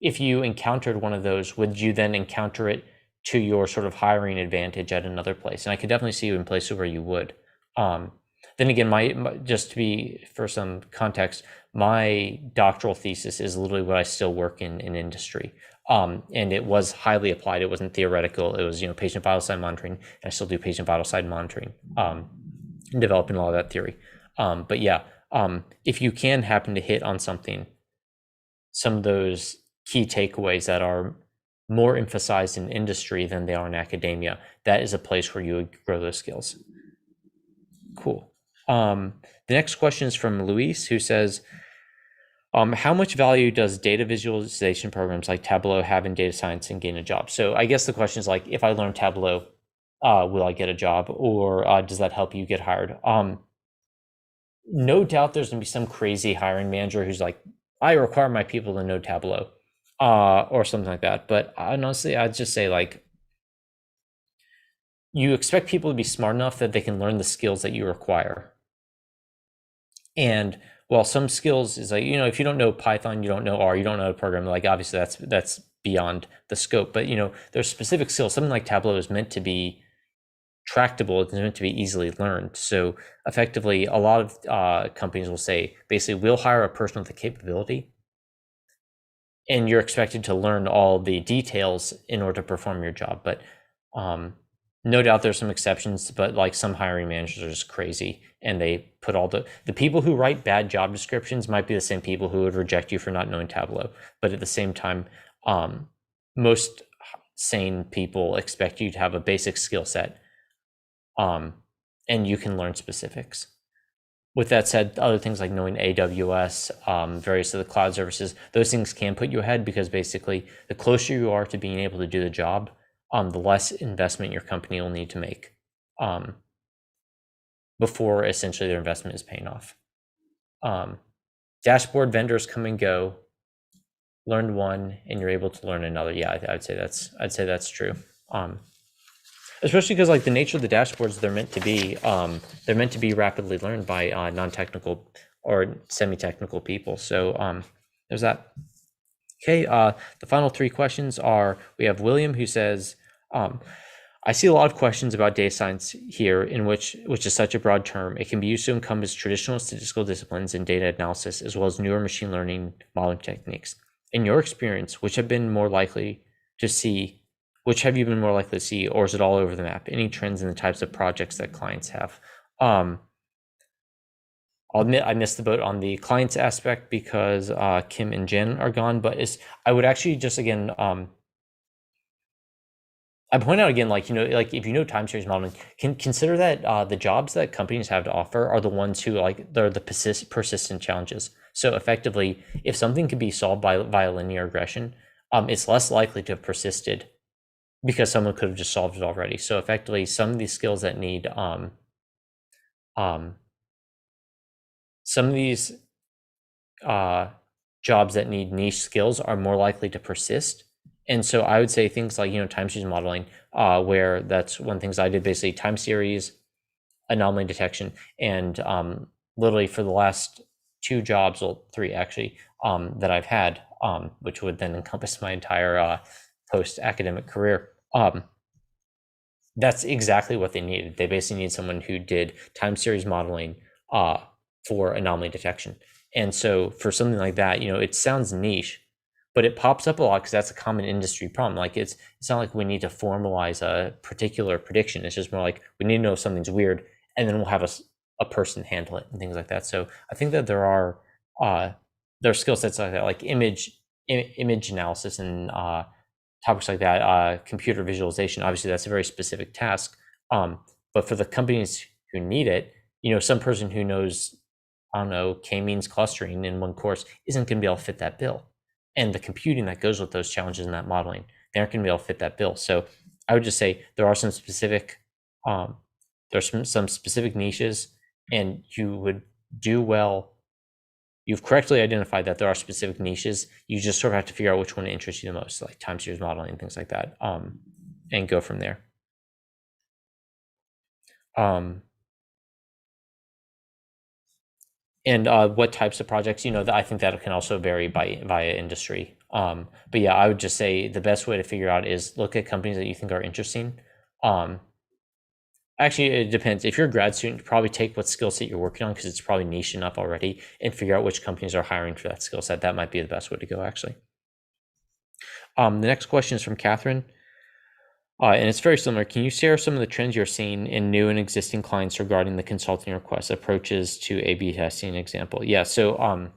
if you encountered one of those, would you then encounter it to your sort of hiring advantage at another place? And I could definitely see you in places where you would. Then again, my just to be for some context, my doctoral thesis is literally what I still work in industry. And it was highly applied. It wasn't theoretical. It was, patient vital sign monitoring. And I still do patient vital sign monitoring, and developing a lot of that theory. But yeah, if you can happen to hit on some of those key takeaways that are more emphasized in industry than they are in academia, that is a place where you would grow those skills. Cool. The next question is from Luis, who says, how much value does data visualization programs like Tableau have in data science and gain a job? So I guess the question is like, if I learn Tableau, will I get a job, or does that help you get hired? No doubt there's gonna be some crazy hiring manager who's like, I require my people to know Tableau, or something like that. But honestly, I'd just say like, you expect people to be smart enough that they can learn the skills that you require. And while some skills is like, if you don't know Python, you don't know R, you don't know how to program, like obviously that's beyond the scope. But there's specific skills. Something like Tableau is meant to be tractable. It's meant to be easily learned. So effectively, a lot of companies will say, basically, we'll hire a person with the capability, and you're expected to learn all the details in order to perform your job. But no doubt there's some exceptions, but like some hiring managers are just crazy, and they put all the people who write bad job descriptions might be the same people who would reject you for not knowing Tableau. But at the same time, most sane people expect you to have a basic skill set, and you can learn specifics. With that said, other things like knowing AWS, various of the cloud services, those things can put you ahead, because basically the closer you are to being able to do the job, the less investment your company will need to make before essentially their investment is paying off. Dashboard vendors come and go. Learn one and you're able to learn another. Yeah, I'd say that's true. Especially because like the nature of the dashboards, they're meant to be rapidly learned by non-technical or semi-technical people. So there's that. Okay, the final three questions are, we have William who says, I see a lot of questions about data science here, in which is such a broad term. It can be used to encompass traditional statistical disciplines and data analysis, as well as newer machine learning modeling techniques. In your experience, which have you been more likely to see, or is it all over the map? Any trends in the types of projects that clients have? I'll admit I missed the boat on the clients aspect because Kim and Jen are gone, but I would actually just again, I point out again, like if you know time series modeling, can consider that the jobs that companies have to offer are the ones who they're the persistent challenges. So effectively, if something can be solved via linear regression, it's less likely to have persisted because someone could have just solved it already. So effectively, some of these skills that need some of these jobs that need niche skills are more likely to persist. And so I would say things like, time series modeling, where that's one of the things I did, basically time series, anomaly detection, and literally for the last 2 jobs, well, 3 actually, that I've had, which would then encompass my entire post-academic career. That's exactly what they needed. They basically need someone who did time series modeling for anomaly detection. And so for something like that, it sounds niche, but it pops up a lot because that's a common industry problem. Like it's not like we need to formalize a particular prediction. It's just more like we need to know if something's weird, and then we'll have a person handle it and things like that. So I think that there are skill sets like that, like image analysis and topics like that, computer visualization. Obviously, that's a very specific task. But for the companies who need it, some person who knows, I don't know, k-means clustering in one course isn't going to be able to fit that bill. And the computing that goes with those challenges in that modeling, they aren't going to be able to fit that bill. So I would just say there are some specific, some specific niches, and you would do well. You've correctly identified that there are specific niches. You just sort of have to figure out which one interests you the most, like time series modeling and things like that, and go from there. And what types of projects, I think that can also vary via industry. But yeah, I would just say the best way to figure out is look at companies that you think are interesting. Actually, it depends. If you're a grad student, probably take what skill set you're working on because it's probably niche enough already, and figure out which companies are hiring for that skill set. That might be the best way to go, actually. The next question is from Catherine. And it's very similar. Can you share some of the trends you're seeing in new and existing clients regarding the consulting request approaches to A/B testing example? Yeah. So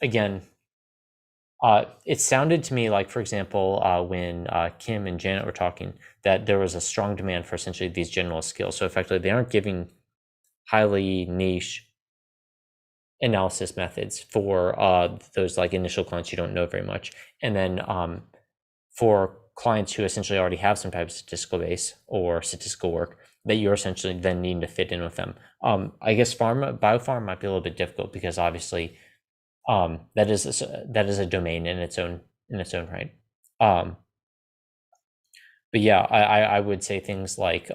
again, it sounded to me like, for example, when Kim and Janet were talking, that there was a strong demand for essentially these general skills. So effectively, they aren't giving highly niche analysis methods for those like initial clients you don't know very much, and then for clients who essentially already have some type of statistical base or statistical work that you're essentially then needing to fit in with them. I guess biopharma might be a little bit difficult because obviously that is a domain in its own right. But yeah, I would say things like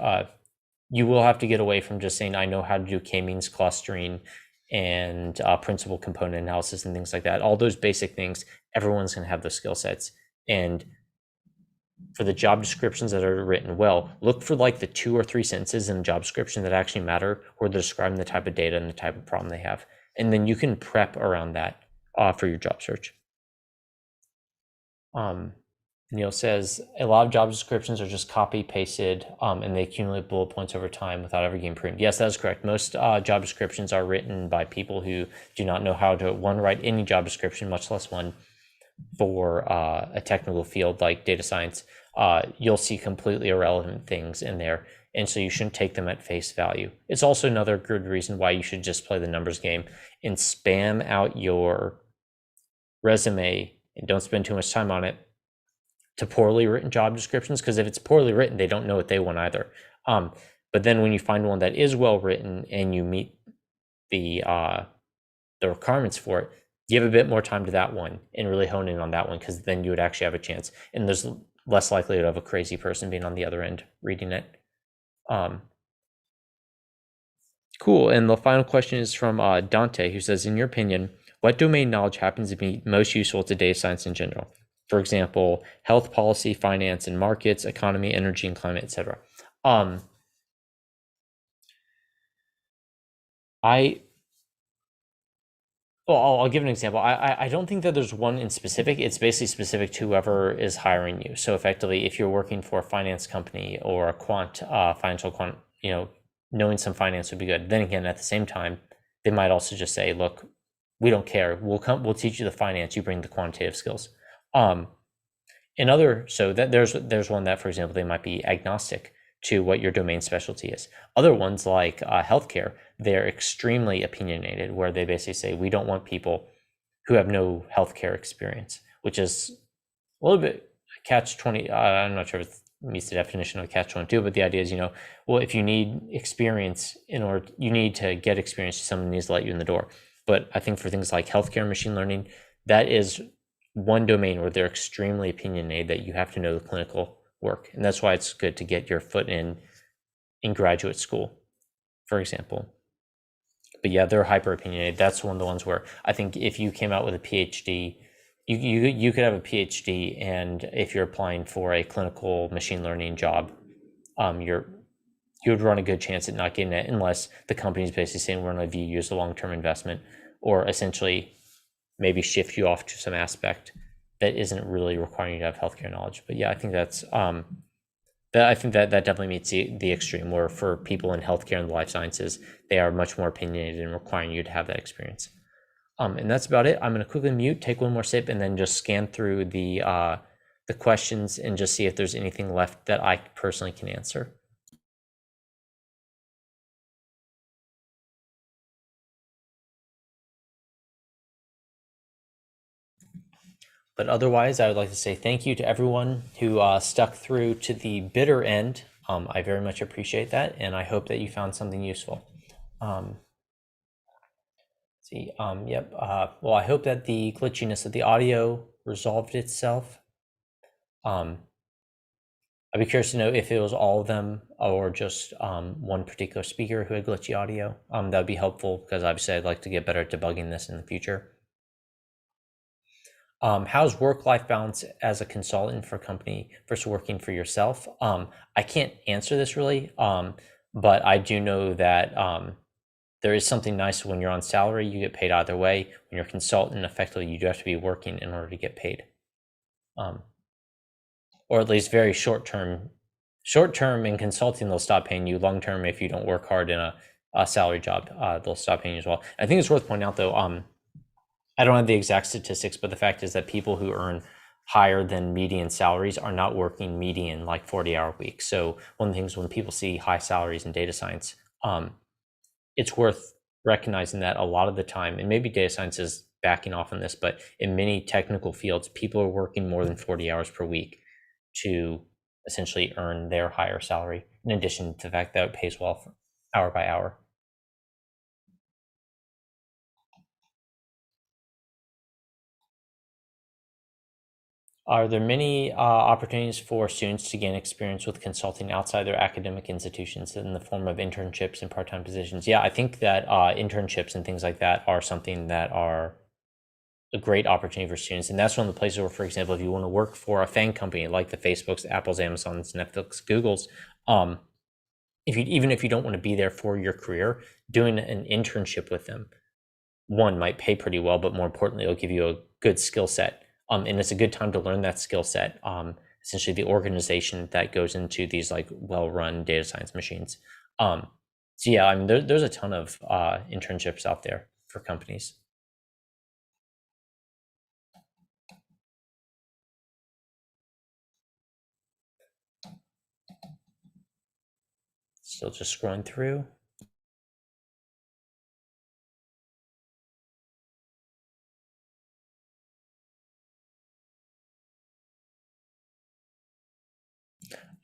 you will have to get away from just saying I know how to do k-means clustering and principal component analysis and things like that. All those basic things, everyone's going to have those skill sets, and for the job descriptions that are written well, look for like the 2 or 3 sentences in a job description that actually matter, where they're describing the type of data and the type of problem they have. And then you can prep around that for your job search. Neil says a lot of job descriptions are just copy pasted and they accumulate bullet points over time without ever getting pruned. Yes, that is correct. Most job descriptions are written by people who do not know how to write any job description, much less one for a technical field like data science. You'll see completely irrelevant things in there, and so you shouldn't take them at face value. It's also another good reason why you should just play the numbers game and spam out your resume and don't spend too much time on it to poorly written job descriptions, because if it's poorly written, they don't know what they want either. But then when you find one that is well written and you meet the requirements for it, give a bit more time to that one and really hone in on that one, because then you would actually have a chance, and there's less likelihood of a crazy person being on the other end reading it. Cool. And the final question is from Dante, who says, in your opinion, what domain knowledge happens to be most useful to data science in general? For example, health policy, finance and markets, economy, energy and climate, etc. I'll give an example. I don't think that there's one in specific. It's basically specific to whoever is hiring you. So effectively, if you're working for a finance company or a financial quant, knowing some finance would be good. Then again, at the same time, they might also just say, look, we don't care. We'll teach you the finance. You bring the quantitative skills. There's one that, for example, they might be agnostic to what your domain specialty is. Other ones like healthcare, they're extremely opinionated, where they basically say, we don't want people who have no healthcare experience, which is a little bit catch-20. I'm not sure if it meets the definition of catch-22, but the idea is, well, if you need experience you need to get experience, someone needs to let you in the door. But I think for things like healthcare and machine learning, that is one domain where they're extremely opinionated, that you have to know the clinical work. And that's why it's good to get your foot in graduate school, for example. But yeah, they're hyper opinionated. That's one of the ones where I think if you came out with a PhD, you could have a PhD, and if you're applying for a clinical machine learning job, you would run a good chance at not getting it, unless the company is basically saying, we're going to view you as a long-term investment, or essentially maybe shift you off to some aspect that isn't really requiring you to have healthcare knowledge. But yeah, I think that's that definitely meets the extreme, where for people in healthcare and the life sciences, they are much more opinionated and requiring you to have that experience. And that's about it. I'm going to quickly mute, take one more sip, and then just scan through the questions and just see if there's anything left that I personally can answer. But otherwise, I would like to say thank you to everyone who stuck through to the bitter end. I very much appreciate that, and I hope that you found something useful. Well, I hope that the glitchiness of the audio resolved itself. I'd be curious to know if it was all of them or just one particular speaker who had glitchy audio. That would be helpful, because obviously I'd like to get better at debugging this in the future. How's work-life balance as a consultant for a company versus working for yourself? I can't answer this really, but I do know that there is something nice when you're on salary, you get paid either way. When you're a consultant, effectively, you do have to be working in order to get paid. Or at least very short term. Short term in consulting, they'll stop paying you. Long term, if you don't work hard in a salary job, they'll stop paying you as well. I think it's worth pointing out, though, I don't have the exact statistics, but the fact is that people who earn higher than median salaries are not working median like 40-hour weeks. So one of the things when people see high salaries in data science, it's worth recognizing that a lot of the time, and maybe data science is backing off on this, but in many technical fields, people are working more than 40 hours per week to essentially earn their higher salary, in addition to the fact that it pays well for hour by hour. Are there many opportunities for students to gain experience with consulting outside their academic institutions in the form of internships and part-time positions? Yeah, I think that internships and things like that are something that are a great opportunity for students. And that's one of the places where, for example, if you want to work for a FANG company like the Facebooks, Apples, Amazons, Netflix, Googles, even if you don't want to be there for your career, doing an internship with them, one, might pay pretty well, but more importantly, it'll give you a good skill set. And it's a good time to learn that skill set. Essentially the organization that goes into these like well-run data science machines. So yeah, I mean, there's a ton of internships out there for companies. Still just scrolling through.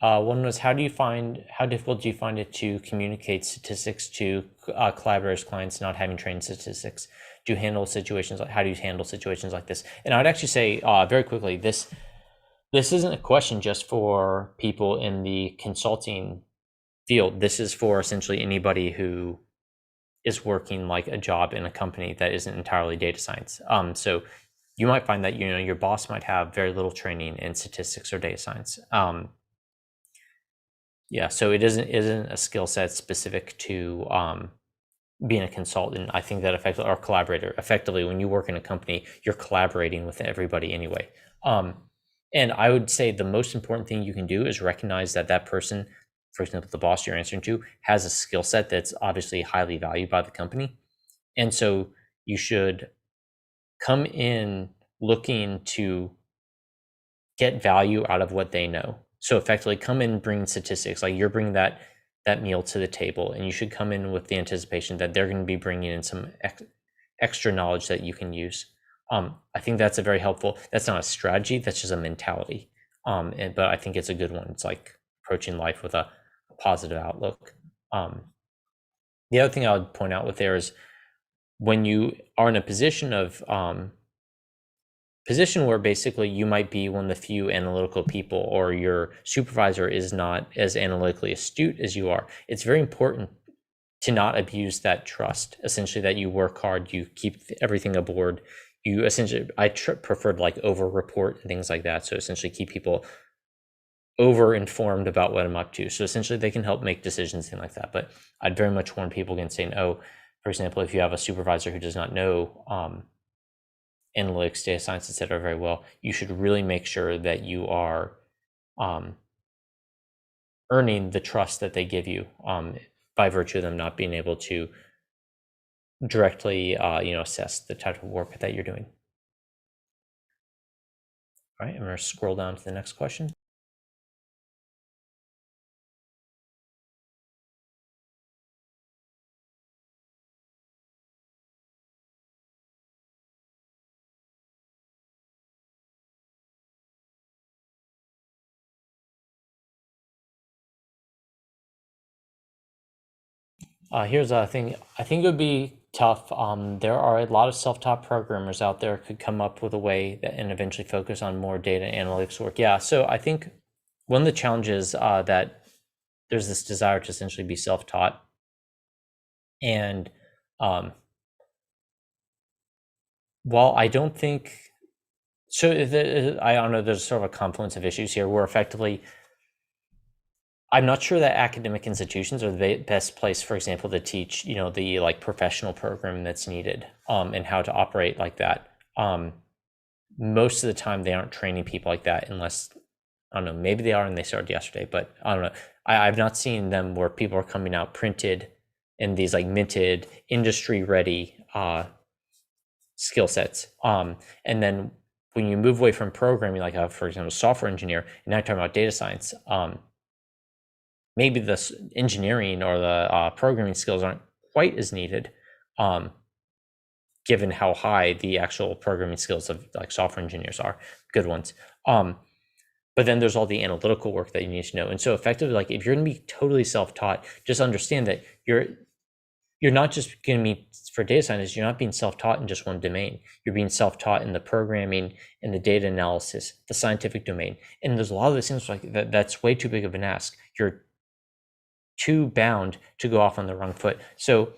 One was, how difficult do you find it to communicate statistics to collaborators, clients not having trained statistics? How do you handle situations like this? And I would actually say very quickly, this isn't a question just for people in the consulting field. This is for essentially anybody who is working like a job in a company that isn't entirely data science. So you might find that, your boss might have very little training in statistics or data science. Yeah, so it isn't a skill set specific to being a consultant. I think that effectively, or collaborator, effectively, when you work in a company, you're collaborating with everybody anyway. And I would say the most important thing you can do is recognize that that person, for example, the boss you're answering to, has a skill set that's obviously highly valued by the company. And so you should come in looking to get value out of what they know. So effectively come in bringing statistics, like you're bringing that meal to the table, and you should come in with the anticipation that they're going to be bringing in some extra knowledge that you can use. I think that's that's not a strategy, that's just a mentality. But I think it's a good one. It's like approaching life with a positive outlook. The other thing I would point out with there is when you are in a position where basically you might be one of the few analytical people, or your supervisor is not as analytically astute as you are, it's very important to not abuse that trust. Essentially, that you work hard, you keep everything aboard. You essentially, I preferred like over report and things like that. So essentially keep people over informed about what I'm up to. So essentially they can help make decisions, things like that. But I'd very much warn people against saying, oh, for example, if you have a supervisor who does not know analytics, data science, etc. very well, you should really make sure that you are earning the trust that they give you by virtue of them not being able to directly assess the type of work that you're doing. All right, I'm going to scroll down to the next question. Here's a thing. I think it would be tough. There are a lot of self-taught programmers out there who could come up with a way that, and eventually focus on more data analytics work. Yeah, so I think one of the challenges that there's this desire to essentially be self-taught. And while I don't think, so I don't know, there's sort of a confluence of issues here where effectively, I'm not sure that academic institutions are the best place, for example, to teach, the like professional program that's needed and how to operate like that. Most of the time they aren't training people like that, unless, I don't know, maybe they are and they started yesterday, but I don't know. I've not seen them where people are coming out printed in these like minted industry ready skill sets. And then when you move away from programming, like for example, software engineer, and now talking about data science, maybe the engineering or the programming skills aren't quite as needed, given how high the actual programming skills of like software engineers are, good ones. But then there's all the analytical work that you need to know. And so effectively, like if you're going to be totally self-taught, just understand that you're not just going to be, for data scientists, you're not being self-taught in just one domain. You're being self-taught in the programming, in the data analysis, the scientific domain. And there's a lot of those things like that's way too big of an ask. You're too bound to go off on the wrong foot. So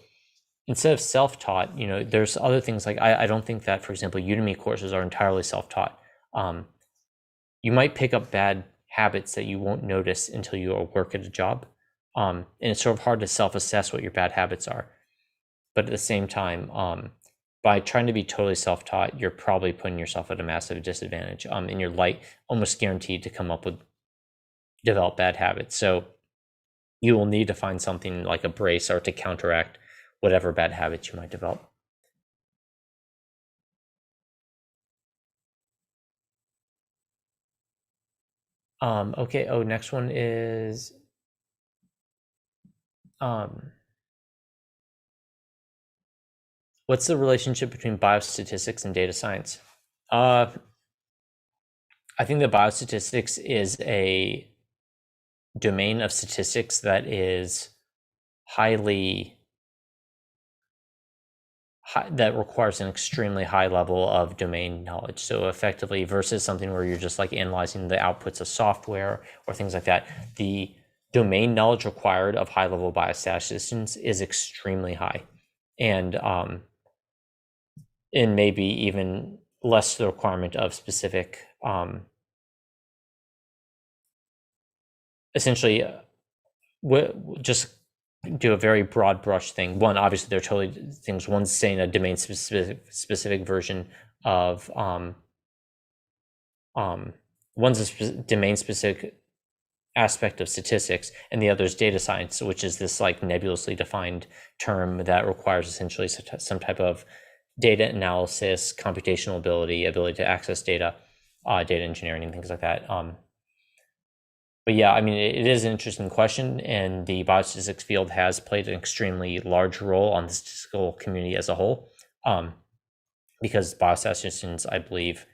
instead of self-taught, there's other things like I don't think that, for example, Udemy courses are entirely self-taught. You might pick up bad habits that you won't notice until you work at a job. And it's sort of hard to self-assess what your bad habits are. But at the same time, by trying to be totally self-taught, you're probably putting yourself at a massive disadvantage. And you're almost guaranteed to develop bad habits. So you will need to find something like a brace or to counteract whatever bad habits you might develop. Okay. Oh, next one is what's the relationship between biostatistics and data science? I think that biostatistics is a domain of statistics that is that requires an extremely high level of domain knowledge. So effectively, versus something where you're just like analyzing the outputs of software or things like that, the domain knowledge required of high-level biostatisticians is extremely high, and maybe even less the requirement of specific, essentially, just do a very broad brush thing. One, obviously, there are totally things. One's saying a domain specific version of one's a domain specific aspect of statistics, and the other is data science, which is this like nebulously defined term that requires essentially some type of data analysis, computational ability to access data, data engineering, and things like that. But yeah, I mean, it is an interesting question, and the biostatistics field has played an extremely large role on the statistical community as a whole, because biostatisticians, I believe,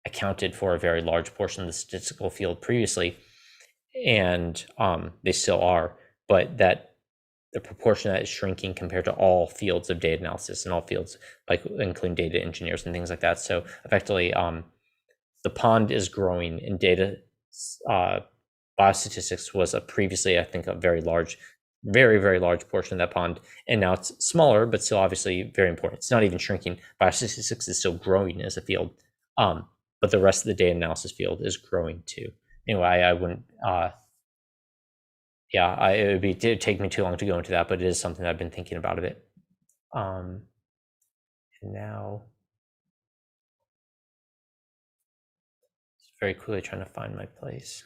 accounted for a very large portion of the statistical field previously, and they still are, but that the proportion that is shrinking compared to all fields of data analysis and all fields, like including data engineers and things like that. So effectively, the pond is growing in data. Biostatistics was previously, I think, a very large, very, very large portion of that pond, and now it's smaller, but still obviously very important. It's not even shrinking. Biostatistics is still growing as a field, but the rest of the data analysis field is growing too. Anyway, I wouldn't, it'd take me too long to go into that, but it is something I've been thinking about a bit. And now, just very quickly trying to find my place.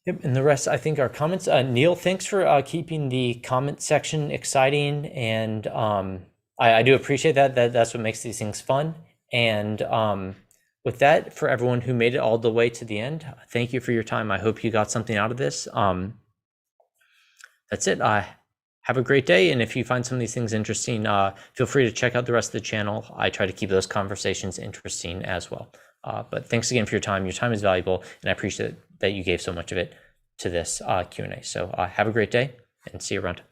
Yep, and the rest, I think, are comments. Neil, thanks for keeping the comment section exciting, and I do appreciate that. That's what makes these things fun. And with that, for everyone who made it all the way to the end, thank you for your time. I hope you got something out of this. That's it. Have a great day, and if you find some of these things interesting, feel free to check out the rest of the channel. I try to keep those conversations interesting as well. But thanks again for your time. Your time is valuable, and I appreciate that you gave so much of it to this Q&A. So have a great day, and see you around.